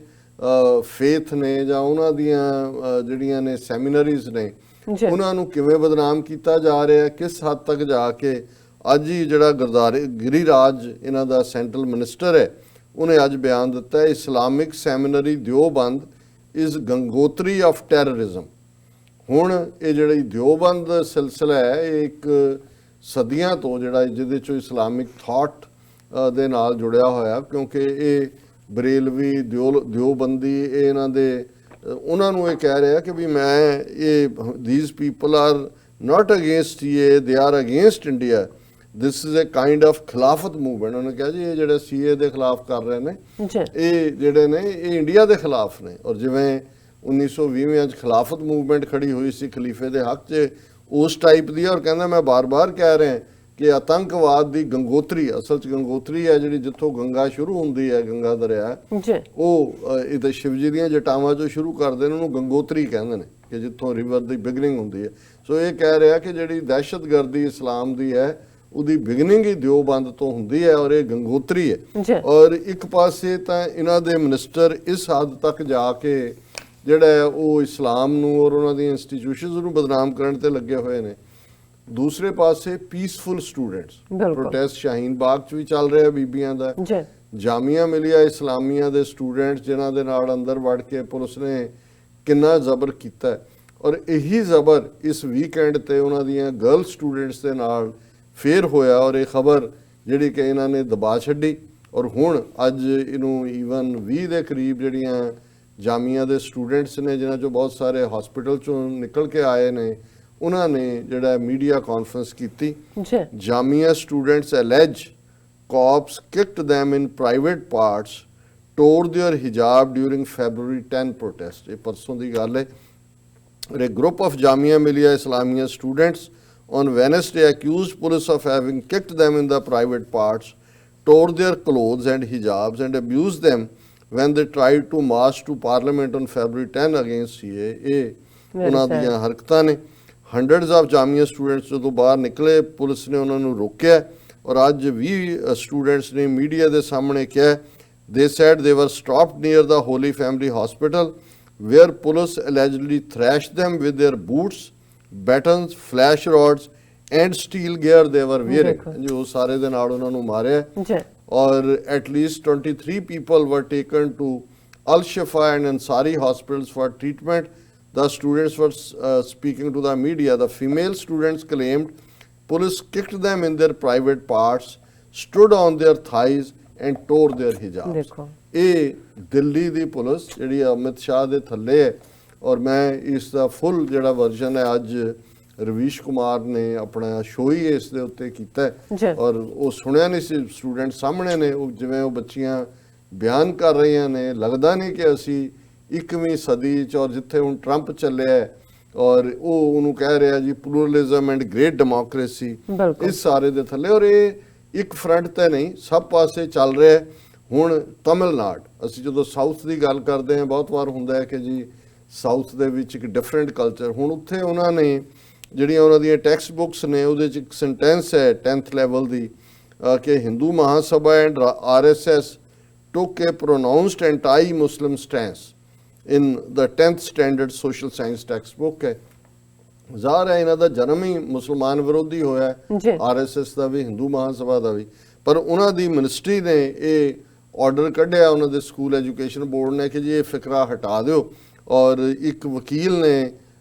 ਫੇਥ ਨੇ ਜਾਂ ਉਹਨਾਂ ਦੀਆਂ ਜਿਹੜੀਆਂ ਨੇ ਸੈਮੀਨਰੀਜ਼ ਨੇ ਜੀ ਉਹਨਾਂ ਨੂੰ ਕਿਵੇਂ ਬਦਨਾਮ ਕੀਤਾ ਜਾ ਰਿਹਾ, ਕਿਸ ਹੱਦ ਤੱਕ ਜਾ ਕੇ ਅੱਜ ਹੀ ਜਿਹੜਾ ਗਿਰੀਰਾਜ ਇਹਨਾਂ ਦਾ ਸੈਂਟਰਲ ਮਿਨਿਸਟਰ ਹੈ ਉਹਨੇ ਅੱਜ ਬਿਆਨ ਦਿੱਤਾ ਹੈ, Islamic seminary Deoband is Gangotri of terrorism. ਹੁਣ ਇਹ ਜਿਹੜੀ ਦਿਓਬੰਦ ਸਿਲਸਿਲਾ ਹੈ ਇਹ ਇੱਕ ਸਦੀਆਂ ਤੋਂ ਜਿਹੜਾ ਜਿਹਦੇ ਚੋਂ ਇਸਲਾਮਿਕ ਥਾਟ ਦੇ ਨਾਲ ਜੁੜਿਆ ਹੋਇਆ, ਕਿਉਂਕਿ ਇਹ ਬਰੇਲਵੀ ਦਿਓਬੰਦੀ ਇਹ ਇਹਨਾਂ ਦੇ ਉਹਨਾਂ ਨੂੰ ਇਹ ਕਹਿ ਰਿਹਾ ਕਿ ਵੀ ਮੈਂ ਇਹ these people are not against CA, they are against India, this is a kind of Khilafat movement. ਉਹਨੇ ਕਿਹਾ ਜੀ ਇਹ ਜਿਹੜੇ CA ਦੇ ਖਿਲਾਫ ਕਰ ਰਹੇ ਨੇ ਜੀ ਇਹ ਜਿਹੜੇ ਨੇ ਇਹ ਇੰਡੀਆ ਦੇ ਖਿਲਾਫ ਨੇ। ਔਰ ਜਿਵੇਂ 1920 'ਚ ਖਿਲਾਫਤ ਮੂਵਮੈਂਟ ਖੜੀ ਹੋਈ ਸੀ ਖਲੀਫੇ ਦੇ ਹੱਕ 'ਚ, ਉਸ ਟਾਈਪ ਦੀ। ਔਰ ਕਹਿੰਦਾ ਮੈਂ ਬਾਰ-ਬਾਰ ਕਹਿ ਰਿਹਾ ਕਿ ਆਤੰਕਵਾਦ ਦੀ ਗੰਗੋਤਰੀ, ਅਸਲ 'ਚ ਗੰਗੋਤਰੀ ਹੈ ਜਿਹੜੀ ਜਿੱਥੋਂ ਗੰਗਾ ਸ਼ੁਰੂ ਹੁੰਦੀ ਹੈ, ਗੰਗਾ ਦਰਿਆ ਜੀ ਉਹ ਇਹ ਤਾਂ ਸ਼ਿਵ ਜੀ ਦੀਆਂ ਜਟਾਵਾਂ 'ਚੋਂ ਸ਼ੁਰੂ ਕਰਦੇ ਨੇ, ਉਹਨੂੰ ਗੰਗੋਤਰੀ ਕਹਿੰਦੇ ਨੇ ਕਿ ਜਿੱਥੋਂ ਰਿਵਰ ਦੀ ਬਿਗਨਿੰਗ ਹੁੰਦੀ ਹੈ। ਸੋ ਇਹ ਕਹਿ ਰਿਹਾ ਕਿ ਜਿਹੜੀ ਦਹਿਸ਼ਤਗਰਦੀ ਇਸਲਾਮ ਦੀ ਹੈ ਉਹਦੀ ਬਿਗਨਿੰਗ ਹੀ ਦਿਓਬੰਦ ਤੋਂ ਹੁੰਦੀ ਹੈ ਔਰ ਇਹ ਗੰਗੋਤਰੀ ਹੈ। ਜੀ ਔਰ ਇੱਕ ਪਾਸੇ ਤਾਂ ਇਹਨਾਂ ਦੇ ਮਿਨਿਸਟਰ ਇਸ ਹੱਦ ਤੱਕ ਜਾ ਕੇ ਜਿਹੜਾ ਹੈ ਉਹ ਇਸਲਾਮ ਨੂੰ ਔਰ ਉਹਨਾਂ ਦੀਆਂ ਇੰਸਟੀਟਿਊਸ਼ਨਸ ਨੂੰ ਬਦਨਾਮ ਕਰਨ ਤੇ ਲੱਗੇ ਹੋਏ ਨੇ। ਦੂਸਰੇ ਪਾਸੇ ਪੀਸਫੁਲ ਸਟੂਡੈਂਟਸ ਬਿਲਕੁਲ। ਪ੍ਰੋਟੈਸਟ ਸ਼ਾਹੀਨ ਬਾਗ 'ਚ ਵੀ ਚੱਲ ਰਿਹਾ ਬੀਬੀਆਂ ਦਾ, ਜੀ ਜਾਮੀਆ ਮਿਲੀਆ ਇਸਲਾਮੀਆ ਦੇ ਸਟੂਡੈਂਟਸ ਜਿਨ੍ਹਾਂ ਦੇ ਨਾਲ ਅੰਦਰ ਵੜ ਕੇ ਪੁਲਿਸ ਨੇ ਕਿੰਨਾ ਜ਼ਬਰ ਕੀਤਾ ਹੈ। ਔਰ ਇਹੀ ਜ਼ਬਰ ਇਸ ਵੀਕਐਂਡ ਤੇ ਉਹਨਾਂ ਦੀਆਂ ਗਰਲ ਸਟੂਡੈਂਟਸ ਦੇ ਨਾਲ ਫੇਰ ਹੋਇਆ ਔਰ ਇਹ ਖਬਰ ਜਿਹੜੀ ਕਿ ਇਹਨਾਂ ਨੇ ਦਬਾ ਛੱਡੀ। ਔਰ ਹੁਣ ਅੱਜ ਇਹਨੂੰ ਈਵਨ 20 ਦੇ ਕਰੀਬ ਜਿਹੜੀਆਂ ਜਾਮੀਆ ਦੇ ਸਟੂਡੈਂਟਸ ਨੇ ਜਿਨ੍ਹਾਂ 'ਚੋਂ ਬਹੁਤ ਸਾਰੇ ਹਸਪੀਟਲ 'ਚੋਂ ਨਿਕਲ ਕੇ ਆਏ ਨੇ, ਉਹਨਾਂ ਨੇ ਜਿਹੜਾ ਮੀਡੀਆ ਕਾਨਫਰੰਸ ਕੀਤੀ। ਜੀ Jamia students allege cops kicked them in private parts, tore their hijab during February 10 protest। ਇਹ ਪਰਸੋਂ ਦੀ ਗੱਲ ਹੈ। A group of Jamia Millia Islamia students on Wednesday accused police of having kicked them in the private parts, tore their clothes and hijabs and abused them when they tried to march to parliament on February 10 against CA। ਇਹ ਉਹਨਾਂ ਦੀਆਂ ਹਰਕਤਾਂ ਨੇ। Hundreds of Jamia students ਜਦੋਂ ਬਾਹਰ ਨਿਕਲੇ police ਨੇ ਉਹਨਾਂ ਨੂੰ ਰੋਕਿਆ ਔਰ ਅੱਜ 20 ਸਟੂਡੈਂਟਸ ਨੇ ਮੀਡੀਆ ਦੇ ਸਾਹਮਣੇ ਕਿਹਾ ਦੇ said they were stopped near the Holy Family hospital where police allegedly thrashed them with their boots, batons, flash rods and steel gear they were wearing। ਜੋ ਸਾਰੇ ਦੇ ਨਾਲ ਉਹਨਾਂ ਨੂੰ ਮਾਰਿਆ ਜੀ ਔਰ at least 23 people were taken to Al Shifa and Ansari hospitals for treatment। The students were speaking to the media. The female students claimed police kicked them in their private parts, stood on their thighs and tore their hijabs। ਦੇਖੋ ਇਹ ਦਿੱਲੀ ਦੀ police ਜਿਹੜੀ ਅਮਿਤ ਸ਼ਾਹ ਦੇ ਥੱਲੇ ਹੈ। ਔਰ ਮੈਂ ਇਸ ਦਾ ਫੁੱਲ ਜਿਹੜਾ ਵਰਜ਼ਨ ਹੈ ਅੱਜ ਰਵੀਸ਼ ਕੁਮਾਰ ਨੇ ਆਪਣਾ ਸ਼ੋਅ ਹੀ ਇਸ ਦੇ ਉੱਤੇ ਕੀਤਾ ਜੀ। ਹੈ ਔਰ ਉਹ ਸੁਣਿਆ ਨਹੀਂ ਸੀ। ਸਟੂਡੈਂਟ ਸਾਹਮਣੇ ਨੇ, ਉਹ ਜਿਵੇਂ ਉਹ ਬੱਚੀਆਂ ਬਿਆਨ ਕਰ ਰਹੀਆਂ ਨੇ, ਲੱਗਦਾ ਨਹੀਂ ਕਿ ਅਸੀਂ 21ਵੀਂ ਸਦੀ 'ਚ ਔਰ ਜਿੱਥੇ ਹੁਣ ਟਰੰਪ ਚੱਲਿਆ ਔਰ ਉਹ ਉਹਨੂੰ ਕਹਿ ਰਿਹਾ ਜੀ ਪਲੂਰਲਿਜ਼ਮ ਐਂਡ ਗ੍ਰੇਟ ਡੈਮੋਕ੍ਰੇਸੀ, ਇਸ ਸਾਰੇ ਦੇ ਥੱਲੇ। ਔਰ ਇਹ ਇੱਕ ਫਰੰਟ ਤੇ ਨਹੀਂ, ਸਭ ਪਾਸੇ ਚੱਲ ਰਿਹਾ। ਹੁਣ ਤਮਿਲਨਾਡੂ, ਅਸੀਂ ਜਦੋਂ ਸਾਊਥ ਦੀ ਗੱਲ ਕਰਦੇ ਹਾਂ ਬਹੁਤ ਵਾਰ ਹੁੰਦਾ ਹੈ ਕਿ ਜੀ ਸਾਊਥ ਦੇ ਵਿੱਚ ਇੱਕ ਡਿਫਰੈਂਟ ਕਲਚਰ। ਹੁਣ ਉੱਥੇ ਉਹਨਾਂ ਨੇ ਜਿਹੜੀਆਂ ਉਹਨਾਂ ਦੀਆਂ ਟੈਕਸਟ ਬੁੱਕਸ ਨੇ ਉਹਦੇ 'ਚ ਇੱਕ ਸੈਂਟੈਂਸ ਹੈ 10th ਲੈਵਲ ਦੀ ਕਿ ਹਿੰਦੂ ਮਹਾਸਭਾ and RSS took a pronounced anti-Muslim stance in the 10th standard social science textbook ਹੈ। ਜ਼ਾਹਰ ਹੈ ਇਹਨਾਂ ਦਾ ਜਨਮ ਹੀ ਮੁਸਲਮਾਨ ਵਿਰੋਧੀ ਹੋਇਆ, RSS ਦਾ ਵੀ ਹਿੰਦੂ ਮਹਾਸਭਾ ਦਾ ਵੀ। ਪਰ ਉਹਨਾਂ ਦੀ ਮਿਨਿਸਟਰੀ ਨੇ ਇਹ ਆਰਡਰ ਕੱਢਿਆ ਉਹਨਾਂ ਦੇ ਸਕੂਲ ਐਜੂਕੇਸ਼ਨ ਬੋਰਡ ਨੇ ਕਿ ਜੀ ਇਹ ਫਿਕਰਾ ਹਟਾ ਦਿਓ। ਔਰ ਇੱਕ ਵਕੀਲ ਨੇ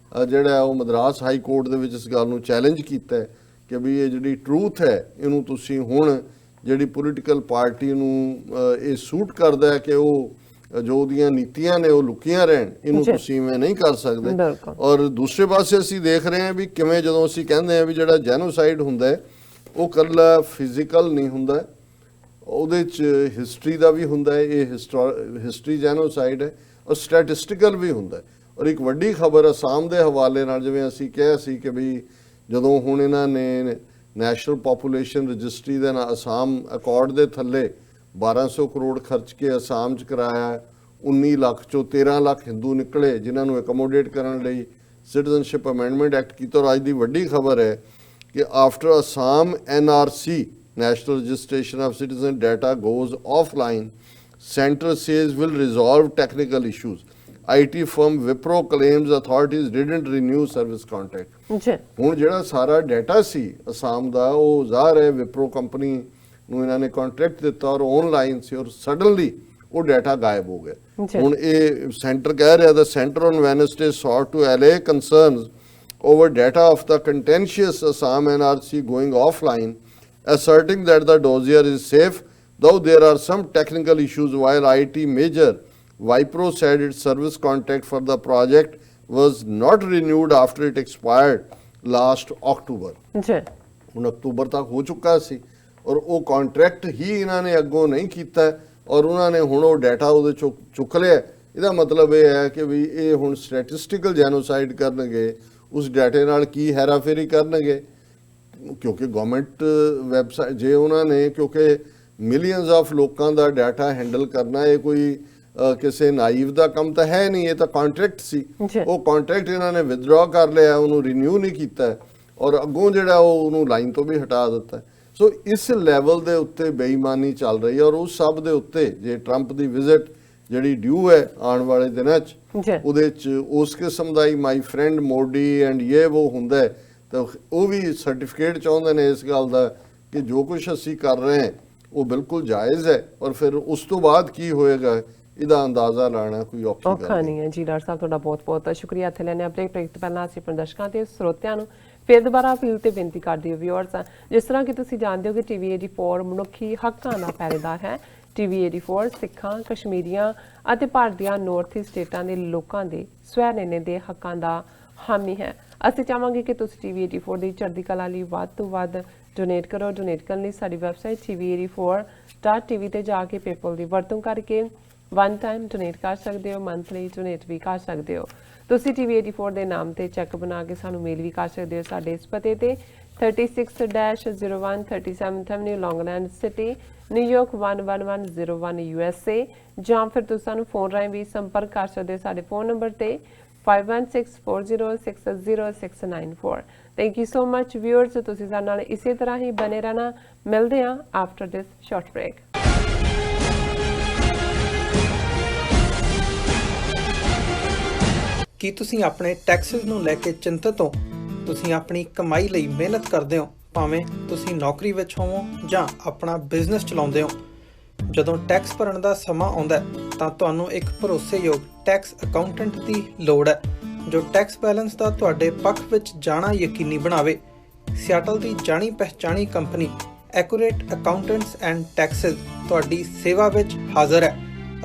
ਜਿਹੜਾ ਉਹ ਮਦਰਾਸ ਹਾਈ ਕੋਰਟ ਦੇ ਵਿੱਚ ਇਸ ਗੱਲ ਨੂੰ ਚੈਲੰਜ ਕੀਤਾ ਕਿ ਵੀ ਇਹ ਜਿਹੜੀ ਟਰੂਥ ਹੈ ਇਹਨੂੰ ਤੁਸੀਂ ਹੁਣ ਜਿਹੜੀ ਪੋਲੀਟੀਕਲ ਪਾਰਟੀ ਨੂੰ ਇਹ ਸੂਟ ਕਰਦਾ ਹੈ ਕਿ ਉਹ ਜੋ ਉਹਦੀਆਂ ਨੀਤੀਆਂ ਨੇ ਉਹ ਲੁਕੀਆਂ ਰਹਿਣ, ਇਹਨੂੰ ਜੀ। ਤੁਸੀਂ ਇਵੇਂ ਨਹੀਂ ਕਰ ਸਕਦੇ। ਬਿਲਕੁਲ। ਔਰ ਦੂਸਰੇ ਪਾਸੇ ਅਸੀਂ ਦੇਖ ਰਹੇ ਹਾਂ ਵੀ ਕਿਵੇਂ ਜਦੋਂ ਅਸੀਂ ਕਹਿੰਦੇ ਹਾਂ ਵੀ ਜਿਹੜਾ ਜੈਨੋਸਾਈਡ ਹੁੰਦਾ ਹੈ ਉਹ ਇਕੱਲਾ ਫਿਜ਼ੀਕਲ ਨਹੀਂ ਹੁੰਦਾ, ਉਹਦੇ 'ਚ ਹਿਸਟਰੀ ਦਾ ਵੀ ਹੁੰਦਾ ਹੈ। ਇਹ ਹਿਸਟਰੀ ਜੈਨੋਸਾਈਡ ਹੈ ਔਰ ਸਟੈਟਿਸਟੀਕਲ ਵੀ ਹੁੰਦਾ ਹੈ। ਔਰ ਇੱਕ ਵੱਡੀ ਖਬਰ ਅਸਾਮ ਦੇ ਹਵਾਲੇ ਨਾਲ, ਜਿਵੇਂ ਅਸੀਂ ਕਿਹਾ ਸੀ ਕਿ ਵੀ ਜਦੋਂ ਹੁਣ ਇਹਨਾਂ ਨੇ ਨੈਸ਼ਨਲ ਪੋਪੂਲੇਸ਼ਨ ਰਜਿਸਟਰੀ ਦੇ ਨਾਲ ਅਸਾਮ ਅਕੋਰਡ ਦੇ ਥੱਲੇ 1200 ਕਰੋੜ ਖਰਚ ਕੇ ਅਸਾਮ 'ਚ ਕਰਾਇਆ, 19 ਲੱਖ ਚੋਂ 13 ਲੱਖ ਹਿੰਦੂ ਨਿਕਲੇ ਜਿਨ੍ਹਾਂ ਨੂੰ ਐਕੋਮੋਡੇਟ ਕਰਨ ਲਈ ਸਿਟੀਜ਼ਨਸ਼ਿਪ ਅਮੈਂਡਮੈਂਟ ਐਕਟ ਕੀਤਾ। ਔਰ ਅੱਜ ਦੀ ਵੱਡੀ ਖਬਰ ਹੈ ਕਿ after Assam NRC national registration of citizen data goes offline, center says will resolve technical issues. IT firm Wipro claims authorities didn't renew service contract. ਜੀ ਹੁਣ ਜਿਹੜਾ ਸਾਰਾ ਡਾਟਾ ਸੀ ਅਸਾਮ ਦਾ ਉਹ ਜ਼ਾਹਰ ਹੈ ਵਿਪਰੋ ਕੰਪਨੀ ਨੂੰ ਇਹਨਾਂ ਨੇ ਕੰਟਰੈਕਟ ਦਿੱਤਾ ਔਰ ਆਨਲਾਈਨ ਸੀ ਔਰ ਸਡਨਲੀ ਉਹ ਡਾਟਾ ਗਾਇਬ ਹੋ ਗਿਆ। ਜੀ। ਹੁਣ ਇਹ ਸੈਂਟਰ ਕਹਿ ਰਿਹਾ the centre on Wednesday sought to allay concerns over data of the contentious Assam NRC going offline, asserting that the dossier is safe, though there are some technical issues. While IT major Wipro said its service contract for the project was not renewed after it expired last October. ਜੀ ਹੁਣ October ਤੱਕ ਹੋ ਚੁੱਕਾ ਸੀ ਔਰ ਉਹ contract ਹੀ ਇਹਨਾਂ ਨੇ ਅੱਗੋਂ ਨਹੀਂ ਕੀਤਾ ਔਰ ਉਹਨਾਂ ਨੇ ਹੁਣ ਉਹ ਡਾਟਾ ਉਹਦੇ ਚੋਂ ਚੁੱਕ ਲਿਆ। ਇਹਦਾ ਮਤਲਬ ਇਹ ਹੈ ਕਿ ਵੀ ਇਹ ਹੁਣ ਸਟੈਟਿਸਟੀਕਲ ਜੈਨੋਸਾਈਡ ਕਰਨਗੇ, ਉਸ ਡਾਟੇ ਨਾਲ ਕੀ ਹੈਰਾਫੇਰੀ ਕਰਨਗੇ, ਕਿਉਂਕਿ ਗਵਰਨਮੈਂਟ ਵੈਬਸਾਈਟ ਜੇ ਉਹਨਾਂ ਨੇ, ਕਿਉਂਕਿ ਮਿਲੀਅਨਸ ਆਫ ਲੋਕਾਂ ਦਾ ਡਾਟਾ ਹੈਂਡਲ ਕਰਨਾ ਇਹ ਕੋਈ ਕਿਸੇ ਨਾਈਵ ਦਾ ਕੰਮ ਤਾਂ ਹੈ ਨਹੀਂ, ਇਹ ਤਾਂ ਕੰਟਰੈਕਟ ਸੀ। ਜੀ। ਉਹ ਕੰਟਰੈਕਟ ਇਹਨਾਂ ਨੇ ਵਿਦਡਰਾ ਕਰ ਲਿਆ, ਉਹਨੂੰ ਰੀਨਿਊ ਨਹੀਂ ਕੀਤਾ ਔਰ ਅੱਗੋਂ ਜਿਹੜਾ ਉਹਨੂੰ ਲਾਈਨ ਤੋਂ ਵੀ ਹਟਾ ਦਿੱਤਾ। ਸੋ ਇਸ ਲੈਵਲ ਦੇ ਉੱਤੇ ਬੇਈਮਾਨੀ ਚੱਲ ਰਹੀ ਹੈ ਔਰ ਉਸ ਸਭ ਦੇ ਉੱਤੇ ਜੇ ਟਰੰਪ ਦੀ ਵਿਜ਼ਿਟ ਜਿਹੜੀ ਡਿਊ ਹੈ ਆਉਣ ਵਾਲੇ ਦਿਨਾਂ 'ਚ, ਜੀ। ਉਹਦੇ 'ਚ ਉਸ ਕਿਸਮ ਦਾ ਹੀ ਮਾਈ ਫਰੈਂਡ ਮੋਡੀ ਐਂਡ ਇਹ ਉਹ ਹੁੰਦਾ ਹੈ ਤਾਂ ਉਹ ਵੀ ਸਰਟੀਫਿਕੇਟ ਚਾਹੁੰਦੇ ਨੇ ਇਸ ਗੱਲ ਦਾ ਕਿ ਜੋ ਕੁਝ ਅਸੀਂ ਕਰ ਰਹੇ ਹਾਂ ਉਹ ਬਿਲਕੁਲ ਜਾਇਜ਼ ਹੈ ਔਰ ਫਿਰ ਉਸ ਤੋਂ ਬਾਅਦ ਕੀ ਹੋਏਗਾ ਇਹਦਾ ਅੰਦਾਜ਼ਾ ਲਾਣਾ ਕੋਈ ਔਖੀ ਔਖਾ ਗੱਲ ਨਹੀਂ ਹੈ। ਜੀ ਡਾਕਟਰ ਸਾਹਿਬ ਤੁਹਾਡਾ ਬਹੁਤ ਬਹੁਤ ਸ਼ੁਕਰੀਆ। ਇੱਥੇ ਲੈਣੇ ਅਪਡੇਟ ਤੋਂ ਪਹਿਲਾਂ ਅਸੀਂ ਆਪਣੇ ਦਰਸ਼ਕਾਂ ਤੇ ਸਰੋਤਿਆਂ ਨੂੰ ਫਿਰ ਦੁਬਾਰਾ ਅਪੀਲ ਤੇ ਬੇਨਤੀ ਕਰਦੇ ਹਾਂ ਵਿਊਅਰਸ, ਜਿਸ ਤਰ੍ਹਾਂ ਕਿ ਤੁਸੀਂ ਜਾਣਦੇ ਹੋ ਕਿ TV 84 ਮਨੁੱਖੀ ਹੱਕਾਂ ਦਾ ਪਹਿਰੇਦਾਰ ਹੈ। TV 84 ਸਿੱਖਾਂ, ਕਸ਼ਮੀਰੀਆਂ ਅਤੇ ਭਾਰਤ ਦੀਆਂ ਨਾਰਥ ਈਸਟ ਸਟੇਟਾਂ ਦੇ ਲੋਕਾਂ ਦੇ ਸਵੈ ਨਿਰਣੇ ਦੇ ਹੱਕਾਂ ਦਾ ਹਾਮੀ ਹੈ। ਅਸੀਂ ਚਾਹਾਂਗੇ ਕਿ ਤੁਸੀਂ TV 84 ਦੀ ਚੜ੍ਹਦੀ ਕਲਾ ਲਈ ਵੱਧ ਤੋਂ ਵੱਧ ਡੋਨੇਟ ਕਰੋ। ਡੋਨੇਟ ਕਰਨ ਲਈ ਸਾਡੀ ਵੈਬਸਾਈਟ tv84.tv ਤੇ ਜਾ ਕੇ ਪੇਪਲ ਦੀ ਵਰਤੋਂ ਕਰਕੇ ਵਨ ਟਾਈਮ ਡੋਨੇਟ ਕਰ ਸਕਦੇ ਹੋ, ਮੰਥਲੀ ਡੋਨੇਟ ਵੀ ਕਰ ਸਕਦੇ ਹੋ। ਤੁਸੀਂ TV 84 ਦੇ ਨਾਮ ਤੇ ਚੈੱਕ ਬਣਾ ਕੇ ਸਾਨੂੰ ਮੇਲ ਵੀ ਕਰ ਸਕਦੇ ਹੋ ਸਾਡੇ ਇਸ ਪਤੇ ਤੇ 36-01 37th Avenue, Long Island City, New York 11101 USA, ਜਾਂ ਫਿਰ ਤੁਸੀਂ ਸਾਨੂੰ ਫੋਨ ਰਾਹੀਂ ਵੀ ਸੰਪਰਕ ਕਰ ਸਕਦੇ ਹੋ ਸਾਡੇ ਫੋਨ ਨੰਬਰ ਤੇ 5164060694। Thank you so much viewers, ਤੁਸੀਂ ਸਾਡੇ ਨਾਲ ਇਸੇ ਤਰ੍ਹਾਂ ਹੀ ਬਨੇ ਰਹਿਣਾ। ਮਿਲਦੇ ਹਾਂ ਆਫਟਰ ਦਿਸ ਸ਼ਾਰਟ ਬ੍ਰੇਕ। ਕੀ ਤੁਸੀਂ ਆਪਣੇ ਟੈਕਸਸ ਨੂੰ ਲੈ ਕੇ ਚਿੰਤਤ ਹੋ? ਤੁਸੀਂ ਆਪਣੀ ਕਮਾਈ ਲਈ ਮਿਹਨਤ ਕਰਦੇ ਹੋ, ਭਾਵੇਂ ਤੁਸੀਂ ਨੌਕਰੀ ਵਿੱਚ ਹੋਵੋ ਜਾਂ ਆਪਣਾ ਬਿਜ਼ਨਸ ਚਲਾਉਂਦੇ ਹੋ। ਜਦੋਂ ਟੈਕਸ ਭਰਨ ਦਾ ਸਮਾਂ ਆਉਂਦਾ ਤਾਂ ਤੁਹਾਨੂੰ ਇੱਕ ਭਰੋਸੇਯੋਗ ਟੈਕਸ ਅਕਾਊਂਟੈਂਟ ਦੀ ਲੋੜ ਹੈ ਜੋ ਟੈਕਸ ਬੈਲੈਂਸ ਦਾ ਤੁਹਾਡੇ ਪੱਖ ਵਿੱਚ ਜਾਣਾ ਯਕੀਨੀ ਬਣਾਵੇ। ਸਿਆਟਲ ਦੀ ਜਾਣੀ ਪਛਾਣੀ company accurate accountants and taxes ਤੁਹਾਡੀ ਸੇਵਾ ਵਿੱਚ ਹਾਜ਼ਰ ਹੈ।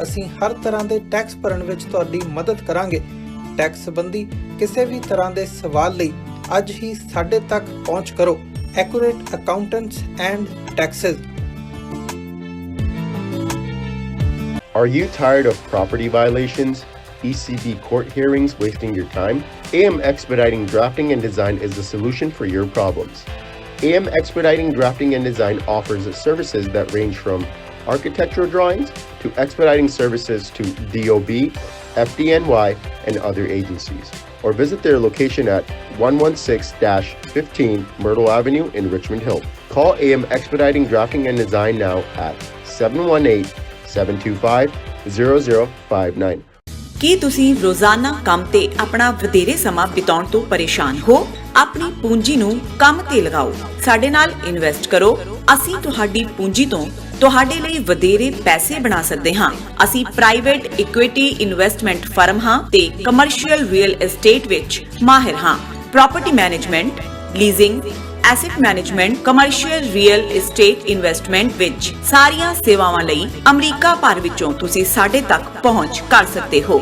ਅਸੀਂ ਹਰ ਤਰ੍ਹਾਂ ਦੇ ਟੈਕਸ ਭਰਨ ਵਿੱਚ ਤੁਹਾਡੀ ਮਦਦ ਕਰਾਂਗੇ। ਟੈਕਸ ਸੰਬੰਧੀ ਕਿਸੇ ਵੀ ਤਰ੍ਹਾਂ ਦੇ ਸਵਾਲ ਲਈ ਅੱਜ ਹੀ ਸਾਡੇ ਤੱਕ ਪਹੁੰਚ ਕਰੋ। Accurate accountants and Texas. Are you tired of property violations, ECB court hearings wasting your time? AM Expediting Drafting and Design is the solution for your problems. AM Expediting Drafting and Design offers services that range from architectural drawings to expediting services to DOB, FDNY, and other agencies. Or visit their location at 116-15 Myrtle Avenue in Richmond Hill. Call AM Expediting Drafting and Design now at 718-725-0059. ਕੀ ਤੁਸੀਂ ਰੋਜ਼ਾਨਾ ਕੰਮ ਤੇ ਆਪਣਾ ਵਧੇਰੇ ਸਮਾਂ ਬਿਤਾਉਣ ਤੋਂ ਪਰੇਸ਼ਾਨ ਹੋ? ਆਪਣੀ ਪੂੰਜੀ ਨੂੰ ਕੰਮ ਤੇ ਲਗਾਓ, ਸਾਡੇ ਨਾਲ ਇਨਵੈਸਟ ਕਰੋ। ਅਸੀਂ ਤੁਹਾਡੀ ਪੂੰਜੀ ਤੋਂ ਤੁਹਾਡੇ ਲਈ ਵਧੇਰੇ ਪੈਸੇ ਬਣਾ ਸਕਦੇ ਹਾਂ। ਅਸੀਂ ਪ੍ਰਾਈਵੇਟ ਇਕੁਇਟੀ ਇਨਵੈਸਟਮੈਂਟ ਫਰਮ ਹਾਂ ਤੇ ਕਮਰਸ਼ੀਅਲ ਰੀਅਲ ਏਸਟੇਟ ਵਿੱਚ ਮਾਹਿਰ ਹਾਂ। Property management, leasing, asset management, commercial real estate investment ਵਿੱਚ ਸਾਰੀਆਂ ਸੇਵਾਵਾਂ ਲਈ ਅਮਰੀਕਾ ਭਰ ਵਿੱਚੋਂ ਤੁਸੀਂ ਸਾਡੇ ਤੱਕ ਪਹੁੰਚ ਕਰ ਸਕਦੇ ਹੋ।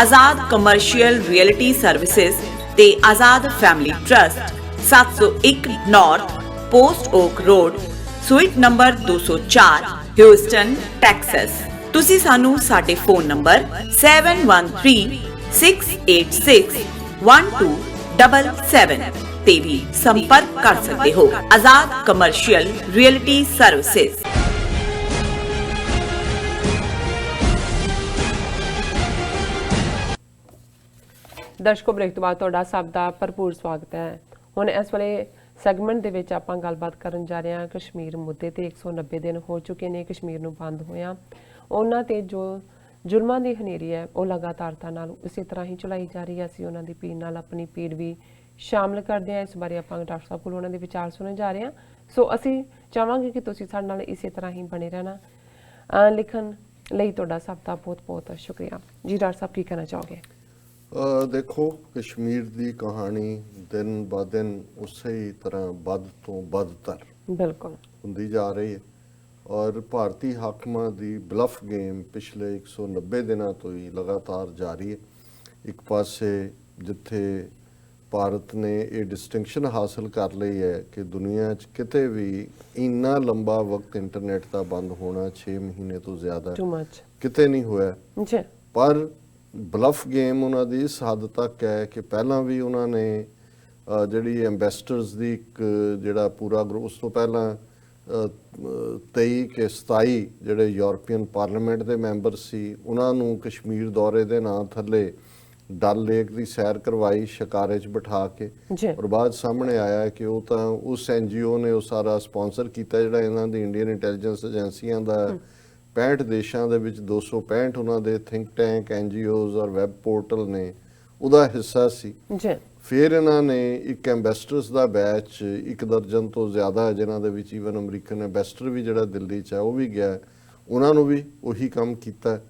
ਆਜ਼ਾਦ ਕਮਰਸ਼ੀਅਲ ਰੀਅਲਟੀ ਸਰਵਿਸਿਜ਼ ਤੇ Azad family trust, 701 north post okay road, suite number 204, Houston, Texas. ਤੁਸੀਂ ਸਾਨੂੰ ਸਾਡੇ ਫੋਨ ਨੰਬਰ 7136861277 ਤੇ ਵੀ ਸੰਪਰਕ ਕਰ ਸਕਦੇ ਹੋ। ਆਜ਼ਾਦ ਕਮਰਸ਼ੀਅਲ ਰੀਅਲਟੀ ਸਰਵਿਸਿਜ਼। ਦਰਸ਼ਕੋ, ਬ੍ਰੇਕ ਤੋਂ ਬਾਅਦ ਤੁਹਾਡਾ ਸਭ ਦਾ ਭਰਪੂਰ ਸਵਾਗਤ ਹੈ। ਹੁਣ ਇਸ ਵੇਲੇ ਸੈਗਮੈਂਟ ਦੇ ਵਿੱਚ ਆਪਾਂ ਗੱਲਬਾਤ ਕਰਨ ਜਾ ਰਹੇ ਹਾਂ ਕਸ਼ਮੀਰ ਮੁੱਦੇ ਤੇ। 190 ਦਿਨ ਹੋ ਚੁੱਕੇ ਨੇ ਕਸ਼ਮੀਰ ਨੂੰ ਬੰਦ ਹੋਇਆ। ਉਹਨਾਂ ਤੇ ਜੋ ਜ਼ੁਲਮਾਂ ਦੀ ਹਨੇਰੀ ਹੈ ਉਹ ਲਗਾਤਾਰਤਾ ਨਾਲ ਉਸੇ ਤਰ੍ਹਾਂ ਹੀ ਚਲਾਈ ਜਾ ਰਹੀ ਹੈ। ਅਸੀਂ ਉਹਨਾਂ ਦੀ ਪੀੜ ਨਾਲ ਆਪਣੀ ਪੀੜ ਵੀ ਸ਼ਾਮਲ ਕਰਦੇ ਹਾਂ। ਇਸ ਬਾਰੇ ਆਪਾਂ ਡਾਕਟਰ ਸਾਹਿਬ ਕੋਲ ਉਹਨਾਂ ਦੇ ਵਿਚਾਰ ਸੁਣਨ ਜਾ ਰਹੇ ਹਾਂ। ਸੋ ਅਸੀਂ ਚਾਹਾਂਗੇ ਕਿ ਤੁਸੀਂ ਸਾਡੇ ਨਾਲ ਇਸੇ ਤਰ੍ਹਾਂ ਹੀ ਬਣੇ ਰਹਿਣਾ। ਲਿਖਣ ਲਈ ਤੁਹਾਡਾ ਸਭ ਦਾ ਬਹੁਤ ਬਹੁਤ ਸ਼ੁਕਰੀਆ ਜੀ। ਡਾਕਟਰ ਸਾਹਿਬ ਕੀ ਕਹਿਣਾ ਚਾਹੋਗੇ? ਦੇਖੋ, ਕਸ਼ਮੀਰ ਦੀ ਕਹਾਣੀ ਦਿਨ ਬ ਦਿਨ ਉਸੇ ਹੀ ਤਰ੍ਹਾਂ ਵੱਧ ਤੋਂ ਵੱਧਤਰ ਬਿਲਕੁਲ ਹੁੰਦੀ ਜਾ ਰਹੀ ਹੈ ਔਰ ਭਾਰਤੀ ਹਾਕਮਾਂ ਦੀ ਬਲਫ ਗੇਮ ਪਿਛਲੇ 190 ਦਿਨਾਂ ਤੋਂ ਹੀ ਲਗਾਤਾਰ ਜਾਰੀ ਹੈ। ਇੱਕ ਪਾਸੇ ਜਿੱਥੇ ਭਾਰਤ ਨੇ ਇਹ ਡਿਸਟਿੰਕਸ਼ਨ ਹਾਸਲ ਕਰ ਲਈ ਹੈ ਕਿ ਦੁਨੀਆ 'ਚ ਕਿਤੇ ਵੀ ਇੰਨਾ ਲੰਬਾ ਵਕਤ ਇੰਟਰਨੈਟ ਦਾ ਬੰਦ ਹੋਣਾ 6 ਮਹੀਨੇ ਤੋਂ ਜ਼ਿਆਦਾ ਟੂ ਮਚ ਕਿਤੇ ਨਹੀਂ ਹੋਇਆ। ਜੀ ਪਰ ਬਲਫ ਗੇਮ ਉਹਨਾਂ ਦੀ ਇਸ ਹੱਦ ਤੱਕ ਹੈ ਕਿ ਪਹਿਲਾਂ ਵੀ ਉਹਨਾਂ ਨੇ ਜਿਹੜੀ ਐਂਬੈਸਡਰਸ ਦੀ ਇੱਕ ਜਿਹੜਾ ਪੂਰਾ ਗਰੁੱਪ, ਉਸ ਤੋਂ ਪਹਿਲਾਂ 23 ਕਿ 27 ਜਿਹੜੇ ਯੂਰਪੀਅਨ ਪਾਰਲੀਮੈਂਟ ਦੇ ਮੈਂਬਰ ਸੀ ਉਹਨਾਂ ਨੂੰ ਕਸ਼ਮੀਰ ਦੌਰੇ ਦੇ ਨਾਂ ਥੱਲੇ ਡਲ ਲੇਕ ਦੀ ਸੈਰ ਕਰਵਾਈ ਸ਼ਿਕਾਰੇ 'ਚ ਬਿਠਾ ਕੇ। ਔਰ ਬਾਅਦ ਸਾਹਮਣੇ ਆਇਆ ਕਿ ਉਹ ਤਾਂ ਉਸ NGO ਨੇ ਉਹ ਸਾਰਾ ਸਪਾਂਸਰ ਕੀਤਾ ਜਿਹੜਾ ਇਹਨਾਂ ਦੀ ਇੰਡੀਅਨ ਇੰਟੈਲੀਜੈਂਸ ਏਜੰਸੀਆਂ ਦਾ 65 ਦੇਸ਼ਾਂ ਦੇ ਵਿੱਚ 265 ਉਹਨਾਂ ਦੇ ਥਿੰਕ ਟੈਂਕ, NGOs ਔਰ ਵੈਬ ਪੋਰਟਲ ਨੇ ਉਹਦਾ ਹਿੱਸਾ ਸੀ। ਫਿਰ ਇਹਨਾਂ ਨੇ ਇੱਕ ਐਂਬੈਸਡਰਸ ਦਾ ਬੈਚ, 1 ਦਰਜਨ ਤੋਂ ਜ਼ਿਆਦਾ ਜਿਨ੍ਹਾਂ ਦੇ ਵਿੱਚ ਈਵਨ ਅਮਰੀਕਨ ਐਂਬੈਸਡਰ ਵੀ ਜਿਹੜਾ ਦਿੱਲੀ 'ਚ ਹੈ ਉਹ ਵੀ ਗਿਆ, ਉਹਨਾਂ ਨੂੰ ਵੀ ਉਹੀ ਕੰਮ ਕੀਤਾ,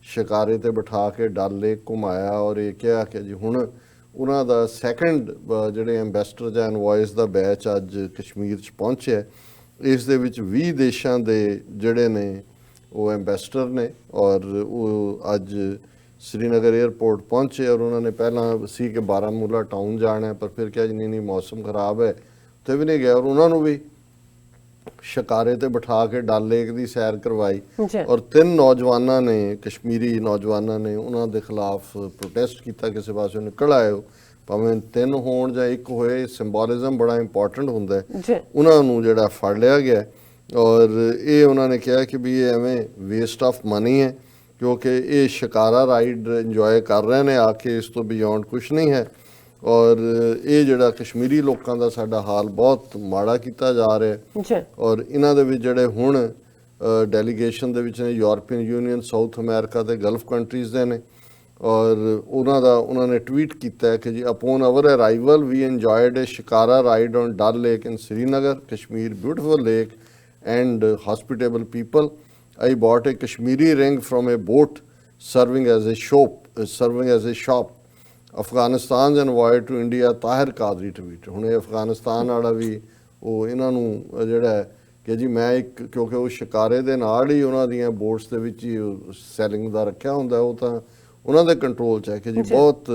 ਸ਼ਿਕਾਰੇ ਤੇ ਬਿਠਾ ਕੇ ਡਲ ਲੇਕ ਘੁਮਾਇਆ ਔਰ ਇਹ ਕਿਹਾ ਕਿ ਜੀ ਹੁਣ ਉਹਨਾਂ ਦਾ ਸੈਕੰਡ ਜਿਹੜੇ ਐਂਬੈਸਡਰ ਜਾਂ ਐਨਵੋਇਸ ਦਾ ਬੈਚ ਅੱਜ ਕਸ਼ਮੀਰ 'ਚ ਪਹੁੰਚਿਆ। ਇਸ ਦੇ ਵਿੱਚ 20 ਦੇਸ਼ਾਂ ਦੇ ਜਿਹੜੇ ਨੇ ਉਹ ਐਂਬੈਸਡਰ ਨੇ ਔਰ ਉਹ ਅੱਜ श्रीनगर एयरपोर्ट पहुँचे और उन्होंने पहला सी कि बारामूला टाउन जाना है, पर फिर क्या जी नहीं मौसम खराब है तो भी नहीं गया और उन्होंने भी शिकारे ते बिठा के डल लेक की सैर करवाई। और 3 नौजवानों ने, कश्मीरी नौजवानों ने उन्होंने के खिलाफ प्रोटेस्ट किया, किसी पासों निकल आए हो, भावें 3 होण जां 1 होए, सिंबोलिज्म बड़ा इंपॉर्टेंट हुंदा है। उन्होंने जिहड़ा फड़ लिया गया और ये उन्होंने कहा कि भी ये एवें वेस्ट ऑफ मनी है क्योंकि ये शिकारा राइड इंजॉय कर रहे हैं आके, इस तो बियॉन्ड कुछ नहीं है। और ये जिहड़ा कश्मीरी लोगों का साडा हाल बहुत माड़ा किया जा रहा है। और इन्हां दे विच जिहड़े हुण डेलीगेशन दे विच ने यूरोपीयन यूनियन, साउथ अमेरिका ते गल्फ कंट्रीज़ दे ने और उन्होंने ट्वीट किया कि जी upon our arrival we enjoyed a shikara ride on Dal lake in Srinagar Kashmir, beautiful lake and hospitable people. I bought a Kashmiri ring from a boat serving as a shop. Afghanistan's envoy to India Tahir Qadri tweet. हुण अफगानिस्तान वाला भी ਉਹ ਇਹਨਾਂ ਨੂੰ ਜਿਹੜਾ ਕਿ ਜੀ ਮੈਂ ਇੱਕ, ਕਿਉਂਕਿ ਉਹ ਸ਼ਿਕਾਰੇ ਦੇ ਨਾਲ ਹੀ ਉਹਨਾਂ ਦੀਆਂ ਬੋਟਸ ਦੇ ਵਿੱਚ ਹੀ ਸੈਲਿੰਗ ਦਾ ਰੱਖਿਆ ਹੁੰਦਾ, ਉਹ ਤਾਂ ਉਹਨਾਂ ਦੇ ਕੰਟਰੋਲ 'ਚ ਹੈ ਕਿ ਜੀ ਬਹੁਤ।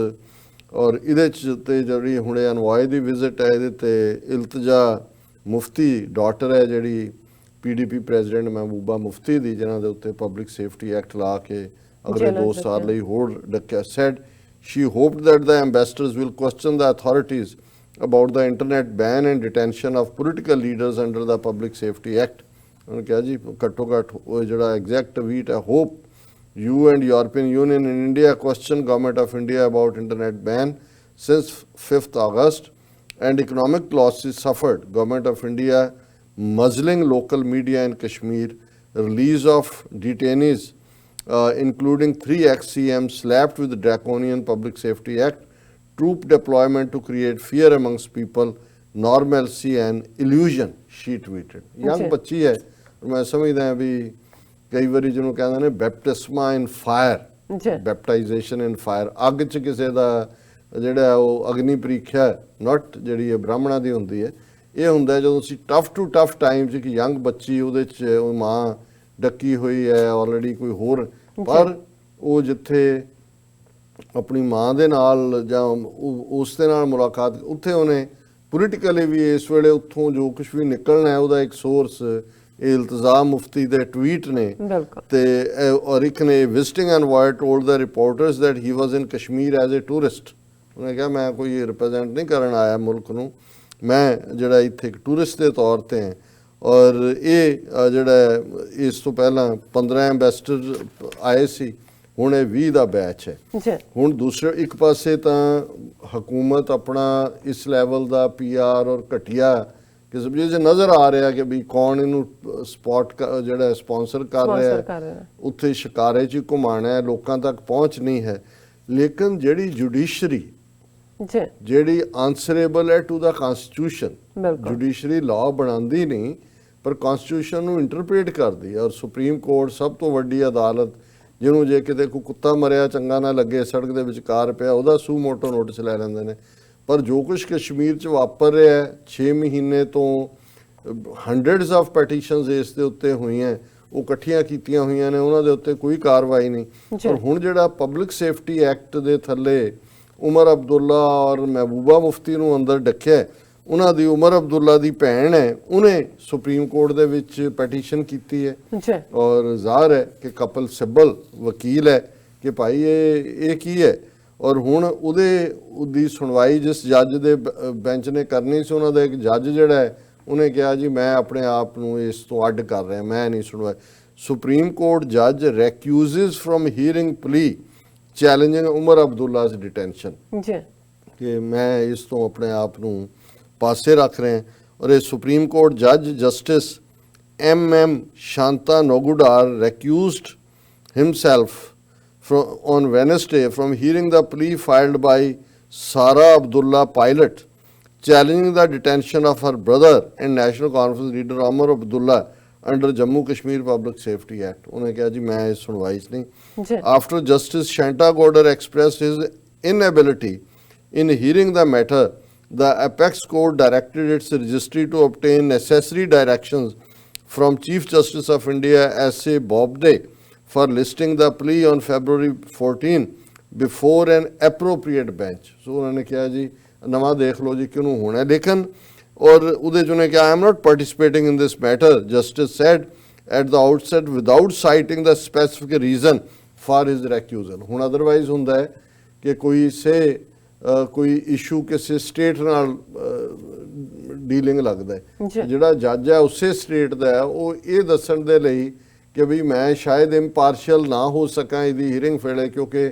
ਔਰ ਇਹਦੇ 'ਚ ਤੇ ਜਿਹੜੀ ਹੁਣੇ ਅਨਵਾਏ ਦੀ ਵਿਜ਼ਿਟ ਹੈ, ਇਹਦੇ ਤੇ ਇਲਤਜਾ ਮੁਫਤੀ ਡਾਟਰ ਹੈ ਜਿਹੜੀ PDP ਪ੍ਰੈਜ਼ੀਡੈਂਟ ਮਹਿਬੂਬਾ ਮੁਫਤੀ ਦੀ, ਜਿਨ੍ਹਾਂ ਦੇ ਉੱਤੇ ਪਬਲਿਕ ਸੇਫਟੀ ਐਕਟ ਲਾ ਕੇ ਅਗਲੇ 2 ਸਾਲ ਲਈ ਹੋਰ ਡੱਕਿਆ, said she hoped that the ambassadors will question the authorities about the internet ban and detention of political leaders under the Public Safety Act। उन्होंने कहा जी घट्टो घट्ट वो जड़ा एग्जैक्ट ट्वीट है, hope you and European Union in India question government of India about internet ban since 5th August and economic losses suffered, government of India muzzling local media in Kashmir, release of detainees including 3 ex-CMs slapped with the draconian Public Safety Act, troop deployment to create fear amongst people, normalcy and illusion, she tweeted। young ਬੱਚੀ ਹੈ, ਮੈਂ ਸਮਝਦਾ ਵੀ ਕਈ ਵਾਰੀ ਜਿਹਨੂੰ ਕਹਿੰਦੇ ਨੇ ਬੈਪਟਿਸਮਾ ਇਨ fire, ਬੈਪਟਾਈਜੇਸ਼ਨ ਇਨ fire, ਅੱਗ 'ਚ ਕਿਸੇ ਦਾ ਜਿਹੜਾ ਉਹ ਅਗਨੀ ਪ੍ਰੀਖਿਆ, ਨਾਟ ਜਿਹੜੀ ਇਹ ਬ੍ਰਾਹਮਣਾਂ ਦੀ ਹੁੰਦੀ ਹੈ, ਇਹ ਹੁੰਦਾ ਜਦੋਂ ਅਸੀਂ ਟਫ ਟੂ ਟਫ ਟਾਈਮ 'ਚ ਇੱਕ ਯੰਗ ਬੱਚੀ ਉਹਦੇ 'ਚ ਉਹ ਮਾਂ ਡੱਕੀ ਹੋਈ ਹੈ ਆਲਰੇਡੀ ਕੋਈ ਹੋਰ, ਪਰ ਉਹ ਜਿੱਥੇ ਆਪਣੀ ਮਾਂ ਦੇ ਨਾਲ ਜਾਂ ਉਸ ਦੇ ਨਾਲ ਮੁਲਾਕਾਤ, ਉੱਥੇ ਉਹਨੇ ਪੋਲੀਟੀਕਲੀ ਵੀ ਇਸ ਵੇਲੇ ਉੱਥੋਂ ਜੋ ਕੁਝ ਵੀ ਨਿਕਲਣਾ ਹੈ ਉਹਦਾ ਇੱਕ ਸੋਰਸ ਇਹ ਇਲਤਜ਼ਾਮ ਮੁਫਤੀ ਦੇ ਟਵੀਟ ਨੇ। ਬਿਲਕੁਲ। ਤੇ ਔਰ ਇੱਕ ਨੇ visiting envoy told the reporters that he was in Kashmir as a tourist. ਉਹਨੇ ਕਿਹਾ ਮੈਂ ਕੋਈ ਰਿਪਰੈਜ਼ੈਂਟ ਨਹੀਂ ਕਰਨ ਆਇਆ ਮੁਲਕ ਨੂੰ, ਮੈਂ ਜਿਹੜਾ ਇੱਥੇ ਇੱਕ ਟੂਰਿਸਟ ਦੇ ਤੌਰ ਤੇ ਹਾਂ। ਔਰ ਇਹ ਜਿਹੜਾ ਇਸ ਤੋਂ ਪਹਿਲਾਂ 15 ਐਂਬੈਸਡਰ ਆਏ ਸੀ, ਹੁਣ ਇਹ 20 ਦਾ ਬੈਚ ਹੈ। ਜੀ। ਹੁਣ ਦੂਸਰੇ ਇੱਕ ਪਾਸੇ ਤਾਂ ਹਕੂਮਤ ਆਪਣਾ ਇਸ ਲੈਵਲ ਦਾ PR ਔਰ ਘਟੀਆ ਕਿਸਮ ਜੇ ਨਜ਼ਰ ਆ ਰਿਹਾ ਕਿ ਵੀ ਕੌਣ ਇਹਨੂੰ ਜਿਹੜਾ ਸਪਾਂਸਰ ਕਰ ਰਿਹਾ ਹੈ, ਉੱਥੇ ਸ਼ਿਕਾਰੇ 'ਚ ਘੁਮਾਣਾ ਹੈ, ਲੋਕਾਂ ਤੱਕ ਪਹੁੰਚ ਨਹੀਂ ਹੈ। ਲੇਕਿਨ ਜਿਹੜੀ ਜੁਡੀਸ਼ਰੀ ਜਿਹੜੀ ਆਨਸਰੇਬਲ ਹੈ to the constitution, judiciary law ਬਣਾਉਂਦੀ ਨਹੀਂ ਪਰ ਕਨਸਟੀਟਿਊਸ਼ਨ ਨੂੰ ਇੰਟਰਪ੍ਰੀਟ ਕਰਦੀ ਹੈ। ਔਰ ਸੁਪਰੀਮ ਕੋਰਟ ਸਭ ਤੋਂ ਵੱਡੀ ਅਦਾਲਤ, ਜਿਹਨੂੰ ਜੇ ਕਿਤੇ ਕੋਈ ਕੁੱਤਾ ਮਰਿਆ ਚੰਗਾ ਨਾ ਲੱਗੇ ਸੜਕ ਦੇ ਵਿਚਕਾਰ ਪਿਆ ਉਹਦਾ ਸੂ ਮੋਟੋ ਨੋਟਿਸ ਲੈ ਲੈਂਦੇ ਨੇ। ਪਰ ਜੋ ਕੁਝ ਕਸ਼ਮੀਰ 'ਚ ਵਾਪਰ ਰਿਹਾ 6 ਮਹੀਨੇ ਤੋਂ ਹੰਡਰਡਸ ਆਫ ਪੈਟੀਸ਼ਨਸ ਇਸ ਦੇ ਉੱਤੇ ਹੋਈਆਂ, ਉਹ ਇਕੱਠੀਆਂ ਕੀਤੀਆਂ ਹੋਈਆਂ ਨੇ, ਉਹਨਾਂ ਦੇ ਉੱਤੇ ਕੋਈ ਕਾਰਵਾਈ ਨਹੀਂ। ਪਰ ਹੁਣ ਜਿਹੜਾ ਪਬਲਿਕ ਸੇਫਟੀ ਐਕਟ ਦੇ ਥੱਲੇ ਉਮਰ ਅਬਦੁੱਲਾ ਔਰ ਮਹਿਬੂਬਾ ਮੁਫਤੀ ਨੂੰ ਅੰਦਰ ਡੱਕਿਆ, ਉਹਨਾਂ ਦੀ ਉਮਰ ਅਬਦੁੱਲਾ ਦੀ ਭੈਣ ਹੈ, ਉਹਨੇ ਸੁਪਰੀਮ ਕੋਰਟ ਦੇ ਵਿੱਚ ਪੈਟੀਸ਼ਨ ਕੀਤੀ ਹੈ। ਔਰ ਜ਼ਾਹਰ ਹੈ ਕਿ ਕਪਿਲ ਸਿੱਬਲ ਵਕੀਲ ਹੈ ਕਿ ਭਾਈ ਇਹ ਕੀ ਹੈ। ਔਰ ਹੁਣ ਉਹਦੀ ਸੁਣਵਾਈ ਜਿਸ ਜੱਜ ਦੇ ਬੈਂਚ ਨੇ ਕਰਨੀ ਸੀ, ਉਹਨਾਂ ਦਾ ਇੱਕ ਜੱਜ ਜਿਹੜਾ ਹੈ ਉਹਨੇ ਕਿਹਾ ਜੀ ਮੈਂ ਆਪਣੇ ਆਪ ਨੂੰ ਇਸ ਤੋਂ ਅੱਡ ਕਰ ਰਿਹਾ, ਮੈਂ ਨਹੀਂ ਸੁਣਵਾਈ। ਸੁਪਰੀਮ ਕੋਰਟ ਜੱਜ ਰੈਕਿਊਜ਼ਸ ਫਰਮ ਹੀਅਰਿੰਗ ਪਲੀ ਚੈਲੰਜਿੰਗ ਉਮਰ ਅਬਦੁੱਲਾ's ਡਿਟੈਂਸ਼ਨ ਕਿ ਮੈਂ ਇਸ ਤੋਂ ਆਪਣੇ ਆਪ ਨੂੰ ਪਾਸੇ ਰੱਖ ਰਹੇ। ਔਰ ਇਹ ਸੁਪਰੀਮ ਕੋਰਟ ਜੱਜ justice MM Shantanagoudar recused himself on Wednesday from hearing the plea filed by Sara Abdullah Pilot challenging the detention of her brother and National Conference leader Omar Abdullah under Jammu Kashmir Public Safety Act. ਉਹਨੇ ਕਿਹਾ ਜੀ ਮੈਂ ਇਸ ਸੁਣਵਾਈ 'ਚ ਨਹੀਂ। After Justice Shanta Godar expressed his inability in hearing the matter, the Apex Court directed its registry to obtain necessary directions from Chief Justice of India S.A. Bobde for listing the plea on February 14 before an appropriate bench. So ਉਹਨਾਂ ਨੇ ਕਿਹਾ ਜੀ ਨਵਾਂ ਦੇਖ ਲਓ ਜੀ ਕਿਹਨੂੰ ਹੋਣਾ। ਲੇਕਿਨ ਔਰ ਉਹਦੇ 'ਚ ਉਹਨੇ ਕਿਹਾ I am not participating in this matter, Justice said at the outset without citing the specific reason for his recusal. ਹੁਣ ਅਦਰਵਾਈਜ਼ ਹੁੰਦਾ ਹੈ ਕਿ ਕੋਈ ਇਸ਼ੂ ਕਿਸੇ ਸਟੇਟ ਨਾਲ ਡੀਲਿੰਗ ਲੱਗਦਾ ਹੈ, ਜਿਹੜਾ ਜੱਜ ਹੈ ਉਸੇ ਸਟੇਟ ਦਾ ਹੈ, ਉਹ ਇਹ ਦੱਸਣ ਦੇ ਲਈ ਕਿ ਵੀ ਮੈਂ ਸ਼ਾਇਦ ਇੰਪਾਰਸ਼ੀਅਲ ਨਾ ਹੋ ਸਕਾਂ ਇਹਦੀ ਹੀਅਰਿੰਗ ਵੇਲੇ, ਕਿਉਂਕਿ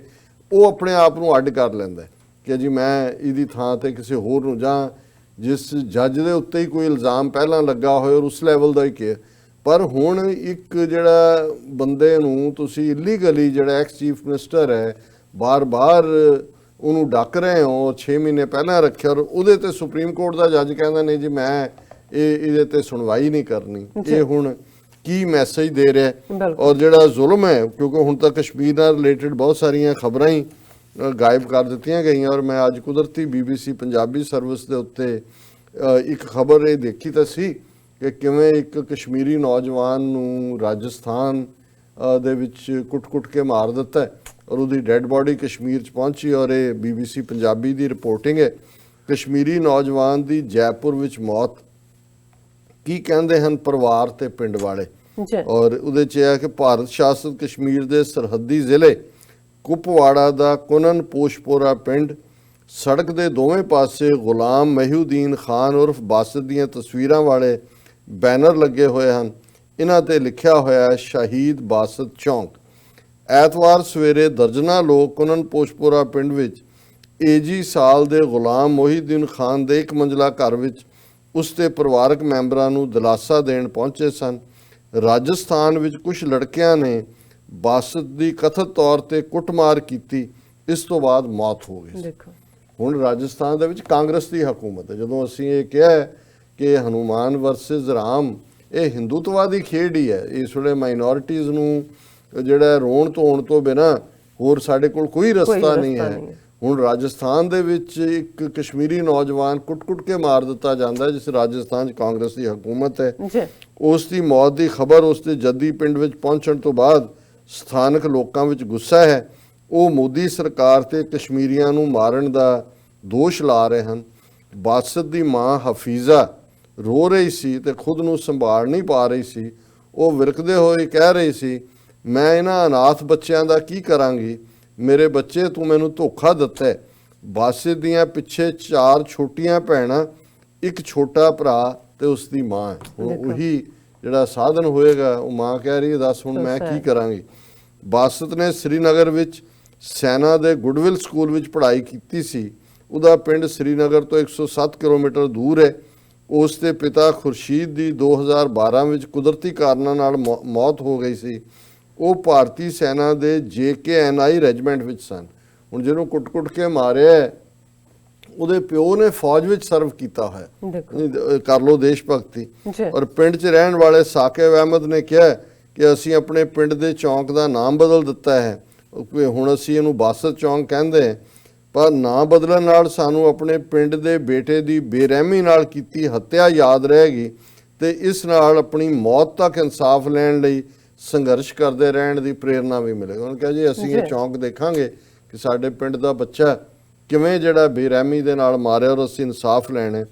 ਉਹ ਆਪਣੇ ਆਪ ਨੂੰ ਅੱਡ ਕਰ ਲੈਂਦਾ ਕਿ ਜੀ ਮੈਂ ਇਹਦੀ ਥਾਂ ਤੇ ਕਿਸੇ ਹੋਰ ਨੂੰ, ਜਾਂ ਜਿਸ ਜੱਜ ਦੇ ਉੱਤੇ ਹੀ ਕੋਈ ਇਲਜ਼ਾਮ ਪਹਿਲਾਂ ਲੱਗਾ ਹੋਏ ਔਰ ਉਸ ਲੈਵਲ ਦਾ ਹੀ ਕਿ। ਪਰ ਹੁਣ ਇੱਕ ਜਿਹੜਾ ਬੰਦੇ ਨੂੰ ਤੁਸੀਂ ਇਲੀਗਲੀ ਜਿਹੜਾ ਐਕਸ ਚੀਫ ਮਿਨਿਸਟਰ ਹੈ ਬਾਰ-ਬਾਰ ਉਹਨੂੰ ਡੱਕ ਰਹੇ ਹੋ, 6 ਮਹੀਨੇ ਪਹਿਲਾਂ ਰੱਖਿਆ, ਔਰ ਉਹਦੇ ਤੇ ਸੁਪਰੀਮ ਕੋਰਟ ਦਾ ਜੱਜ ਕਹਿੰਦਾ ਨਹੀਂ ਜੀ ਮੈਂ ਇਹਦੇ ਤੇ ਸੁਣਵਾਈ ਨਹੀਂ ਕਰਨੀ। ਇਹ ਹੁਣ ਕੀ ਮੈਸੇਜ ਦੇ ਰਿਹਾ। ਔਰ ਜਿਹੜਾ ਜ਼ੁਲਮ ਹੈ, ਕਿਉਂਕਿ ਹੁਣ ਤੱਕ ਕਸ਼ਮੀਰ ਨਾਲ ਰਿਲੇਟਡ ਬਹੁਤ ਸਾਰੀਆਂ ਖਬਰਾਂ ਹੀ ਗਾਇਬ ਕਰ ਦਿੱਤੀਆਂ ਗਈਆਂ, ਔਰ ਮੈਂ ਅੱਜ ਕੁਦਰਤੀ BBC ਪੰਜਾਬੀ ਸਰਵਿਸ ਦੇ ਉੱਤੇ ਇੱਕ ਖਬਰ ਇਹ ਦੇਖੀ ਤਾਂ ਸੀ ਕਿ ਕਿਵੇਂ ਇੱਕ ਕਸ਼ਮੀਰੀ ਨੌਜਵਾਨ ਨੂੰ ਰਾਜਸਥਾਨ ਦੇ ਵਿੱਚ ਕੁੱਟ-ਕੁੱਟ ਕੇ ਮਾਰ ਦਿੱਤਾ ਔਰ ਉਹਦੀ ਡੈੱਡ ਬਾਡੀ ਕਸ਼ਮੀਰ 'ਚ ਪਹੁੰਚੀ। ਔਰ ਇਹ BBC ਪੰਜਾਬੀ ਦੀ ਰਿਪੋਰਟਿੰਗ ਹੈ। ਕਸ਼ਮੀਰੀ ਨੌਜਵਾਨ ਦੀ ਜੈਪੁਰ ਵਿੱਚ ਮੌਤ, ਕੀ ਕਹਿੰਦੇ ਹਨ ਪਰਿਵਾਰ ਤੇ ਪਿੰਡ ਵਾਲੇ। ਔਰ ਉਹਦੇ 'ਚ ਇਹ ਹੈ ਕਿ ਭਾਰਤ ਸ਼ਾਸਿਤ ਕਸ਼ਮੀਰ ਦੇ ਸਰਹੱਦੀ ਜ਼ਿਲ੍ਹੇ ਕੁਪਵਾੜਾ ਦਾ ਕੁਨਨ ਪੋਸ਼ਪੋਰਾ ਪਿੰਡ, ਸੜਕ ਦੇ ਦੋਵੇਂ ਪਾਸੇ ਗੁਲਾਮ ਮਹੀਉਦੀਨ ਖਾਨ ਉਰਫ ਬਾਸਤ ਦੀਆਂ ਤਸਵੀਰਾਂ ਵਾਲੇ ਬੈਨਰ ਲੱਗੇ ਹੋਏ ਹਨ। ਇਹਨਾਂ ਤੇ ਲਿਖਿਆ ਹੋਇਆ ਹੈ ਸ਼ਹੀਦ ਬਾਸਤ ਚੌਂਕ। ਐਤਵਾਰ ਸਵੇਰੇ ਦਰਜਨਾਂ ਲੋਕ ਕੁਨਨ ਪੋਸ਼ਪੋਰਾ ਪਿੰਡ ਵਿੱਚ ਏਜੀ ਸਾਲ ਦੇ ਗੁਲਾਮ ਮਹੀਉਦੀਨ ਖਾਨ ਦੇ ਇੱਕ ਮੰਜ਼ਲਾ ਘਰ ਵਿੱਚ ਉਸ ਦੇ ਪਰਿਵਾਰਕ ਮੈਂਬਰਾਂ ਨੂੰ ਦਿਲਾਸਾ ਦੇਣ ਪਹੁੰਚੇ ਸਨ। ਰਾਜਸਥਾਨ ਵਿੱਚ ਕੁਝ ਲੜਕਿਆਂ ਨੇ ਬਾਸਤ ਦੀ ਕਥਿਤ ਤੌਰ ਤੇ ਕੁੱਟਮਾਰ ਕੀਤੀ, ਇਸ ਤੋਂ ਬਾਅਦ ਮੌਤ ਹੋ ਗਈ। ਹੁਣ ਰਾਜਸਥਾਨ ਦੇ ਵਿੱਚ ਕਾਂਗਰਸ ਦੀ ਹਕੂਮਤ ਹੈ। ਜਦੋਂ ਅਸੀਂ ਇਹ ਕਿਹਾ ਕਿ ਹਨੂਮਾਨ ਵਰਸਸ ਰਾਮ ਇਹ ਹਿੰਦੂਤਵਾਦੀ ਖੇਡ ਹੀ ਹੈ, ਇਸ ਵੇਲੇ ਮਾਈਨੋਰਿਟੀਜ਼ ਨੂੰ ਜਿਹੜਾ ਰੋਣ ਧੋਣ ਤੋਂ ਬਿਨਾਂ ਹੋਰ ਸਾਡੇ ਕੋਲ ਕੋਈ ਰਸਤਾ ਨਹੀਂ ਹੈ। ਹੁਣ ਰਾਜਸਥਾਨ ਦੇ ਵਿੱਚ ਇੱਕ ਕਸ਼ਮੀਰੀ ਨੌਜਵਾਨ ਕੁੱਟ-ਕੁੱਟ ਕੇ ਮਾਰ ਦਿੱਤਾ ਜਾਂਦਾ ਹੈ, ਜਿਸ ਰਾਜਸਥਾਨ 'ਚ ਕਾਂਗਰਸ ਦੀ ਹਕੂਮਤ ਹੈ। ਜੀ ਉਸ ਦੀ ਮੌਤ ਦੀ ਖਬਰ ਉਸ ਦੇ ਜੱਦੀ ਪਿੰਡ ਵਿੱਚ ਪਹੁੰਚਣ ਤੋਂ ਬਾਅਦ ਸਥਾਨਕ ਲੋਕਾਂ ਵਿੱਚ ਗੁੱਸਾ ਹੈ। ਉਹ ਮੋਦੀ ਸਰਕਾਰ ਤੇ ਕਸ਼ਮੀਰੀਆਂ ਨੂੰ ਮਾਰਨ ਦਾ ਦੋਸ਼ ਲਾ ਰਹੇ ਹਨ। ਬਾਸਤ ਦੀ ਮਾਂ ਹਫੀਜ਼ਾ ਰੋ ਰਹੀ ਸੀ ਤੇ ਖੁਦ ਨੂੰ ਸੰਭਾਲ ਨਹੀਂ ਪਾ ਰਹੀ ਸੀ। ਉਹ ਵਿਰਕਦੇ ਹੋਏ ਕਹਿ ਰਹੀ ਸੀ, ਮੈਂ ਇਹਨਾਂ ਅਨਾਥ ਬੱਚਿਆਂ ਦਾ ਕੀ ਕਰਾਂਗੀ, ਮੇਰੇ ਬੱਚੇ ਤੂੰ ਮੈਨੂੰ ਧੋਖਾ ਦਿੱਤਾ ਹੈ। ਬਾਸਤ ਦੀਆਂ ਪਿੱਛੇ 4 ਛੋਟੀਆਂ ਭੈਣਾਂ, ਇੱਕ ਛੋਟਾ ਭਰਾ ਤੇ ਉਸ ਦੀ ਮਾਂ ਹੈ। ਹੁਣ ਉਹੀ ਜਿਹੜਾ ਸਾਧਨ ਹੋਏਗਾ, ਉਹ ਮਾਂ ਕਹਿ ਰਹੀ ਹੈ, ਦੱਸ ਹੁਣ ਮੈਂ ਕੀ ਕਰਾਂਗੀ। ਬਾਸਤ ਨੇ ਸ੍ਰੀਨਗਰ ਵਿੱਚ ਸੈਨਾ ਦੇ ਗੁੱਡਵਿਲ ਸਕੂਲ ਵਿੱਚ ਪੜ੍ਹਾਈ ਕੀਤੀ ਸੀ। ਉਹਦਾ ਪਿੰਡ ਸ੍ਰੀਨਗਰ ਤੋਂ 107 ਕਿਲੋਮੀਟਰ ਦੂਰ ਹੈ। ਉਸ ਦੇ ਪਿਤਾ ਖੁਰਸ਼ੀਦ ਦੀ 2012 ਵਿੱਚ ਕੁਦਰਤੀ ਕਾਰਨਾਂ ਨਾਲ ਮੌਤ ਹੋ ਗਈ ਸੀ। ਉਹ ਭਾਰਤੀ ਸੈਨਾ ਦੇ JKNI ਰੈਜੀਮੈਂਟ ਵਿੱਚ ਸਨ। ਹੁਣ ਜਿਹਨੂੰ ਕੁੱਟ-ਕੁੱਟ ਕੇ ਮਾਰਿਆ, ਉਹਦੇ ਪਿਓ ਨੇ ਫੌਜ ਵਿੱਚ ਸਰਵ ਕੀਤਾ ਹੋਇਆ। ਦੇਖੋ ਕਰ ਲਓ ਦੇਸ਼ ਭਗਤੀ। ਜੀ ਔਰ ਪਿੰਡ 'ਚ ਰਹਿਣ ਵਾਲੇ ਸਾਕਿਬ ਅਹਿਮਦ ਨੇ ਕਿਹਾ ਕਿ ਅਸੀਂ ਆਪਣੇ ਪਿੰਡ ਦੇ ਚੌਂਕ ਦਾ ਨਾਮ ਬਦਲ ਦਿੱਤਾ ਹੈ, ਹੁਣ ਅਸੀਂ ਇਹਨੂੰ ਬਾਸਤ ਚੌਂਕ ਕਹਿੰਦੇ ਹਾਂ। ਪਰ ਨਾਂ ਬਦਲਣ ਨਾਲ ਸਾਨੂੰ ਆਪਣੇ ਪਿੰਡ ਦੇ ਬੇਟੇ ਦੀ ਬੇਰਹਿਮੀ ਨਾਲ ਕੀਤੀ ਹੱਤਿਆ ਯਾਦ ਰਹੇਗੀ ਤੇ ਇਸ ਨਾਲ ਆਪਣੀ ਮੌਤ ਤੱਕ ਇਨਸਾਫ ਲੈਣ ਲਈ ਸੰਘਰਸ਼ ਕਰਦੇ ਰਹਿਣ ਦੀ ਪ੍ਰੇਰਨਾ ਵੀ ਮਿਲੇਗੀ। ਉਹਨੇ ਕਿਹਾ ਜੀ ਅਸੀਂ ਇਹ ਚੌਂਕ ਦੇਖਾਂਗੇ ਕਿ ਸਾਡੇ ਪਿੰਡ ਦਾ ਬੱਚਾ ਕਿਵੇਂ ਜਿਹੜਾ ਬੇਰਹਿਮੀ ਦੇ ਨਾਲ ਮਾਰਿਆ ਔਰ ਅਸੀਂ ਇਨਸਾਫ ਲੈਣੇ।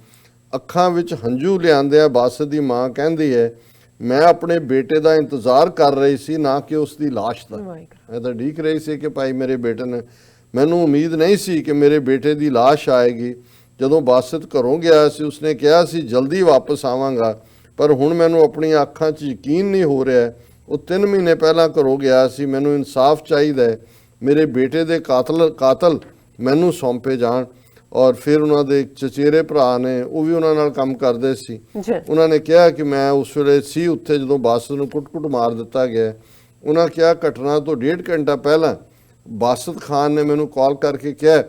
ਅੱਖਾਂ ਵਿੱਚ ਹੰਝੂ ਲਿਆਂਦਿਆਂ ਬਾਸਤ ਦੀ ਮਾਂ ਕਹਿੰਦੀ ਹੈ, ਮੈਂ ਆਪਣੇ ਬੇਟੇ ਦਾ ਇੰਤਜ਼ਾਰ ਕਰ ਰਹੀ ਸੀ, ਨਾ ਕਿ ਉਸ ਦੀ ਲਾਸ਼ ਦਾ। ਮੈਂ ਤਾਂ ਉਡੀਕ ਰਹੀ ਸੀ ਕਿ ਭਾਈ ਮੇਰੇ ਬੇਟੇ ਨੇ, ਮੈਨੂੰ ਉਮੀਦ ਨਹੀਂ ਸੀ ਕਿ ਮੇਰੇ ਬੇਟੇ ਦੀ ਲਾਸ਼ ਆਏਗੀ। ਜਦੋਂ ਬਾਸਤ ਘਰੋਂ ਗਿਆ ਸੀ, ਉਸਨੇ ਕਿਹਾ ਸੀ ਜਲਦੀ ਵਾਪਸ ਆਵਾਂਗਾ, ਪਰ ਹੁਣ ਮੈਨੂੰ ਆਪਣੀਆਂ ਅੱਖਾਂ 'ਚ ਯਕੀਨ ਨਹੀਂ ਹੋ ਰਿਹਾ। ਉਹ 3 ਮਹੀਨੇ ਪਹਿਲਾਂ ਘਰੋਂ ਗਿਆ ਸੀ। ਮੈਨੂੰ ਇਨਸਾਫ ਚਾਹੀਦਾ ਹੈ, ਮੇਰੇ ਬੇਟੇ ਦੇ ਕਾਤਲ ਮੈਨੂੰ ਸੌਂਪੇ ਜਾਣ। ਔਰ ਫਿਰ ਉਹਨਾਂ ਦੇ ਚਚੇਰੇ ਭਰਾ ਨੇ, ਉਹ ਵੀ ਉਹਨਾਂ ਨਾਲ ਕੰਮ ਕਰਦੇ ਸੀ, ਉਹਨਾਂ ਨੇ ਕਿਹਾ ਕਿ ਮੈਂ ਉਸ ਵੇਲੇ ਸੀ ਉੱਥੇ ਜਦੋਂ ਬਾਸਤ ਨੂੰ ਕੁੱਟ-ਕੁੱਟ ਮਾਰ ਦਿੱਤਾ ਗਿਆ। ਉਹਨਾਂ ਕਿਹਾ ਘਟਨਾ ਤੋਂ 1.5 ਘੰਟਾ ਪਹਿਲਾਂ ਬਾਸਤ ਖਾਨ ਨੇ ਮੈਨੂੰ ਕਾਲ ਕਰਕੇ ਕਿਹਾ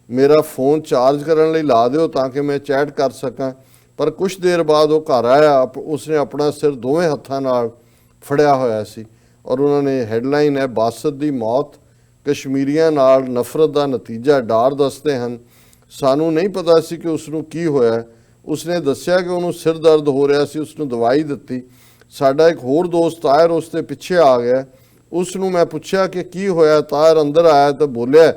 ਮੇਰਾ ਫੋਨ ਚਾਰਜ ਕਰਨ ਲਈ ਲਾ ਦਿਓ ਤਾਂ ਕਿ ਮੈਂ ਚੈਟ ਕਰ ਸਕਾਂ। ਪਰ ਕੁਝ ਦੇਰ ਬਾਅਦ ਉਹ ਘਰ ਆਇਆ, ਉਸਨੇ ਆਪਣਾ ਸਿਰ ਦੋਵੇਂ ਹੱਥਾਂ ਨਾਲ ਫੜਿਆ ਹੋਇਆ ਸੀ। ਔਰ ਉਹਨਾਂ ਨੇ ਹੈਡਲਾਈਨ ਹੈ, ਬਾਸਤ ਦੀ ਮੌਤ ਕਸ਼ਮੀਰੀਆਂ ਨਾਲ ਨਫ਼ਰਤ ਦਾ ਨਤੀਜਾ। ਡਾਰ ਦੱਸਦੇ ਹਨ, ਸਾਨੂੰ ਨਹੀਂ ਪਤਾ ਸੀ ਕਿ ਉਸ ਨੂੰ ਕੀ ਹੋਇਆ। ਉਸਨੇ ਦੱਸਿਆ ਕਿ ਉਹਨੂੰ ਸਿਰ ਦਰਦ ਹੋ ਰਿਹਾ ਸੀ, ਉਸਨੂੰ ਦਵਾਈ ਦਿੱਤੀ। ਸਾਡਾ ਇੱਕ ਹੋਰ ਦੋਸਤ ਤਾਹਿਰ ਉਸ ਦੇ ਪਿੱਛੇ ਆ ਗਿਆ। ਉਸ ਨੂੰ ਮੈਂ ਪੁੱਛਿਆ ਕਿ ਕੀ ਹੋਇਆ। ਤਾਹਿਰ ਅੰਦਰ ਆਇਆ ਤਾਂ ਬੋਲਿਆ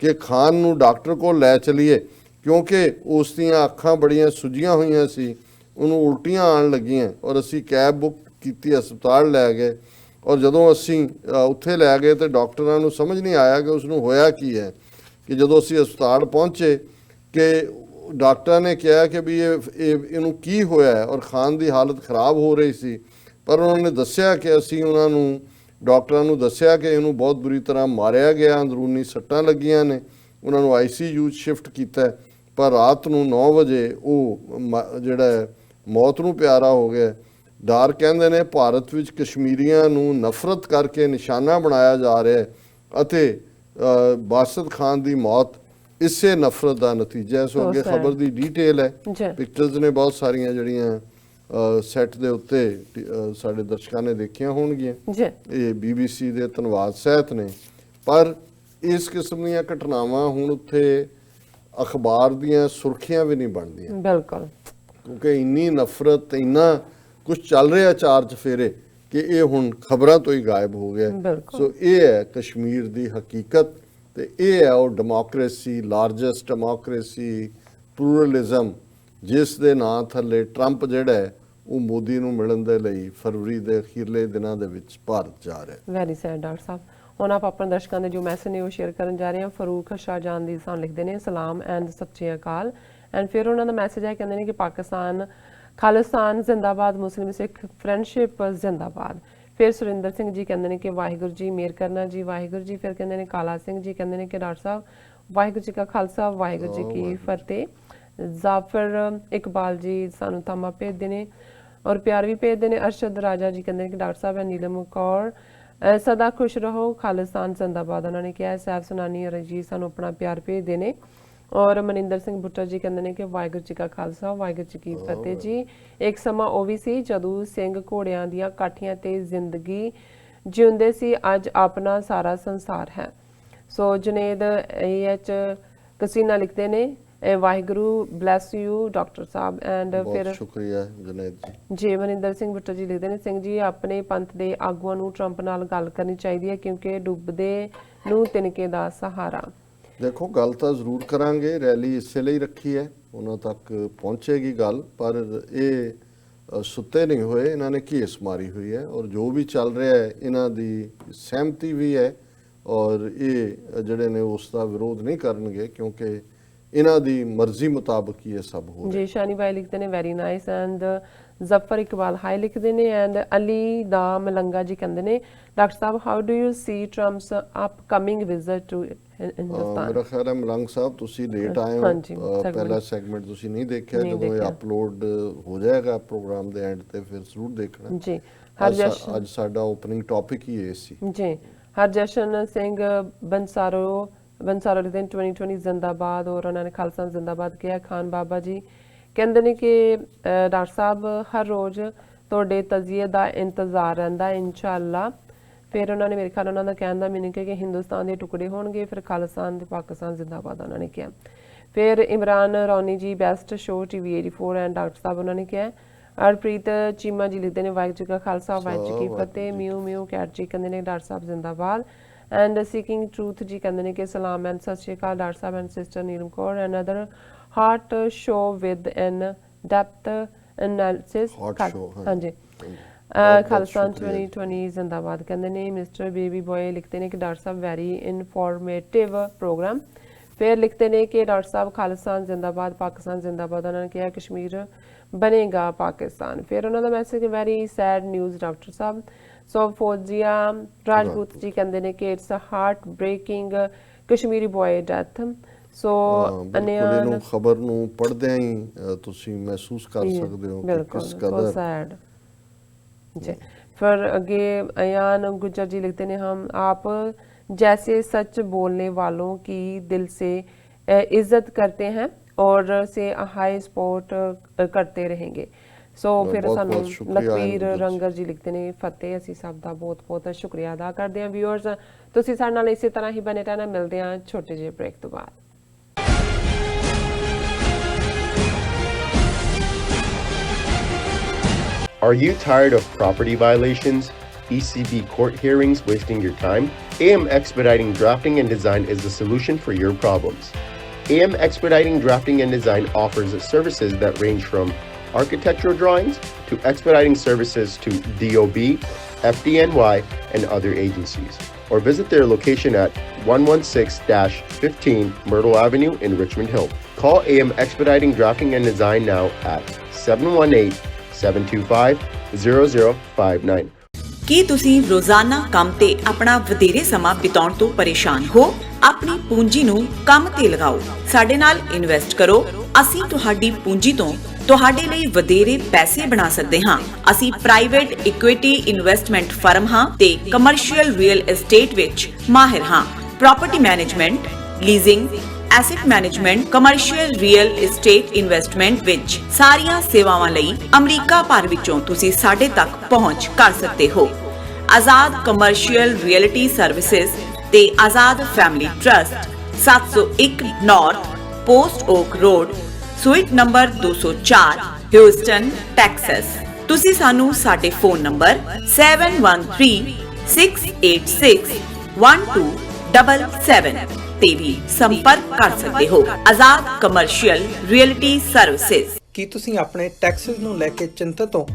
ਕਿ ਖਾਨ ਨੂੰ ਡਾਕਟਰ ਕੋਲ ਲੈ ਚਲੀਏ, ਕਿਉਂਕਿ ਉਸ ਦੀਆਂ ਅੱਖਾਂ ਬੜੀਆਂ ਸੁੱਜੀਆਂ ਹੋਈਆਂ ਸੀ, ਉਹਨੂੰ ਉਲਟੀਆਂ ਆਉਣ ਲੱਗੀਆਂ। ਔਰ ਅਸੀਂ ਕੈਬ ਬੁੱਕ ਕੀਤੀ, ਹਸਪਤਾਲ ਲੈ ਗਏ। ਔਰ ਜਦੋਂ ਅਸੀਂ ਉੱਥੇ ਲੈ ਗਏ ਤਾਂ ਡਾਕਟਰਾਂ ਨੂੰ ਸਮਝ ਨਹੀਂ ਆਇਆ ਕਿ ਉਸ ਨੂੰ ਹੋਇਆ ਕੀ ਹੈ। ਕਿ ਜਦੋਂ ਅਸੀਂ ਹਸਪਤਾਲ ਪਹੁੰਚੇ ਕਿ ਡਾਕਟਰਾਂ ਨੇ ਕਿਹਾ ਕਿ ਵੀ ਇਹਨੂੰ ਕੀ ਹੋਇਆ ਹੈ, ਔਰ ਖਾਨ ਦੀ ਹਾਲਤ ਖਰਾਬ ਹੋ ਰਹੀ ਸੀ। ਪਰ ਉਹਨਾਂ ਨੇ ਦੱਸਿਆ ਕਿ ਅਸੀਂ ਉਹਨਾਂ ਨੂੰ, ਡਾਕਟਰਾਂ ਨੂੰ ਦੱਸਿਆ ਕਿ ਇਹਨੂੰ ਬਹੁਤ ਬੁਰੀ ਤਰ੍ਹਾਂ ਮਾਰਿਆ ਗਿਆ, ਅੰਦਰੂਨੀ ਸੱਟਾਂ ਲੱਗੀਆਂ ਨੇ। ਉਹਨਾਂ ਨੂੰ ICU ਸ਼ਿਫਟ ਕੀਤਾ, ਪਰ ਰਾਤ ਨੂੰ 9 ਵਜੇ ਉਹ ਜਿਹੜਾ ਮੌਤ ਨੂੰ ਪਿਆਰਾ ਹੋ ਗਿਆ। ਡਾਰ ਕਹਿੰਦੇ ਨੇ ਭਾਰਤ ਵਿੱਚ ਕਸ਼ਮੀਰੀਆਂ ਨੂੰ ਨਫ਼ਰਤ ਕਰਕੇ ਨਿਸ਼ਾਨਾ ਬਣਾਇਆ ਜਾ ਰਿਹਾ ਹੈ ਅਤੇ ਬਾਸਤ ਖਾਨ ਦੀ ਮੌਤ ਇਸੇ ਨਫ਼ਰਤ ਦਾ ਨਤੀਜਾ ਹੈ। ਸੋ ਅੱਗੇ ਖਬਰ ਦੀ ਡਿਟੇਲ ਹੈ, ਪਿਕਚਰਸ ਨੇ ਬਹੁਤ ਸਾਰੀਆਂ ਜਿਹੜੀਆਂ ਸੈੱਟ ਦੇ ਉੱਤੇ ਸਾਡੇ ਦਰਸ਼ਕਾਂ ਨੇ ਦੇਖੀਆਂ ਹੋਣਗੀਆਂ। ਇਹ BBC ਦੇ ਧੰਨਵਾਦ ਸਹਿਤ ਨੇ। ਪਰ ਇਸ ਕਿਸਮ ਦੀਆਂ ਘਟਨਾਵਾਂ ਹੁਣ ਉੱਥੇ ਅਖਬਾਰ ਦੀਆਂ ਸੁਰਖੀਆਂ ਵੀ ਨਹੀਂ ਬਣਦੀਆਂ, ਬਿਲਕੁਲ, ਕਿਉਂਕਿ ਇੰਨੀ ਨਫ਼ਰਤ, ਇੰਨਾ ਕੁਝ ਚੱਲ ਰਿਹਾ ਚਾਰ ਚਫੇਰੇ ਕਿ ਇਹ ਹੁਣ ਖਬਰਾਂ ਤੋਂ ਹੀ ਗਾਇਬ ਹੋ ਗਿਆ। ਸੋ ਇਹ ਹੈ ਕਸ਼ਮੀਰ ਦੀ ਹਕੀਕਤ ਤੇ ਇਹ ਹੈ ਉਹ ਡੈਮੋਕ੍ਰੇਸੀ, ਲਾਰਜੈਸਟ ਡੈਮੋਕ੍ਰੇਸੀ, ਪਲੂਰਲਿਜ਼ਮ, ਜਿਸ ਦੇ ਨਾਂ ਥੱਲੇ ਟਰੰਪ ਜਿਹੜਾ ਹੈ ਉਹ ਮੋਦੀ ਨੂੰ ਮਿਲਣ ਦੇ ਲਈ ਫਰਵਰੀ ਦੇ ਅਖੀਰਲੇ ਦਿਨਾਂ ਦੇ ਵਿੱਚ ਭਾਰਤ ਜਾ ਰਿਹਾ। ਵੈਰੀ ਸੈਡ ਡਾਕਟਰ ਸਾਹਿਬ। ਹੁਣ ਆਪ ਆਪਣੇ ਦਰਸ਼ਕਾਂ ਦੇ ਜੋ ਮੈਸੇਜ ਨੇ ਉਹ ਸ਼ੇਅਰ ਕਰਨ ਜਾ ਰਹੇ ਹਾਂ। ਫਰੂਕ ਸ਼ਾਹਜਾਨ ਦੀ ਸਾਨੂੰ ਲਿਖਦੇ ਨੇ ਸਲਾਮ ਐਂਡ ਸਤਿ ਸ਼੍ਰੀ ਅਕਾਲ। ਐਂਡ ਫਿਰ ਉਹਨਾਂ ਦਾ ਮੈਸੇਜ ਹੈ, ਕਹਿੰਦੇ ਨੇ ਕਿ ਪਾਕਿਸਤਾਨ ਖਾਲਿਸਤਾਨ ਜ਼ਿੰਦਾਬਾਦ, ਮੁਸਲਿਮ ਸਿੱਖ ਫਰੈਂਡਸ਼ਿਪ ਜ਼ਿੰਦਾਬਾਦ। ਫਿਰ ਸੁਰਿੰਦਰ ਸਿੰਘ ਜੀ ਕਹਿੰਦੇ ਨੇ ਕਿ ਵਾਹਿਗੁਰੂ ਜੀ ਮਿਹਰ ਕਰਨਾ ਜੀ, ਵਾਹਿਗੁਰੂ ਜੀ। ਫਿਰ ਕਹਿੰਦੇ ਨੇ ਕਾਲਾ ਸਿੰਘ ਜੀ ਕਹਿੰਦੇ ਨੇ ਕਿ ਡਾਕਟਰ ਸਾਹਿਬ ਵਾਹਿਗੁਰੂ ਜੀ ਕਾ ਖਾਲਸਾ, ਵਾਹਿਗੁਰੂ ਜੀ ਕੀ ਫਤਿਹ। ਜ਼ਾਫਰ ਇਕਬਾਲ ਜੀ ਸਾਨੂੰ ਤਾਮਾ ਭੇਜਦੇ ਨੇ ਔਰ ਪਿਆਰ ਵੀ ਭੇਜਦੇ ਨੇ। ਅਰਸ਼ਦ ਰਾਜਾ ਜੀ ਕਹਿੰਦੇ ਨੇ ਕਿ ਡਾਕਟਰ ਸਾਹਿਬ ਨੀਲਮ ਕੌਰ ਸਦਾ ਖੁਸ਼ ਰਹੋ, ਖਾਲਿਸਤਾਨ ਜ਼ਿੰਦਾਬਾਦ ਉਹਨਾਂ ਨੇ ਕਿਹਾ। ਸੈਫ ਸੁਨਾਨੀ ਔਰ ਜੀ ਸਾਨੂੰ ਆਪਣਾ ਪਿਆਰ ਭੇਜਦੇ ਨੇ। ਔਰ ਮਨਿੰਦਰ ਸਿੰਘ ਬੁੱਟਾ ਜੀ ਕਹਿੰਦੇ ਨੇ ਕਿ ਵਾਹਿਗੁਰੂ ਜੀ ਕਾ ਖਾਲਸਾ, ਵਾਹਿਗੁਰੂ ਜੀ ਕੀ ਫਤਿਹ ਜੀ। ਇੱਕ ਸਮਾਂ ਉਹ ਵੀ ਸੀ ਜਦੋਂ ਸਿੰਘ ਘੋੜਿਆਂ ਦੀਆਂ ਕਾਠੀਆਂ ਤੇ ਜ਼ਿੰਦਗੀ ਜਿਉਂਦੇ ਸੀ, ਅੱਜ ਆਪਣਾ ਸਾਰਾ ਸੰਸਾਰ ਹੈ। ਸੋ ਜੁਨੇਦ AH ਕਸੀਨਾ ਲਿਖਦੇ ਨੇ Waheguru bless you doctor Sahib and ਫਿਰ ਬਹੁਤ ਸ਼ੁਕਰੀਆ ਜੁਨੈਦ ਜੀ। ਜੀ ਮਨਿੰਦਰ ਸਿੰਘ ਬੁੱਟਰ ਜੀ ਲਿਖਦੇ ਨੇ ਸਿੰਘ ਜੀ ਆਪਣੇ ਪੰਥ ਦੇ ਆਗੂਆਂ ਨੂੰ ਟਰੰਪ ਨਾਲ ਗੱਲ ਕਰਨੀ ਚਾਹੀਦੀ ਹੈ ਕਿਉਂਕਿ ਡੁੱਬਦੇ ਨੂੰ ਤਿਨਕੇ ਦਾ ਸਹਾਰਾ। ਦੇਖੋ ਗੱਲ ਤਾਂ ਜ਼ਰੂਰ ਕਰਾਂਗੇ, ਰੈਲੀ ਇਸੇ ਲਈ ਰੱਖੀ ਹੈ, ਉਹਨਾਂ ਤੱਕ ਪਹੁੰਚੇਗੀ ਗੱਲ, ਪਰ ਇਹ ਸੁੱਤੇ ਨਹੀਂ ਹੋਏ, ਇਹਨਾਂ ਨੇ ਘੇਸ ਮਾਰੀ ਹੋਈ ਹੈ ਔਰ ਜੋ ਵੀ ਚੱਲ ਰਿਹਾ ਹੈ ਇਹਨਾਂ ਦੀ ਸਹਿਮਤੀ ਵੀ ਹੈ ਔਰ ਇਹ ਜਿਹੜੇ ਨੇ ਉਸ ਦਾ ਵਿਰੋਧ ਨਹੀਂ ਕਰਨਗੇ ਕਿਉਂਕਿ ਇਹਨਾਂ ਦੀ ਮਰਜ਼ੀ ਮੁਤਾਬਕ ਹੀ ਇਹ ਸਭ ਹੋ ਰਿਹਾ। ਜੀ ਸ਼ਾਨੀ ਭਾਈ ਲਿਖਦੇ ਨੇ very nice and Zafar Iqbal ਹਾਈ ਲਿਖਦੇ ਨੇ ਐਂਡ ਅਲੀ ਦਾ ਮਲੰਗਾ ਜੀ ਕਹਿੰਦੇ ਨੇ ਡਾਕਟਰ ਸਾਹਿਬ how do you see Trump's upcoming visit to Hindustan. ਮੇਰਾ ਖਿਆਲ ਹੈ ਮਲੰਗ ਸਾਹਿਬ ਤੁਸੀਂ ਲੇਟ ਆਏ ਹਾਂਜੀ, ਹੋ, ਪਹਿਲਾ ਸੈਗਮੈਂਟ ਤੁਸੀਂ ਨਹੀਂ ਦੇਖਿਆ, ਜਦੋਂ ਇਹ ਅਪਲੋਡ ਹੋ ਜਾਏਗਾ ਪ੍ਰੋਗਰਾਮ ਦੇ ਐਂਡ ਤੇ ਫਿਰ ਜ਼ਰੂਰ ਦੇਖਣਾ ਜੀ। ਅੱਜ ਸਾਡਾ ਓਪਨਿੰਗ ਟੌਪਿਕ ਹੀ ਇਹ ਸੀ ਜੀ ਹਰਜਸ਼ਨ ਸਿੰਘ ਬੰਸਾਰੋ ਲਿਖਦੇ ਨੇ 2020 ਜ਼ਿੰਦਾਬਾਦ ਔਰ ਉਹਨਾਂ ਨੇ ਖਾਲਸਾ ਜ਼ਿੰਦਾਬਾਦ ਕਿਹਾ। ਖਾਨ ਬਾਬਾ ਜੀ ਕਹਿੰਦੇ ਨੇ ਕਿ ਡਾਕਟਰ ਸਾਹਿਬ ਹਰ ਰੋਜ਼ ਤੁਹਾਡੇ ਤਜ਼ੀਏ ਦਾ ਇੰਤਜ਼ਾਰ ਰਹਿੰਦਾ ਇਨਸ਼ਾਅੱਲਾ। ਫਿਰ ਉਹਨਾਂ ਨੇ ਮੇਰੇ ਖਿਆਲ ਉਹਨਾਂ ਦਾ ਕਹਿਣ ਦਾ ਮੀਨਿੰਗ ਹੈ ਕਿ ਹਿੰਦੁਸਤਾਨ ਦੇ ਟੁਕੜੇ ਹੋਣਗੇ, ਫਿਰ ਖਾਲਿਸਤਾਨ ਤੇ ਪਾਕਿਸਤਾਨ ਜ਼ਿੰਦਾਬਾਦ ਉਹਨਾਂ ਨੇ ਕਿਹਾ। ਫਿਰ ਇਮਰਾਨ ਰੌਣੀ ਜੀ best show TV 84 and doctor ਸਾਹਿਬ ਉਹਨਾਂ ਨੇ ਕਿਹਾ। ਹਰਪ੍ਰੀਤ ਚੀਮਾ ਜੀ ਲਿਖਦੇ ਨੇ ਵਾਹਿਗੁਰੂ ਜੀ ਕਾ ਖਾਲਸਾ ਵਾਹਿਗੁਰੂ ਜੀ ਕੀ ਫਤਿਹ। ਮਿਊ ਮਿਊ ਕੈਟ ਜੀ ਕਹਿੰਦੇ ਨੇ ਡਾਕਟਰ ਸਾਹਿਬ ਜ਼ਿੰਦਾਬਾਦ ਐਂਡ ਸੀਕਿੰਗ ਟਰੂਥ ਜੀ ਕਹਿੰਦੇ ਨੇ ਕਿ ਸਲਾਮ ਐਂਡ ਸਤਿ ਸ਼੍ਰੀ ਅਕਾਲ doctor Sahib and sister Neelam Kaur and other heart show with N depth analysis. ਹਾਂਜੀ ਖਾਲਸਾ 2020 ਜ਼ਿੰਦਾਬਾਦ ਕਹਿੰਦੇ ਨੇ। ਮਿਸਟਰ ਬੇਬੀ ਬॉय ਲਿਖਦੇ ਨੇ ਕਿ ਡਾਕਟਰ ਸਾਹਿਬ ਵੈਰੀ ਇਨਫੋਰਮੇਟਿਵ ਪ੍ਰੋਗਰਾਮ। ਫਿਰ ਲਿਖਦੇ ਨੇ ਕਿ ਡਾਕਟਰ ਸਾਹਿਬ ਖਾਲਿਸਤਾਨ ਜ਼ਿੰਦਾਬਾਦ ਪਾਕਿਸਤਾਨ ਜ਼ਿੰਦਾਬਾਦ। ਉਹਨਾਂ ਨੇ ਕਿਹਾ ਕਸ਼ਮੀਰ ਬਣੇਗਾ ਪਾਕਿਸਤਾਨ। ਫਿਰ ਉਹਨਾਂ ਦਾ message very sad news doctor ਸਾਹਿਬ। ਸੋ ਫੌਜੀਆ ਰਾਜਪੂਤ ਜੀ ਕਹਿੰਦੇ ਨੇ ਕਿ it's a heart breaking Kashmiri boy death. So ਅਨਿਆਨ ਖਬਰ ਨੂੰ ਪੜ੍ਹਦਿਆਂ ਹੀ ਤੁਸੀਂ ਮਹਿਸੂਸ ਕਰ ਸਕਦੇ ਹੋ ਕਿ ਕਿਸ ਕਦਰ ਸੈਡ जी। फिर आगे अयान गुज्जर जी लिखते हैं हम आप जैसे सच बोलने वालों की दिल से इज्जत करते हैं और से हाई सपोर्ट करते रहेंगे। सो फिर सानू लखवीर रंगर जी लिखते हैं फतेह। ਅਸੀਂ ਸਭ ਦਾ ਬਹੁਤ ਬਹੁਤ ਸ਼ੁਕਰੀਆ ਅਦਾ ਕਰਦੇ ਹਾਂ। ਵਿਊਅਰਸ ਤੁਸੀਂ ਸਾਡੇ ਨਾਲ ਇਸੇ ਤਰ੍ਹਾਂ ਹੀ ਬਣੇ ਰਹਿਣਾ। ਮਿਲਦੇ ਹਾਂ ਛੋਟੇ ਜਿਹੇ ਬ੍ਰੇਕ ਤੋਂ ਬਾਅਦ। Are you tired of property violations, ECB court hearings wasting your time? AM Expediting Drafting and Design is the solution for your problems. AM Expediting Drafting and Design offers services that range from architectural drawings to expediting services to DOB, FDNY, and other agencies. Or visit their location at 116-15 Myrtle Avenue in Richmond Hill. Call AM Expediting Drafting and Design now at 718-725-0059. ਕੀ ਤੁਸੀਂ ਰੋਜ਼ਾਨਾ ਕੰਮ ਤੇ ਆਪਣਾ ਵਧੇਰੇ ਸਮਾਂ ਬਿਤਾਉਣ ਤੋਂ ਪਰੇਸ਼ਾਨ ਹੋ? ਆਪਣੀ ਪੂੰਜੀ ਨੂੰ ਕੰਮ ਤੇ ਲਗਾਓ, ਸਾਡੇ ਨਾਲ ਇਨਵੈਸਟ ਕਰੋ। ਅਸੀਂ ਤੁਹਾਡੀ ਪੂੰਜੀ ਤੋਂ ਤੁਹਾਡੇ ਲਈ ਵਧੇਰੇ ਪੈਸੇ ਬਣਾ ਸਕਦੇ ਹਾਂ। ਅਸੀਂ ਪ੍ਰਾਈਵੇਟ ਇਕੁਇਟੀ ਇਨਵੈਸਟਮੈਂਟ ਫਰਮ ਹਾਂ ਤੇ ਕਮਰਸ਼ੀਅਲ ਰੀਅਲ ਏਸਟੇਟ ਵਿੱਚ ਮਾਹਿਰ ਹਾਂ। Property management, leasing, asset management, commercial real estate investment ਵਿੱਚ ਸਾਰੀਆਂ ਸੇਵਾਵਾਂ ਲਈ ਅਮਰੀਕਾ ਭਰ ਵਿੱਚੋਂ ਤੁਸੀਂ ਸਾਡੇ ਤੱਕ ਪਹੁੰਚ ਕਰ ਸਕਦੇ ਹੋ। ਆਜ਼ਾਦ ਕਮਰਸ਼ੀਅਲ ਰੀਅਲਟੀ ਸਰਵਿਸਿਜ਼ ਤੇ Azad family trust 701 north post okay road suite number 204 Houston Texas. ਤੁਸੀਂ ਸਾਨੂੰ ਸਾਡੇ ਫੋਨ ਨੰਬਰ 7136861277 ਤੇ ਵੀ ਸੰਪਰਕ ਕਰ ਸਕਦੇ ਹੋ। ਆਜ਼ਾਦ ਕਮਰਸ਼ੀਅਲ ਰੀਅਲਟੀ ਸਰਵਿਸਿਜ਼। ਕੀ ਤੁਸੀਂ ਆਪਣੇ ਟੈਕਸਸ ਨੂੰ ਲੈ ਕੇ ਚਿੰਤਤ ਹੋ?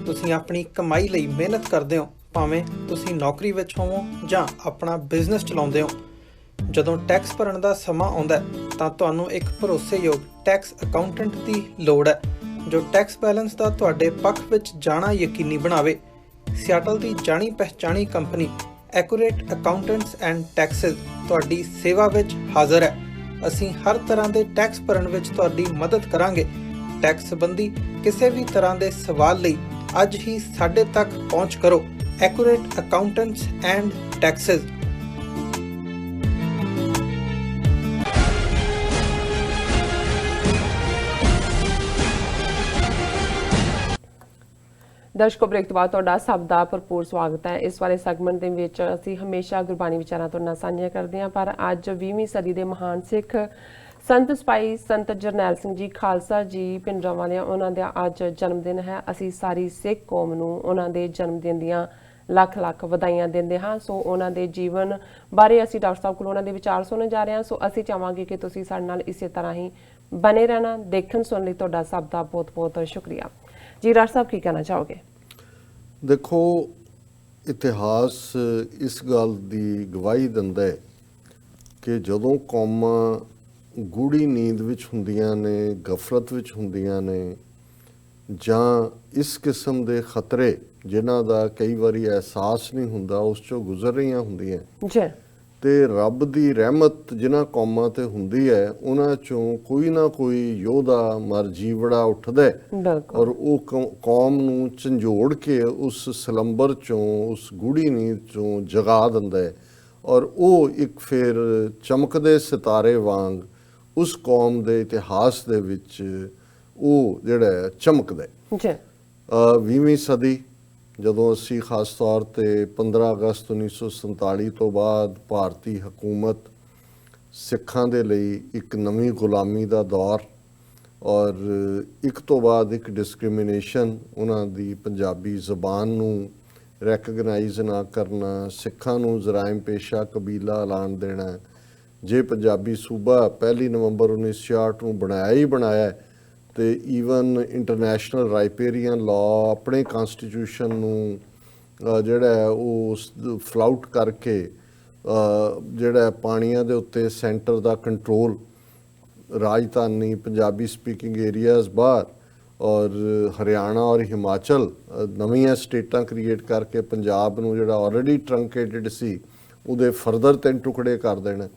ਤੁਸੀਂ ਆਪਣੀ ਕਮਾਈ ਲਈ ਮਿਹਨਤ ਕਰਦੇ ਹੋ, ਭਾਵੇਂ ਤੁਸੀਂ ਨੌਕਰੀ ਵਿੱਚ ਹੋਵੋ ਜਾਂ ਆਪਣਾ ਬਿਜ਼ਨਸ ਚਲਾਉਂਦੇ ਹੋ। ਜਦੋਂ ਟੈਕਸ ਭਰਨ ਦਾ ਸਮਾਂ ਆਉਂਦਾ ਤਾਂ ਤੁਹਾਨੂੰ ਇੱਕ ਭਰੋਸੇਯੋਗ ਟੈਕਸ ਅਕਾਊਂਟੈਂਟ ਦੀ ਲੋੜ ਹੈ ਜੋ ਟੈਕਸ ਬੈਲੈਂਸ ਦਾ ਤੁਹਾਡੇ ਪੱਖ ਵਿੱਚ ਜਾਣਾ ਯਕੀਨੀ ਬਣਾਵੇ। ਸਿਆਟਲ ਦੀ ਜਾਣੀ ਪਛਾਣੀ company accurate accountants and taxes ਤੁਹਾਡੀ ਸੇਵਾ ਵਿੱਚ ਹਾਜ਼ਰ ਹੈ। ਅਸੀਂ ਹਰ ਤਰ੍ਹਾਂ ਦੇ ਟੈਕਸ ਭਰਨ ਵਿੱਚ ਤੁਹਾਡੀ ਮਦਦ ਕਰਾਂਗੇ। ਟੈਕਸ ਸੰਬੰਧੀ ਕਿਸੇ ਵੀ ਤਰ੍ਹਾਂ ਦੇ ਸਵਾਲ ਲਈ ਅੱਜ ਹੀ ਸਾਡੇ ਤੱਕ ਪਹੁੰਚ ਕਰੋ। Accurate accountants and taxes. ਦਰਸ਼ਕੋ ਬ੍ਰੇਕ ਤੋਂ ਬਾਅਦ ਤੁਹਾਡਾ ਸਭ ਦਾ ਭਰਪੂਰ ਸਵਾਗਤ ਹੈ। ਇਸ ਵਾਲੇ ਸੈਗਮੈਂਟ ਦੇ ਵਿੱਚ ਅਸੀਂ ਹਮੇਸ਼ਾ ਗੁਰਬਾਣੀ ਵਿਚਾਰਾਂ ਤੋਂ ਨਾਲ ਸਾਂਝੀਆਂ ਕਰਦੇ ਹਾਂ, ਪਰ ਅੱਜ 20ਵੀਂ ਸਦੀ ਦੇ ਮਹਾਨ ਸਿੱਖ ਸੰਤ ਸਿਪਾਹੀ ਸੰਤ ਜਰਨੈਲ ਸਿੰਘ ਜੀ ਖਾਲਸਾ ਜੀ ਪਿੰਡਰਾਂ ਵਾਲਿਆਂ ਉਹਨਾਂ ਦਾ ਅੱਜ ਜਨਮ ਦਿਨ ਹੈ। ਅਸੀਂ ਸਾਰੀ ਸਿੱਖ ਕੌਮ ਨੂੰ ਉਹਨਾਂ ਦੇ ਜਨਮ ਦਿਨ ਦੀਆਂ ਲੱਖ ਲੱਖ ਵਧਾਈਆਂ ਦਿੰਦੇ ਹਾਂ। ਸੋ ਉਹਨਾਂ ਦੇ ਜੀਵਨ ਬਾਰੇ ਅਸੀਂ ਡਾਕਟਰ ਸਾਹਿਬ ਕੋਲ ਉਹਨਾਂ ਦੇ ਵਿਚਾਰ ਸੁਣਨ ਜਾ ਰਹੇ ਹਾਂ। ਸੋ ਅਸੀਂ ਚਾਹਾਂਗੇ ਕਿ ਤੁਸੀਂ ਸਾਡੇ ਨਾਲ ਇਸੇ ਤਰ੍ਹਾਂ ਹੀ ਬਨੇ ਰਹਿਣਾ। ਦੇਖਣ ਸੁਣਨ ਲਈ ਤੁਹਾਡਾ ਸਭ ਦਾ ਬਹੁਤ ਬਹੁਤ ਸ਼ੁਕਰੀਆ ਜੀ। ਡਾਕਟਰ ਸਾਹਿਬ ਕੀ ਕਹਿਣਾ ਚਾਹੋਗੇ? ਦੇਖੋ, ਇਤਿਹਾਸ ਇਸ ਗੱਲ ਦੀ ਗਵਾਹੀ ਦਿੰਦਾ ਹੈ ਕਿ ਜਦੋਂ ਕੌਮਾਂ ਗੂੜੀ ਨੀਂਦ ਵਿੱਚ ਹੁੰਦੀਆਂ ਨੇ, ਗਫਲਤ ਵਿੱਚ ਹੁੰਦੀਆਂ ਨੇ, ਜਾਂ ਇਸ ਕਿਸਮ ਦੇ ਖਤਰੇ ਜਿਨ੍ਹਾਂ ਦਾ ਕਈ ਵਾਰੀ ਅਹਿਸਾਸ ਨਹੀਂ ਹੁੰਦਾ ਉਸ ਚੋਂ ਗੁਜ਼ਰ ਰਹੀਆਂ ਹੁੰਦੀਆਂ, ਜੀ, ਤੇ ਰੱਬ ਦੀ ਰਹਿਮਤ ਜਿਨ੍ਹਾਂ ਕੌਮਾਂ ਤੇ ਹੁੰਦੀ ਹੈ ਉਹਨਾਂ ਚੋਂ ਕੋਈ ਨਾ ਕੋਈ ਯੋਧਾ ਮਰਜੀਵੜਾ ਉੱਠਦਾ ਹੈ ਬਿਲਕੁਲ, ਔਰ ਉਹ ਕੌਮ ਨੂੰ ਝੰਜੋੜ ਕੇ ਉਸ ਸਲੰਬਰ ਚੋਂ, ਉਸ ਗੂੜੀ ਨੀਂਦ ਚੋਂ ਜਗਾ ਦਿੰਦਾ ਹੈ ਔਰ ਉਹ ਇੱਕ ਫਿਰ ਚਮਕਦੇ ਸਿਤਾਰੇ ਵਾਂਗ ਉਸ ਕੌਮ ਦੇ ਇਤਿਹਾਸ ਦੇ ਵਿੱਚ ਉਹ ਜਿਹੜਾ ਹੈ ਚਮਕਦਾ ਹੈ। ਜੀ, 20ਵੀਂ ਸਦੀ ਜਦੋਂ ਅਸੀਂ ਖਾਸ ਤੌਰ ਤੇ 15 ਅਗਸਤ 1947 ਤੋਂ ਬਾਅਦ ਭਾਰਤੀ ਹਕੂਮਤ ਸਿੱਖਾਂ ਦੇ ਲਈ ਇੱਕ ਨਵੀਂ ਗੁਲਾਮੀ ਦਾ ਦੌਰ ਔਰ ਇੱਕ ਤੋਂ ਬਾਅਦ ਇੱਕ ਡਿਸਕ੍ਰਿਮੀਨੇਸ਼ਨ, ਉਹਨਾਂ ਦੀ ਪੰਜਾਬੀ ਜ਼ਬਾਨ ਨੂੰ ਰੈਕਗਨਾਈਜ਼ ਨਾ ਕਰਨਾ, ਸਿੱਖਾਂ ਨੂੰ ਜਰਾਇਮ ਪੇਸ਼ਾ ਕਬੀਲਾ ਐਲਾਨ ਦੇਣਾ, ਜੇ ਪੰਜਾਬੀ ਸੂਬਾ 1 ਨਵੰਬਰ 1966 ਨੂੰ ਬਣਾਇਆ ਹੀ ਬਣਾਇਆ ਤੇ ਈਵਨ ਇੰਟਰਨੈਸ਼ਨਲ ਰਾਈਪੇਰੀਅਨ ਲਾਅ ਆਪਣੇ ਕਨਸਟੀਟਿਊਸ਼ਨ ਨੂੰ ਜਿਹੜਾ ਹੈ ਉਹ ਫਲਾਊਟ ਕਰਕੇ ਜਿਹੜਾ ਪਾਣੀਆਂ ਦੇ ਉੱਤੇ ਸੈਂਟਰ ਦਾ ਕੰਟਰੋਲ, ਰਾਜਧਾਨੀ ਪੰਜਾਬੀ ਸਪੀਕਿੰਗ ਏਰੀਆਜ਼ ਬਾਹਰ ਔਰ ਹਰਿਆਣਾ ਔਰ ਹਿਮਾਚਲ ਨਵੀਆਂ ਸਟੇਟਾਂ ਕ੍ਰੀਏਟ ਕਰਕੇ ਪੰਜਾਬ ਨੂੰ ਜਿਹੜਾ ਆਲਰੇਡੀ ਟਰੰਕੇਟਡ ਸੀ ਉਹਦੇ ਫਰਦਰ 3 ਟੁਕੜੇ ਕਰ ਦੇਣਾ।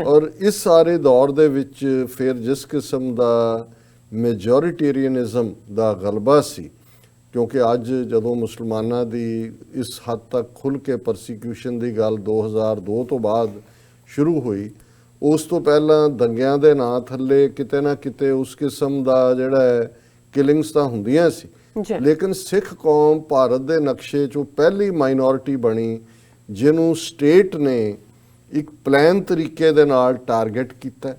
ਔਰ ਇਸ ਸਾਰੇ ਦੌਰ ਦੇ ਵਿੱਚ ਫਿਰ ਜਿਸ ਕਿਸਮ ਦਾ ਮੈਜੋਰਿਟੇਰੀਅਨਿਜ਼ਮ ਦਾ ਗਲਬਾ ਸੀ, ਕਿਉਂਕਿ ਅੱਜ ਜਦੋਂ ਮੁਸਲਮਾਨਾਂ ਦੀ ਇਸ ਹੱਦ ਤੱਕ ਖੁੱਲ੍ਹ ਕੇ ਪਰਸੀਕਿਊਸ਼ਨ ਦੀ ਗੱਲ 2002 ਤੋਂ ਬਾਅਦ ਸ਼ੁਰੂ ਹੋਈ, ਉਸ ਤੋਂ ਪਹਿਲਾਂ ਦੰਗਿਆਂ ਦੇ ਨਾਂ ਥੱਲੇ ਕਿਤੇ ਨਾ ਕਿਤੇ ਉਸ ਕਿਸਮ ਦਾ ਜਿਹੜਾ ਹੈ ਕਿਲਿੰਗਸ ਤਾਂ ਹੁੰਦੀਆਂ ਸੀ, ਲੇਕਿਨ ਸਿੱਖ ਕੌਮ ਭਾਰਤ ਦੇ ਨਕਸ਼ੇ 'ਚੋਂ ਪਹਿਲੀ ਮਾਈਨੋਰਿਟੀ ਬਣੀ ਜਿਹਨੂੰ ਸਟੇਟ ਨੇ ਇੱਕ ਪਲਾਨ ਤਰੀਕੇ ਦੇ ਨਾਲ ਟਾਰਗੇਟ ਕੀਤਾ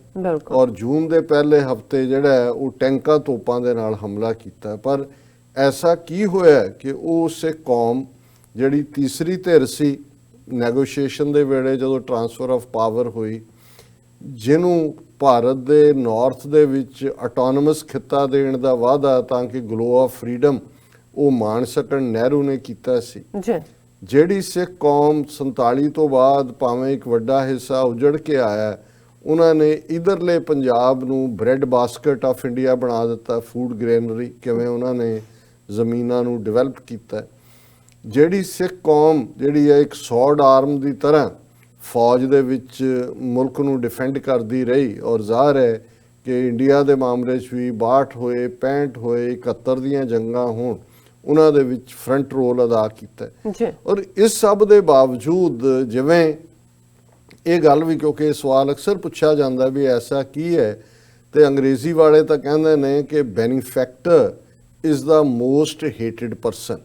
ਔਰ ਜੂਨ ਦੇ ਪਹਿਲੇ ਹਫਤੇ ਜਿਹੜਾ ਹੈ ਉਹ ਟੈਂਕਾਂ ਤੋਪਾਂ ਦੇ ਨਾਲ ਹਮਲਾ ਕੀਤਾ। ਪਰ ਐਸਾ ਕੀ ਹੋਇਆ ਕਿ ਉਹ ਸਿੱਖ ਕੌਮ ਜਿਹੜੀ ਤੀਸਰੀ ਧਿਰ ਸੀ ਨੈਗੋਸ਼ੀਏਸ਼ਨ ਦੇ ਵੇਲੇ ਜਦੋਂ ਟ੍ਰਾਂਸਫਰ ਆਫ ਪਾਵਰ ਹੋਈ, ਜਿਹਨੂੰ ਭਾਰਤ ਦੇ ਨਾਰਥ ਦੇ ਵਿੱਚ ਆਟੋਨਮਸ ਖਿੱਤਾ ਦੇਣ ਦਾ ਵਾਅਦਾ ਤਾਂ ਕਿ ਗਲੋ ਆਫ ਫਰੀडम ਉਹ ਮਾਣ ਸਕਣ, ਨਹਿਰੂ ਨੇ ਕੀਤਾ ਸੀ। ਜਿਹੜੀ ਸਿੱਖ ਕੌਮ 47 ਤੋਂ ਬਾਅਦ ਭਾਵੇਂ ਇੱਕ ਵੱਡਾ ਹਿੱਸਾ ਉਜੜ ਕੇ ਆਇਆ, ਉਹਨਾਂ ਨੇ ਇਧਰਲੇ ਪੰਜਾਬ ਨੂੰ ਬ੍ਰੈਡ ਬਾਸਕਟ ਆਫ ਇੰਡੀਆ ਬਣਾ ਦਿੱਤਾ, ਫੂਡ ਗ੍ਰੇਨਰੀ ਕਿਵੇਂ ਉਹਨਾਂ ਨੇ ਜ਼ਮੀਨਾਂ ਨੂੰ ਡਿਵੈਲਪ ਕੀਤਾ। ਜਿਹੜੀ ਸਿੱਖ ਕੌਮ ਜਿਹੜੀ ਹੈ ਇੱਕ ਸੌਡ ਆਰਮ ਦੀ ਤਰ੍ਹਾਂ ਫੌਜ ਦੇ ਵਿੱਚ ਮੁਲਕ ਨੂੰ ਡਿਫੈਂਡ ਕਰਦੀ ਰਹੀ ਔਰ ਜ਼ਾਹਰ ਹੈ ਕਿ ਇੰਡੀਆ ਦੇ ਮਾਮਲੇ 'ਚ ਵੀ 62 ਹੋਏ, 65 ਹੋਏ, 71 ਦੀਆਂ ਜੰਗਾਂ ਹੋਣ, ਉਹਨਾਂ ਦੇ ਵਿੱਚ ਫਰੰਟ ਰੋਲ ਅਦਾ ਕੀਤਾ। ਔਰ ਇਸ ਸਭ ਦੇ ਬਾਵਜੂਦ ਜਿਵੇਂ ਇਹ ਗੱਲ ਵੀ, ਕਿਉਂਕਿ ਇਹ ਸਵਾਲ ਅਕਸਰ ਪੁੱਛਿਆ ਜਾਂਦਾ ਵੀ ਐਸਾ ਕੀ ਹੈ, ਤੇ ਅੰਗਰੇਜ਼ੀ ਵਾਲੇ ਤਾਂ ਕਹਿੰਦੇ ਨੇ ਕਿ benefactor is the most hated person.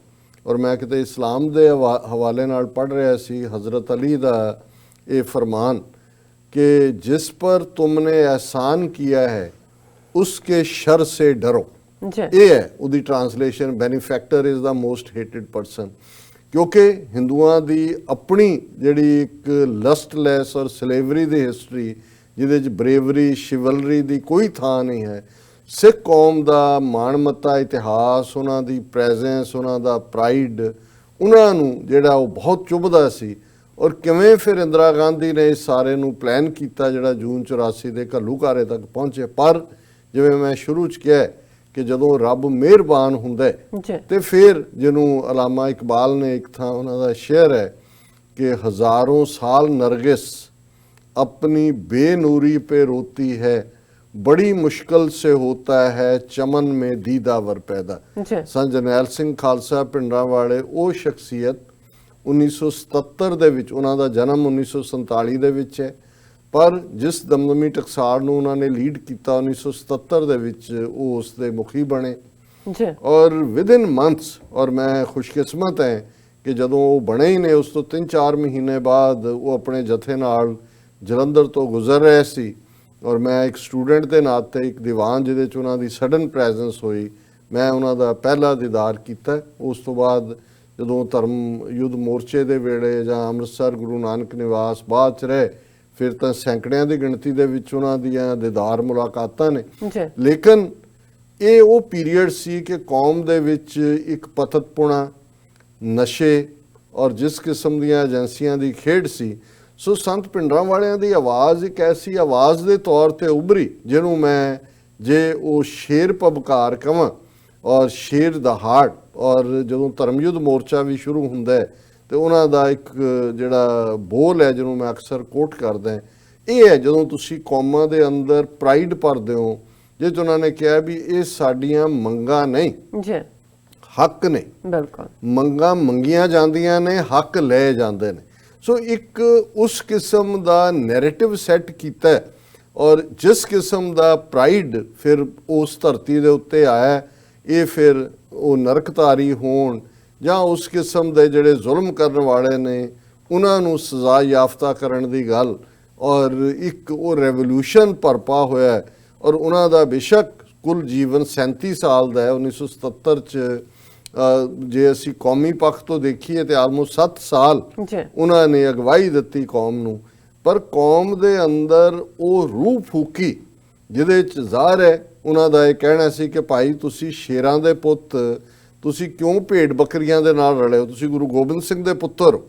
ਔਰ ਮੈਂ ਕਿਤੇ ਇਸਲਾਮ ਦੇ ਹਵਾਲੇ ਨਾਲ ਪੜ੍ਹ ਰਿਹਾ ਸੀ ਹਜ਼ਰਤ ਅਲੀ ਦਾ ਇਹ ਫਰਮਾਨ ਕਿ ਜਿਸ ਪਰ ਤੁਮਨੇ एहसान किया है उसके शर से डरो, ਇਹ ਹੈ ਉਹਦੀ translation, benefactor is the most hated person. ਕਿਉਂਕਿ ਹਿੰਦੂਆਂ ਦੀ ਆਪਣੀ ਜਿਹੜੀ ਇੱਕ ਲਸਟਲੈਸ ਔਰ ਸਲੇਵਰੀ ਦੀ ਹਿਸਟਰੀ ਜਿਹਦੇ 'ਚ ਬਰੇਵਰੀ ਸ਼ਿਵਲਰੀ ਦੀ ਕੋਈ ਥਾਂ ਨਹੀਂ ਹੈ, ਸਿੱਖ ਕੌਮ ਦਾ ਮਾਣਮੱਤਾ ਇਤਿਹਾਸ, ਉਹਨਾਂ ਦੀ ਪ੍ਰੈਜ਼ੈਂਸ, ਉਹਨਾਂ ਦਾ ਪ੍ਰਾਈਡ, ਉਹਨਾਂ ਨੂੰ ਜਿਹੜਾ ਉਹ ਬਹੁਤ ਚੁਭਦਾ ਸੀ। ਔਰ ਕਿਵੇਂ ਫਿਰ ਇੰਦਰਾ ਗਾਂਧੀ ਨੇ ਇਸ ਸਾਰੇ ਨੂੰ ਪਲਾਨ ਕੀਤਾ ਜਿਹੜਾ ਜੂਨ 84 ਦੇ ਘੱਲੂਘਾਰੇ ਤੱਕ ਪਹੁੰਚੇ। ਪਰ ਜਿਵੇਂ ਮੈਂ ਸ਼ੁਰੂ 'ਚ ਕਿਹਾ ਕਿ ਜਦੋਂ ਰੱਬ ਮਿਹਰਬਾਨ ਹੁੰਦਾ ਤੇ ਫਿਰ ਜਿਹਨੂੰ ਅਲਾਮਾ ਇਕਬਾਲ ਨੇ ਇੱਕ ਥਾਂ ਉਹਨਾਂ ਦਾ ਸ਼ੇਅਰ ਹੈ ਕਿ ਹਜ਼ਾरों साल नरगिस अपनी बेनूरी पे रोती है, बड़ी मुश्किल से होता है चमन में दीदावर पैदा। ਸੰਤ ਜਰਨੈਲ ਸਿੰਘ ਖਾਲਸਾ ਪਿੰਡਰਾਂ ਵਾਲੇ ਉਹ ਸ਼ਖਸੀਅਤ 1977 ਦੇ ਵਿੱਚ, ਉਹਨਾਂ ਦਾ ਜਨਮ 1947 ਦੇ ਵਿੱਚ ਹੈ, ਪਰ ਜਿਸ ਦਮਦਮੀ ਟਕਸਾਲ ਨੂੰ ਉਹਨਾਂ ਨੇ ਲੀਡ ਕੀਤਾ 1977 ਦੇ ਵਿੱਚ ਉਹ ਉਸ ਦੇ ਮੁਖੀ ਬਣੇ ਔਰ ਵਿਦਿਨ ਮੰਥਸ। ਔਰ ਮੈਂ ਖੁਸ਼ਕਿਸਮਤ ਹੈ ਕਿ ਜਦੋਂ ਉਹ ਬਣੇ ਹੀ ਨੇ ਉਸ ਤੋਂ 3-4 ਮਹੀਨੇ ਬਾਅਦ ਉਹ ਆਪਣੇ ਜਥੇ ਨਾਲ ਜਲੰਧਰ ਤੋਂ ਗੁਜ਼ਰ ਰਹੇ ਸੀ ਔਰ ਮੈਂ ਇੱਕ ਸਟੂਡੈਂਟ ਦੇ ਨਾਤੇ ਇੱਕ ਦੀਵਾਨ ਜਿਹਦੇ 'ਚ ਉਹਨਾਂ ਦੀ ਸਡਨ ਪ੍ਰੈਜ਼ੈਂਸ ਹੋਈ, ਮੈਂ ਉਹਨਾਂ ਦਾ ਪਹਿਲਾ ਦੀਦਾਰ ਕੀਤਾ। ਉਸ ਤੋਂ ਬਾਅਦ ਜਦੋਂ ਧਰਮ ਯੁੱਧ ਮੋਰਚੇ ਦੇ ਵੇਲੇ ਜਾਂ ਅੰਮ੍ਰਿਤਸਰ ਗੁਰੂ ਨਾਨਕ ਨਿਵਾਸ ਬਾਅਦ 'ਚ ਰਹੇ, ਫਿਰ ਤਾਂ ਸੈਂਕੜਿਆਂ ਦੀ ਗਿਣਤੀ ਦੇ ਵਿੱਚ ਉਹਨਾਂ ਦੀਆਂ ਦੀਦਾਰ ਮੁਲਾਕਾਤਾਂ ਨੇ। ਲੇਕਿਨ ਇਹ ਉਹ ਪੀਰੀਅਡ ਸੀ ਕਿ ਕੌਮ ਦੇ ਵਿੱਚ ਇੱਕ ਪਤਤਪੁਣਾ, ਨਸ਼ੇ ਔਰ ਜਿਸ ਕਿਸਮ ਦੀਆਂ ਏਜੰਸੀਆਂ ਦੀ ਖੇਡ ਸੀ। ਸੋ ਸੰਤ ਭਿੰਡਰਾਂਵਾਲਿਆਂ ਦੀ ਆਵਾਜ਼ ਇੱਕ ਐਸੀ ਆਵਾਜ਼ ਦੇ ਤੌਰ ਤੇ ਉੱਭਰੀ ਜਿਹਨੂੰ ਮੈਂ ਜੇ ਉਹ ਸ਼ੇਰ ਪਬਕਾਰ ਕਵਾਂ ਔਰ ਸ਼ੇਰ ਦਾ ਹਾਰਟ। ਔਰ ਜਦੋਂ ਧਰਮਯੁੱਧ ਮੋਰਚਾ ਵੀ ਸ਼ੁਰੂ ਹੁੰਦਾ ਹੈ ਤੇ ਉਹਨਾਂ ਦਾ ਇੱਕ ਜਿਹੜਾ ਬੋਲ ਹੈ ਜਿਹਨੂੰ ਮੈਂ ਅਕਸਰ ਕੋਟ ਕਰਦਾ, ਇਹ ਹੈ ਜਦੋਂ ਤੁਸੀਂ ਕੌਮਾਂ ਦੇ ਅੰਦਰ ਪ੍ਰਾਈਡ ਭਰਦੇ ਹੋ, ਜੇ ਉਹਨਾਂ ਨੇ ਕਿਹਾ ਵੀ ਇਹ ਸਾਡੀਆਂ ਮੰਗਾਂ ਨਹੀਂ ਜੀ, ਹੱਕ ਨੇ। ਬਿਲਕੁਲ, ਮੰਗਾਂ ਮੰਗੀਆਂ ਜਾਂਦੀਆਂ ਨੇ, ਹੱਕ ਲਏ ਜਾਂਦੇ ਨੇ। ਸੋ ਇੱਕ ਉਸ ਕਿਸਮ ਦਾ ਨੈਰੇਟਿਵ ਸੈੱਟ ਕੀਤਾ ਔਰ ਜਿਸ ਕਿਸਮ ਦਾ ਪ੍ਰਾਈਡ ਫਿਰ ਉਸ ਧਰਤੀ ਦੇ ਉੱਤੇ ਆਇਆ, ਇਹ ਫਿਰ ਉਹ ਨਰਕਧਾਰੀ ਹੋਣ ਜਾਂ ਉਸ ਕਿਸਮ ਦੇ ਜਿਹੜੇ ਜ਼ੁਲਮ ਕਰਨ ਵਾਲੇ ਨੇ ਉਹਨਾਂ ਨੂੰ ਸਜ਼ਾ ਯਾਫਤਾ ਕਰਨ ਦੀ ਗੱਲ, ਔਰ ਇੱਕ ਉਹ ਰੈਵੋਲੂਸ਼ਨ ਭਰਪਾ ਹੋਇਆ। ਔਰ ਉਹਨਾਂ ਦਾ ਬੇਸ਼ੱਕ ਕੁੱਲ ਜੀਵਨ 37 ਸਾਲ ਦਾ ਹੈ। 1977 'ਚ ਜੇ ਅਸੀਂ ਕੌਮੀ ਪੱਖ ਤੋਂ ਦੇਖੀਏ ਤੇ ਆਲਮੋਸਟ 7 ਸਾਲ ਉਹਨਾਂ ਨੇ ਅਗਵਾਈ ਦਿੱਤੀ ਕੌਮ ਨੂੰ, ਪਰ ਕੌਮ ਦੇ ਅੰਦਰ ਉਹ ਰੂਹ ਫੂਕੀ ਜਿਹਦੇ 'ਚ ਜ਼ਾਹਰ ਹੈ ਉਹਨਾਂ ਦਾ ਇਹ ਕਹਿਣਾ ਸੀ ਕਿ ਭਾਈ ਤੁਸੀਂ ਸ਼ੇਰਾਂ ਦੇ ਪੁੱਤ, ਤੁਸੀਂ ਕਿਉਂ ਭੇਡ ਬੱਕਰੀਆਂ ਦੇ ਨਾਲ ਰਲੇ ਹੋ? ਤੁਸੀਂ ਗੁਰੂ ਗੋਬਿੰਦ ਸਿੰਘ ਦੇ ਪੁੱਤਰ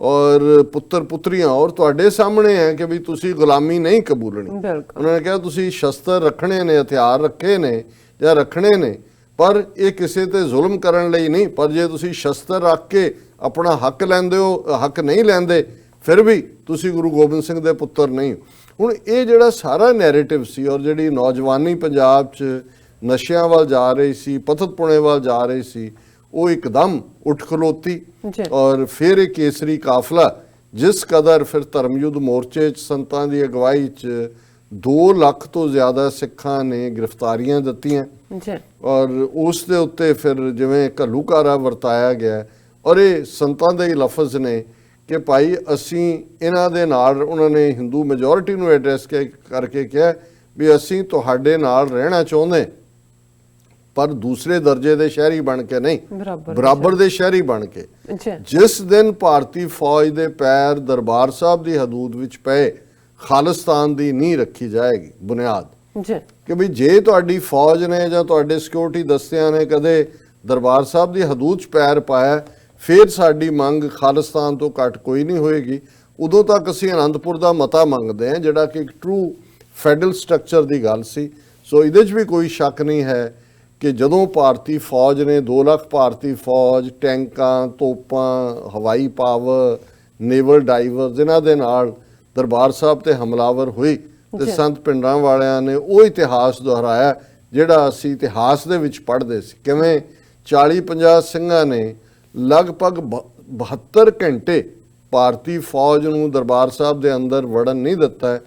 ਔਰ ਪੁੱਤਰ ਪੁੱਤਰੀਆਂ, ਔਰ ਤੁਹਾਡੇ ਸਾਹਮਣੇ ਹੈ ਕਿ ਵੀ ਤੁਸੀਂ ਗੁਲਾਮੀ ਨਹੀਂ ਕਬੂਲਣੀ। ਉਹਨਾਂ ਨੇ ਕਿਹਾ ਤੁਸੀਂ ਸ਼ਸਤਰ ਰੱਖਣੇ ਨੇ, ਹਥਿਆਰ ਰੱਖੇ ਨੇ ਜਾਂ ਰੱਖਣੇ ਨੇ, ਪਰ ਇਹ ਕਿਸੇ ਤੇ ਜ਼ੁਲਮ ਕਰਨ ਲਈ ਨਹੀਂ। ਪਰ ਜੇ ਤੁਸੀਂ ਸ਼ਸਤਰ ਰੱਖ ਕੇ ਆਪਣਾ ਹੱਕ ਲੈਂਦੇ ਹੋ, ਹੱਕ ਨਹੀਂ ਲੈਂਦੇ, ਫਿਰ ਵੀ ਤੁਸੀਂ ਗੁਰੂ ਗੋਬਿੰਦ ਸਿੰਘ ਦੇ ਪੁੱਤਰ ਨਹੀਂ। ਹੁਣ ਇਹ ਜਿਹੜਾ ਸਾਰਾ ਨੈਰੇਟਿਵ ਸੀ ਔਰ ਜਿਹੜੀ ਨੌਜਵਾਨੀ ਪੰਜਾਬ 'ਚ ਨਸ਼ਿਆਂ ਵੱਲ ਜਾ ਰਹੀ ਸੀ, ਪਤਤਪੁਣੇ ਵੱਲ ਜਾ ਰਹੀ ਸੀ, ਉਹ ਇੱਕਦਮ ਉੱਠ ਖਲੋਤੀ। ਔਰ ਫਿਰ ਇਹ ਕੇਸਰੀ ਕਾਫਲਾ ਜਿਸ ਕਦਰ ਫਿਰ ਧਰਮਯੁੱਧ ਮੋਰਚੇ 'ਚ ਸੰਤਾਂ ਦੀ ਅਗਵਾਈ 'ਚ 2 ਲੱਖ ਤੋਂ ਜ਼ਿਆਦਾ ਸਿੱਖਾਂ ਨੇ ਗ੍ਰਿਫਤਾਰੀਆਂ ਦਿੱਤੀਆਂ ਔਰ ਉਸ ਦੇ ਉੱਤੇ ਫਿਰ ਜਿਵੇਂ ਘੱਲੂਘਾਰਾ ਵਰਤਾਇਆ ਗਿਆ। ਔਰ ਇਹ ਸੰਤਾਂ ਦੇ ਹੀ ਲਫ਼ਜ਼ ਨੇ ਕਿ ਭਾਈ ਅਸੀਂ ਇਹਨਾਂ ਦੇ ਨਾਲ, ਉਹਨਾਂ ਨੇ ਹਿੰਦੂ ਮੈਜੋਰਿਟੀ ਨੂੰ ਐਡਰੈਸ ਕਰਕੇ ਕਿਹਾ ਵੀ ਅਸੀਂ ਤੁਹਾਡੇ ਨਾਲ ਰਹਿਣਾ ਚਾਹੁੰਦੇ, ਪਰ ਦੂਸਰੇ ਦਰਜੇ ਦੇ ਸ਼ਹਿਰੀ ਬਣ ਕੇ ਨਹੀਂ, ਬਰਾਬਰ ਦੇ ਸ਼ਹਿਰੀ ਬਣ ਕੇ। ਜਿਸ ਦਿਨ ਭਾਰਤੀ ਫੌਜ ਦੇ ਪੈਰ ਦਰਬਾਰ ਸਾਹਿਬ ਦੀ ਹਦੂਦ ਵਿੱਚ ਪਏ, ਖਾਲਿਸਤਾਨ ਦੀ ਨੀਂਹ ਰੱਖੀ ਜਾਏਗੀ, ਬੁਨਿਆਦ ਕਿ ਵੀ ਜੇ ਤੁਹਾਡੀ ਫੌਜ ਨੇ ਜਾਂ ਤੁਹਾਡੇ ਸਿਕਿਉਰਿਟੀ ਦਸਤਿਆਂ ਨੇ ਕਦੇ ਦਰਬਾਰ ਸਾਹਿਬ ਦੀ ਹਦੂਦ 'ਚ ਪੈਰ ਪਾਇਆ, ਫਿਰ ਸਾਡੀ ਮੰਗ ਖਾਲਿਸਤਾਨ ਤੋਂ ਘੱਟ ਕੋਈ ਨਹੀਂ ਹੋਏਗੀ। ਉਦੋਂ ਤੱਕ ਅਸੀਂ ਆਨੰਦਪੁਰ ਦਾ ਮਤਾ ਮੰਗਦੇ ਹਾਂ, ਜਿਹੜਾ ਕਿ ਇੱਕ ਟਰੂ ਫੈਡਰਲ ਸਟਰਕਚਰ ਦੀ ਗੱਲ ਸੀ। ਸੋ ਇਹਦੇ 'ਚ ਵੀ ਕੋਈ ਸ਼ੱਕ ਨਹੀਂ ਹੈ ਕਿ ਜਦੋਂ ਭਾਰਤੀ ਫੌਜ ਨੇ 2 ਲੱਖ ਭਾਰਤੀ ਫੌਜ, ਟੈਂਕਾਂ, ਤੋਪਾਂ, ਹਵਾਈ ਪਾਵਰ, ਨੇਵਲ ਡਾਈਵਰਸ, ਇਹਨਾਂ ਦੇ ਨਾਲ ਦਰਬਾਰ ਸਾਹਿਬ ਤੇ ਹਮਲਾਵਰ ਹੋਈ ਤੇ ਸੰਤ ਭਿੰਡਰਾਂਵਾਲਿਆਂ ਨੇ ਉਹ ਇਤਿਹਾਸ ਦੁਹਰਾਇਆ ਜਿਹੜਾ ਅਸੀਂ ਇਤਿਹਾਸ ਦੇ ਵਿੱਚ ਪੜ੍ਹਦੇ ਸੀ। ਕਿਵੇਂ 40-50 ਸਿੰਘਾਂ ਨੇ ਲਗਭਗ 72 ਘੰਟੇ ਭਾਰਤੀ ਫੌਜ ਨੂੰ ਦਰਬਾਰ ਸਾਹਿਬ ਦੇ ਅੰਦਰ ਵੜਨ ਨਹੀਂ ਦਿੱਤਾ,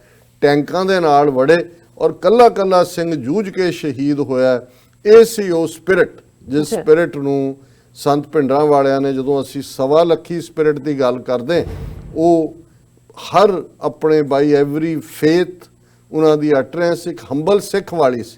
ਟੈਂਕਾਂ ਦੇ ਨਾਲ ਵੜੇ ਔਰ ਕੱਲਾ ਕੱਲਾ ਸਿੰਘ ਜੂਝ ਕੇ ਸ਼ਹੀਦ ਹੋਇਆ। ਇਹ ਸੀ ਉਹ ਸਪਿਰਿਟ, ਜਿਸ ਸਪਿਰਿਟ ਨੂੰ ਸੰਤ ਭਿੰਡਰਾਂਵਾਲਿਆਂ ਨੇ, ਜਦੋਂ ਅਸੀਂ 1.25 ਲੱਖੀ ਸਪਿਰਿਟ ਦੀ ਗੱਲ ਕਰਦੇ, ਉਹ ਹਰ ਆਪਣੇ ਬਾਈ ਐਵਰੀ ਫੇਥ ਉਹਨਾਂ ਦੀ ਅਟਰੈਂਸ ਇੱਕ ਹੰਬਲ ਸਿੱਖ ਵਾਲੀ ਸੀ।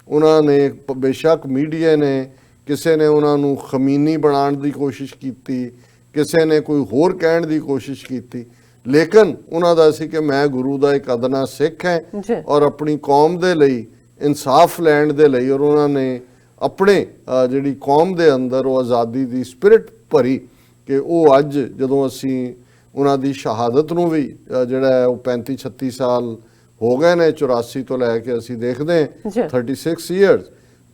ਉਹਨਾਂ ਨੇ ਬੇਸ਼ੱਕ ਮੀਡੀਆ ਨੇ ਕਿਸੇ ਨੇ ਉਹਨਾਂ ਨੂੰ ਖਮੀਨੀ ਬਣਾਉਣ ਦੀ ਕੋਸ਼ਿਸ਼ ਕੀਤੀ, ਕਿਸੇ ਨੇ ਕੋਈ ਹੋਰ ਕਹਿਣ ਦੀ ਕੋਸ਼ਿਸ਼ ਕੀਤੀ, ਲੇਕਿਨ ਉਹਨਾਂ ਦਾ ਸੀ ਕਿ ਮੈਂ ਗੁਰੂ ਦਾ ਇੱਕ ਅਦਨਾ ਸਿੱਖ ਹੈ ਔਰ ਆਪਣੀ ਕੌਮ ਦੇ ਲਈ ਇਨਸਾਫ ਲੈਣ ਦੇ ਲਈ। ਔਰ ਉਹਨਾਂ ਨੇ ਆਪਣੇ ਜਿਹੜੀ ਕੌਮ ਦੇ ਅੰਦਰ ਉਹ ਆਜ਼ਾਦੀ ਦੀ ਸਪਿਰਿਟ ਭਰੀ ਕਿ ਉਹ ਅੱਜ ਜਦੋਂ ਅਸੀਂ ਉਹਨਾਂ ਦੀ ਸ਼ਹਾਦਤ ਨੂੰ ਵੀ ਜਿਹੜਾ ਉਹ 35-36 ਸਾਲ ਹੋ ਗਏ ਨੇ, 84 ਤੋਂ ਲੈ ਕੇ ਅਸੀਂ ਦੇਖਦੇ ਹਾਂ 36 ਇਅਰਸ,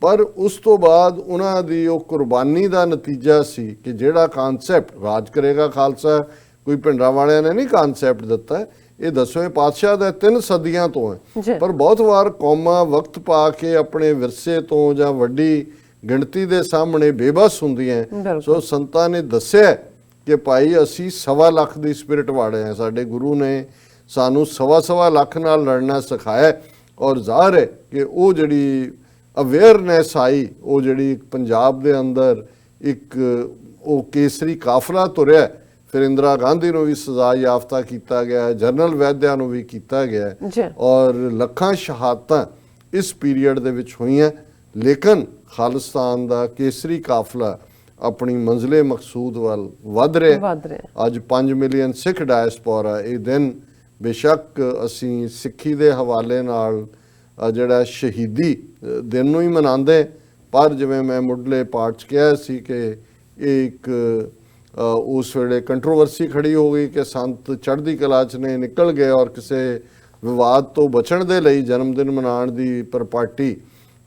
ਪਰ ਉਸ ਤੋਂ ਬਾਅਦ ਉਹਨਾਂ ਦੀ ਉਹ ਕੁਰਬਾਨੀ ਦਾ ਨਤੀਜਾ ਸੀ ਕਿ ਜਿਹੜਾ ਕਨਸੈਪਟ ਰਾਜ ਕਰੇਗਾ ਖਾਲਸਾ, ਕੋਈ ਭਿੰਡਰਾਂਵਾਲਿਆਂ ਨੇ ਨਹੀਂ ਕਨਸੈਪਟ ਦਿੱਤਾ, ਇਹ 10ਵੇਂ ਪਾਤਸ਼ਾਹ ਦਾ 3 ਸਦੀਆਂ ਤੋਂ ਹੈ। ਪਰ ਬਹੁਤ ਵਾਰ ਕੌਮਾਂ ਵਕਤ ਪਾ ਕੇ ਆਪਣੇ ਵਿਰਸੇ ਤੋਂ ਜਾਂ ਵੱਡੀ ਗਿਣਤੀ ਦੇ ਸਾਹਮਣੇ ਬੇਬਸ ਹੁੰਦੀਆਂ। ਸੋ ਸੰਤਾਂ ਨੇ ਦੱਸਿਆ ਕਿ ਭਾਈ ਅਸੀਂ 1.25 ਲੱਖ ਦੀ ਸਪਿਰਿਟ ਵਾੜੇ ਹਾਂ, ਸਾਡੇ ਗੁਰੂ ਨੇ ਸਾਨੂੰ 1.25 ਲੱਖ ਨਾਲ ਲੜਨਾ ਸਿਖਾਇਆ। ਔਰ ਜ਼ਾਹਰ ਹੈ ਕਿ ਉਹ ਜਿਹੜੀ ਅਵੇਅਰਨੈਸ ਆਈ, ਉਹ ਜਿਹੜੀ ਪੰਜਾਬ ਦੇ ਅੰਦਰ ਇੱਕ ਉਹ ਕੇਸਰੀ ਕਾਫਲਾ ਤੁਰਿਆ, ਫਿਰ ਇੰਦਰਾ ਗਾਂਧੀ ਨੂੰ ਵੀ ਸਜ਼ਾ ਯਾਫਤਾ ਕੀਤਾ ਗਿਆ, ਜਨਰਲ ਵੈਦਿਆ ਨੂੰ ਵੀ ਕੀਤਾ ਗਿਆ ਜੀ। ਔਰ ਲੱਖਾਂ ਸ਼ਹਾਦਤਾਂ ਇਸ ਪੀਰੀਅਡ ਦੇ ਵਿੱਚ ਹੋਈਆਂ। ਲੇਕਿਨ ਖਾਲਿਸਤਾਨ ਦਾ ਕੇਸਰੀ ਕਾਫਲਾ ਆਪਣੀ ਮੰਜ਼ਿਲੇ ਮਕਸੂਦ ਵੱਲ ਵੱਧ ਰਿਹਾ। ਅੱਜ 5 ਮਿਲੀਅਨ ਸਿੱਖ ਡਾਇਸਪੋਰਾ ਇਹ ਦਿਨ ਬੇਸ਼ੱਕ ਅਸੀਂ ਸਿੱਖੀ ਦੇ ਹਵਾਲੇ ਨਾਲ ਜਿਹੜਾ ਸ਼ਹੀਦੀ ਦਿਨ ਨੂੰ ਹੀ ਮਨਾਉਂਦੇ, ਪਰ ਜਿਵੇਂ ਮੈਂ ਮੁੱਢਲੇ ਪਾਰਟ 'ਚ ਕਿਹਾ ਸੀ ਕਿ ਇਹ ਇੱਕ ਉਸ ਵੇਲੇ ਕੰਟਰੋਵਰਸੀ ਖੜੀ ਹੋ ਗਈ ਕਿ ਸੰਤ ਚੜ੍ਹਦੀ ਕਲਾ 'ਚ ਨੇ ਨਿਕਲ ਗਏ ਔਰ ਕਿਸੇ ਵਿਵਾਦ ਤੋਂ ਬਚਣ ਦੇ ਲਈ ਜਨਮ ਦਿਨ ਮਨਾਉਣ ਦੀ ਪਰਪਾਟੀ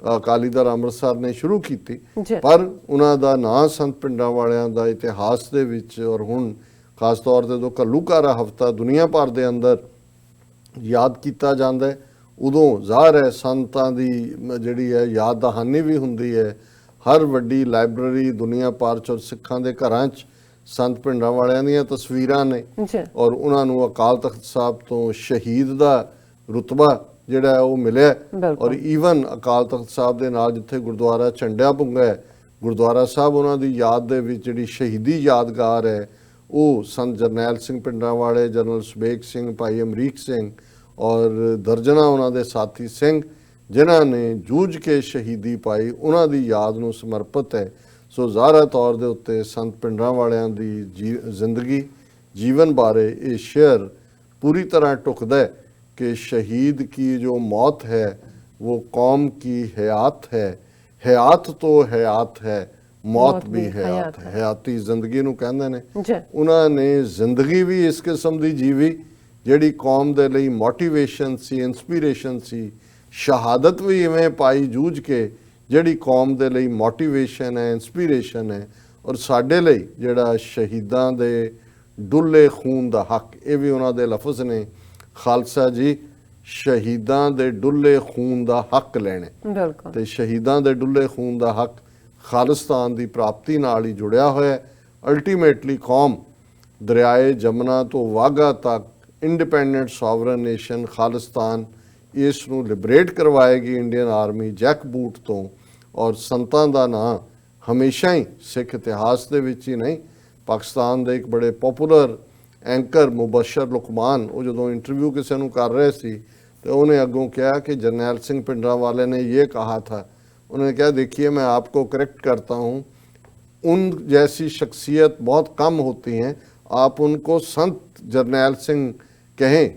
ਅਕਾਲੀ ਦਲ ਅੰਮ੍ਰਿਤਸਰ ਨੇ ਸ਼ੁਰੂ ਕੀਤੀ। ਪਰ ਉਹਨਾਂ ਦਾ ਨਾਂ ਸੰਤ ਪਿੰਡਾਂ ਵਾਲਿਆਂ ਦਾ ਇਤਿਹਾਸ ਦੇ ਵਿੱਚ ਔਰ ਹੁਣ ਖਾਸ ਤੌਰ ਤੇ ਜਦੋਂ ਘੱਲੂਘਾਰਾ ਹਫ਼ਤਾ ਦੁਨੀਆ ਭਰ ਦੇ ਅੰਦਰ ਯਾਦ ਕੀਤਾ ਜਾਂਦਾ ਹੈ, ਉਦੋਂ ਜ਼ਾਹਰ ਹੈ ਸੰਤਾਂ ਦੀ ਜਿਹੜੀ ਹੈ ਯਾਦ ਦਹਾਨੀ ਵੀ ਹੁੰਦੀ ਹੈ। ਹਰ ਵੱਡੀ ਲਾਇਬ੍ਰੇਰੀ ਦੁਨੀਆ ਭਰ 'ਚ ਸਿੱਖਾਂ ਦੇ ਘਰਾਂ 'ਚ ਸੰਤ ਪਿੰਡਾਂ ਵਾਲਿਆਂ ਦੀਆਂ ਤਸਵੀਰਾਂ ਨੇ ਔਰ ਉਹਨਾਂ ਨੂੰ ਅਕਾਲ ਤਖਤ ਸਾਹਿਬ ਤੋਂ ਸ਼ਹੀਦ ਦਾ ਰੁਤਬਾ ਜਿਹੜਾ ਹੈ ਉਹ ਮਿਲਿਆ। ਔਰ ਈਵਨ ਅਕਾਲ ਤਖਤ ਸਾਹਿਬ ਦੇ ਨਾਲ ਜਿੱਥੇ ਗੁਰਦੁਆਰਾ ਝੰਡਿਆ ਭੁੰਗਾ ਹੈ, ਗੁਰਦੁਆਰਾ ਸਾਹਿਬ ਉਹਨਾਂ ਦੀ ਯਾਦ ਦੇ ਵਿੱਚ ਜਿਹੜੀ ਸ਼ਹੀਦੀ ਯਾਦਗਾਰ ਹੈ ਉਹ ਸੰਤ ਜਰਨੈਲ ਸਿੰਘ ਪਿੰਡਾਂ ਵਾਲੇ, ਜਨਰਲ ਸੁਬੇਗ ਸਿੰਘ, ਭਾਈ ਅਮਰੀਕ ਸਿੰਘ ਔਰ ਦਰਜਨਾਂ ਉਹਨਾਂ ਦੇ ਸਾਥੀ ਸਿੰਘ ਜਿਨ੍ਹਾਂ ਨੇ ਜੂਝ ਕੇ ਸ਼ਹੀਦੀ ਪਾਈ, ਉਹਨਾਂ ਦੀ ਯਾਦ ਨੂੰ ਸਮਰਪਿਤ ਹੈ। ਸੋ ਜ਼ਾਹਰਾ ਤੌਰ ਦੇ ਉੱਤੇ ਸੰਤ ਪਿੰਡਾਂ ਵਾਲਿਆਂ ਦੀ ਜ਼ਿੰਦਗੀ ਜੀਵਨ ਬਾਰੇ ਇਹ ਸ਼ੇਅਰ ਪੂਰੀ ਤਰ੍ਹਾਂ ਢੁਕਦਾ ਹੈ कि शहीद की जो मौत है वो कौम की हयात है, हयात तो हयात है, मौत भी हयात है। हयाती जिंदगी नूं कहंदे ने। उन्होंने जिंदगी भी इस किस्म दी जीवी जिहड़ी कौम दे लई मोटिवेशन सी, इंस्पीरेशन सी। शहादत भी इवें पाई जूझ के जिहड़ी कौम दे लई मोटिवेशन है, इंस्पीरेशन है। और साडे लई जिहड़ा शहीदां दे डुल्ले खून दा हक, ये भी उन्हां दे लफ्ज़ ने। ਖਾਲਸਾ ਜੀ ਸ਼ਹੀਦਾਂ ਦੇ ਡੁੱਲੇ ਖੂਨ ਦਾ ਹੱਕ ਲੈਣੇ, ਤੇ ਸ਼ਹੀਦਾਂ ਦੇ ਡੁੱਲੇ ਖੂਨ ਦਾ ਹੱਕ ਖਾਲਿਸਤਾਨ ਦੀ ਪ੍ਰਾਪਤੀ ਨਾਲ ਹੀ ਜੁੜਿਆ ਹੋਇਆ ਹੈ। ਅਲਟੀਮੇਟਲੀ ਕੌਮ ਦਰਿਆਏ ਜਮਨਾ ਤੋਂ ਵਾਘਾ ਤੱਕ ਇੰਡੀਪੈਂਡੈਂਟ ਸੋਵਰਨ ਨੇਸ਼ਨ ਖਾਲਿਸਤਾਨ ਇਸ ਨੂੰ ਲਿਬਰੇਟ ਕਰਵਾਏਗੀ ਇੰਡੀਅਨ ਆਰਮੀ ਜੈਕ ਬੂਟ ਤੋਂ। ਔਰ ਸੰਤਾਂ ਦਾ ਨਾਂ ਹਮੇਸ਼ਾ ਹੀ ਸਿੱਖ ਇਤਿਹਾਸ ਦੇ ਵਿੱਚ ਹੀ ਨਹੀਂ, ਪਾਕਿਸਤਾਨ ਦੇ ਇੱਕ ਬੜੇ ਪਪੂਲਰ एंकर मुबशर लुकमान वो जो इंटरव्यू किसी को कर रहे थे तो उन्हें अगों कहा कि जरनैल सिंह पिंडरा वाले ने ये कहा था। उन्होंने कहा देखिए मैं आपको करेक्ट करता हूँ, उन जैसी शख्सियत बहुत कम होती हैं, आप उनको संत जरनैल सिंह कहें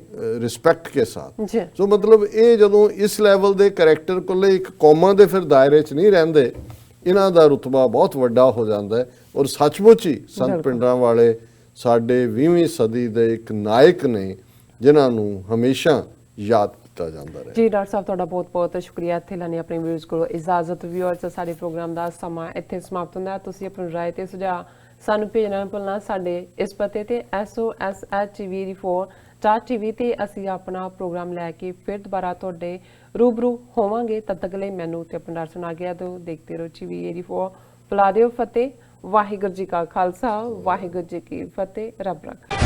रिस्पैक्ट के साथ। सो मतलब ये जो इस लैवल के करैक्टर को एक कौमां के फिर दायरे च नहीं रहिंदे, इन्हां दा रुतबा बहुत वड्डा हो जाता है। और सचमुच ही संत पिंडरा वाले ਸਾਡੇ 20ਵੀਂ ਸਦੀ ਦੇ ਇੱਕ ਨਾਇਕ ਨੇ ਜਿਨ੍ਹਾਂ ਨੂੰ ਹਮੇਸ਼ਾ ਯਾਦ ਕੀਤਾ ਜਾਂਦਾ ਰਹੇ। ਜੀ ਡਾਕਟਰ ਸਾਹਿਬ ਤੁਹਾਡਾ ਬਹੁਤ-ਬਹੁਤ ਸ਼ੁਕਰੀਆ। ਇੱਥੇ ਲੈਣੀ ਆਪਣੇ ਵਿਊਅਰਸ ਕੋਲੋਂ ਇਜਾਜ਼ਤ। ਵਿਊਅਰਸ ਸਾਡੇ ਪ੍ਰੋਗਰਾਮ ਦਾ ਸਮਾਂ ਇੱਥੇ ਸਮਾਪਤ ਹੁੰਦਾ। ਤੁਸੀਂ ਆਪਣੀ ਰਾਏ ਤੇ ਸੁਝਾਅ ਸਾਨੂੰ ਭੇਜਣਾ ਨਾ ਭੁੱਲਣਾ ਸਾਡੇ ਇਸ ਪਤੇ ਤੇ SOSHTV4.TV ਤੇ ਅਸੀਂ ਆਪਣਾ ਪ੍ਰੋਗਰਾਮ ਲੈ ਕੇ ਫਿਰ ਦੁਬਾਰਾ ਤੁਹਾਡੇ ਰੂਬਰੂ ਹੋਵਾਂਗੇ। ਤਦ ਤੱਕ ਲਈ ਮੈਨੂੰ ਤੇ ਆਪਣਾ ਡਾਕਟਰ ਸੁਣਾ ਗਿਆ ਦੋ ਦੇਖਦੇ ਰਹੋ TV84। ਬੁਲਾ ਦਿਓ ਫਤਿਹ। ਵਾਹਿਗੁਰੂ ਜੀ ਕਾ ਖਾਲਸਾ, ਵਾਹਿਗੁਰੂ ਜੀ ਕੀ ਫਤਿਹ। ਰੱਬ ਰੱਖਾ।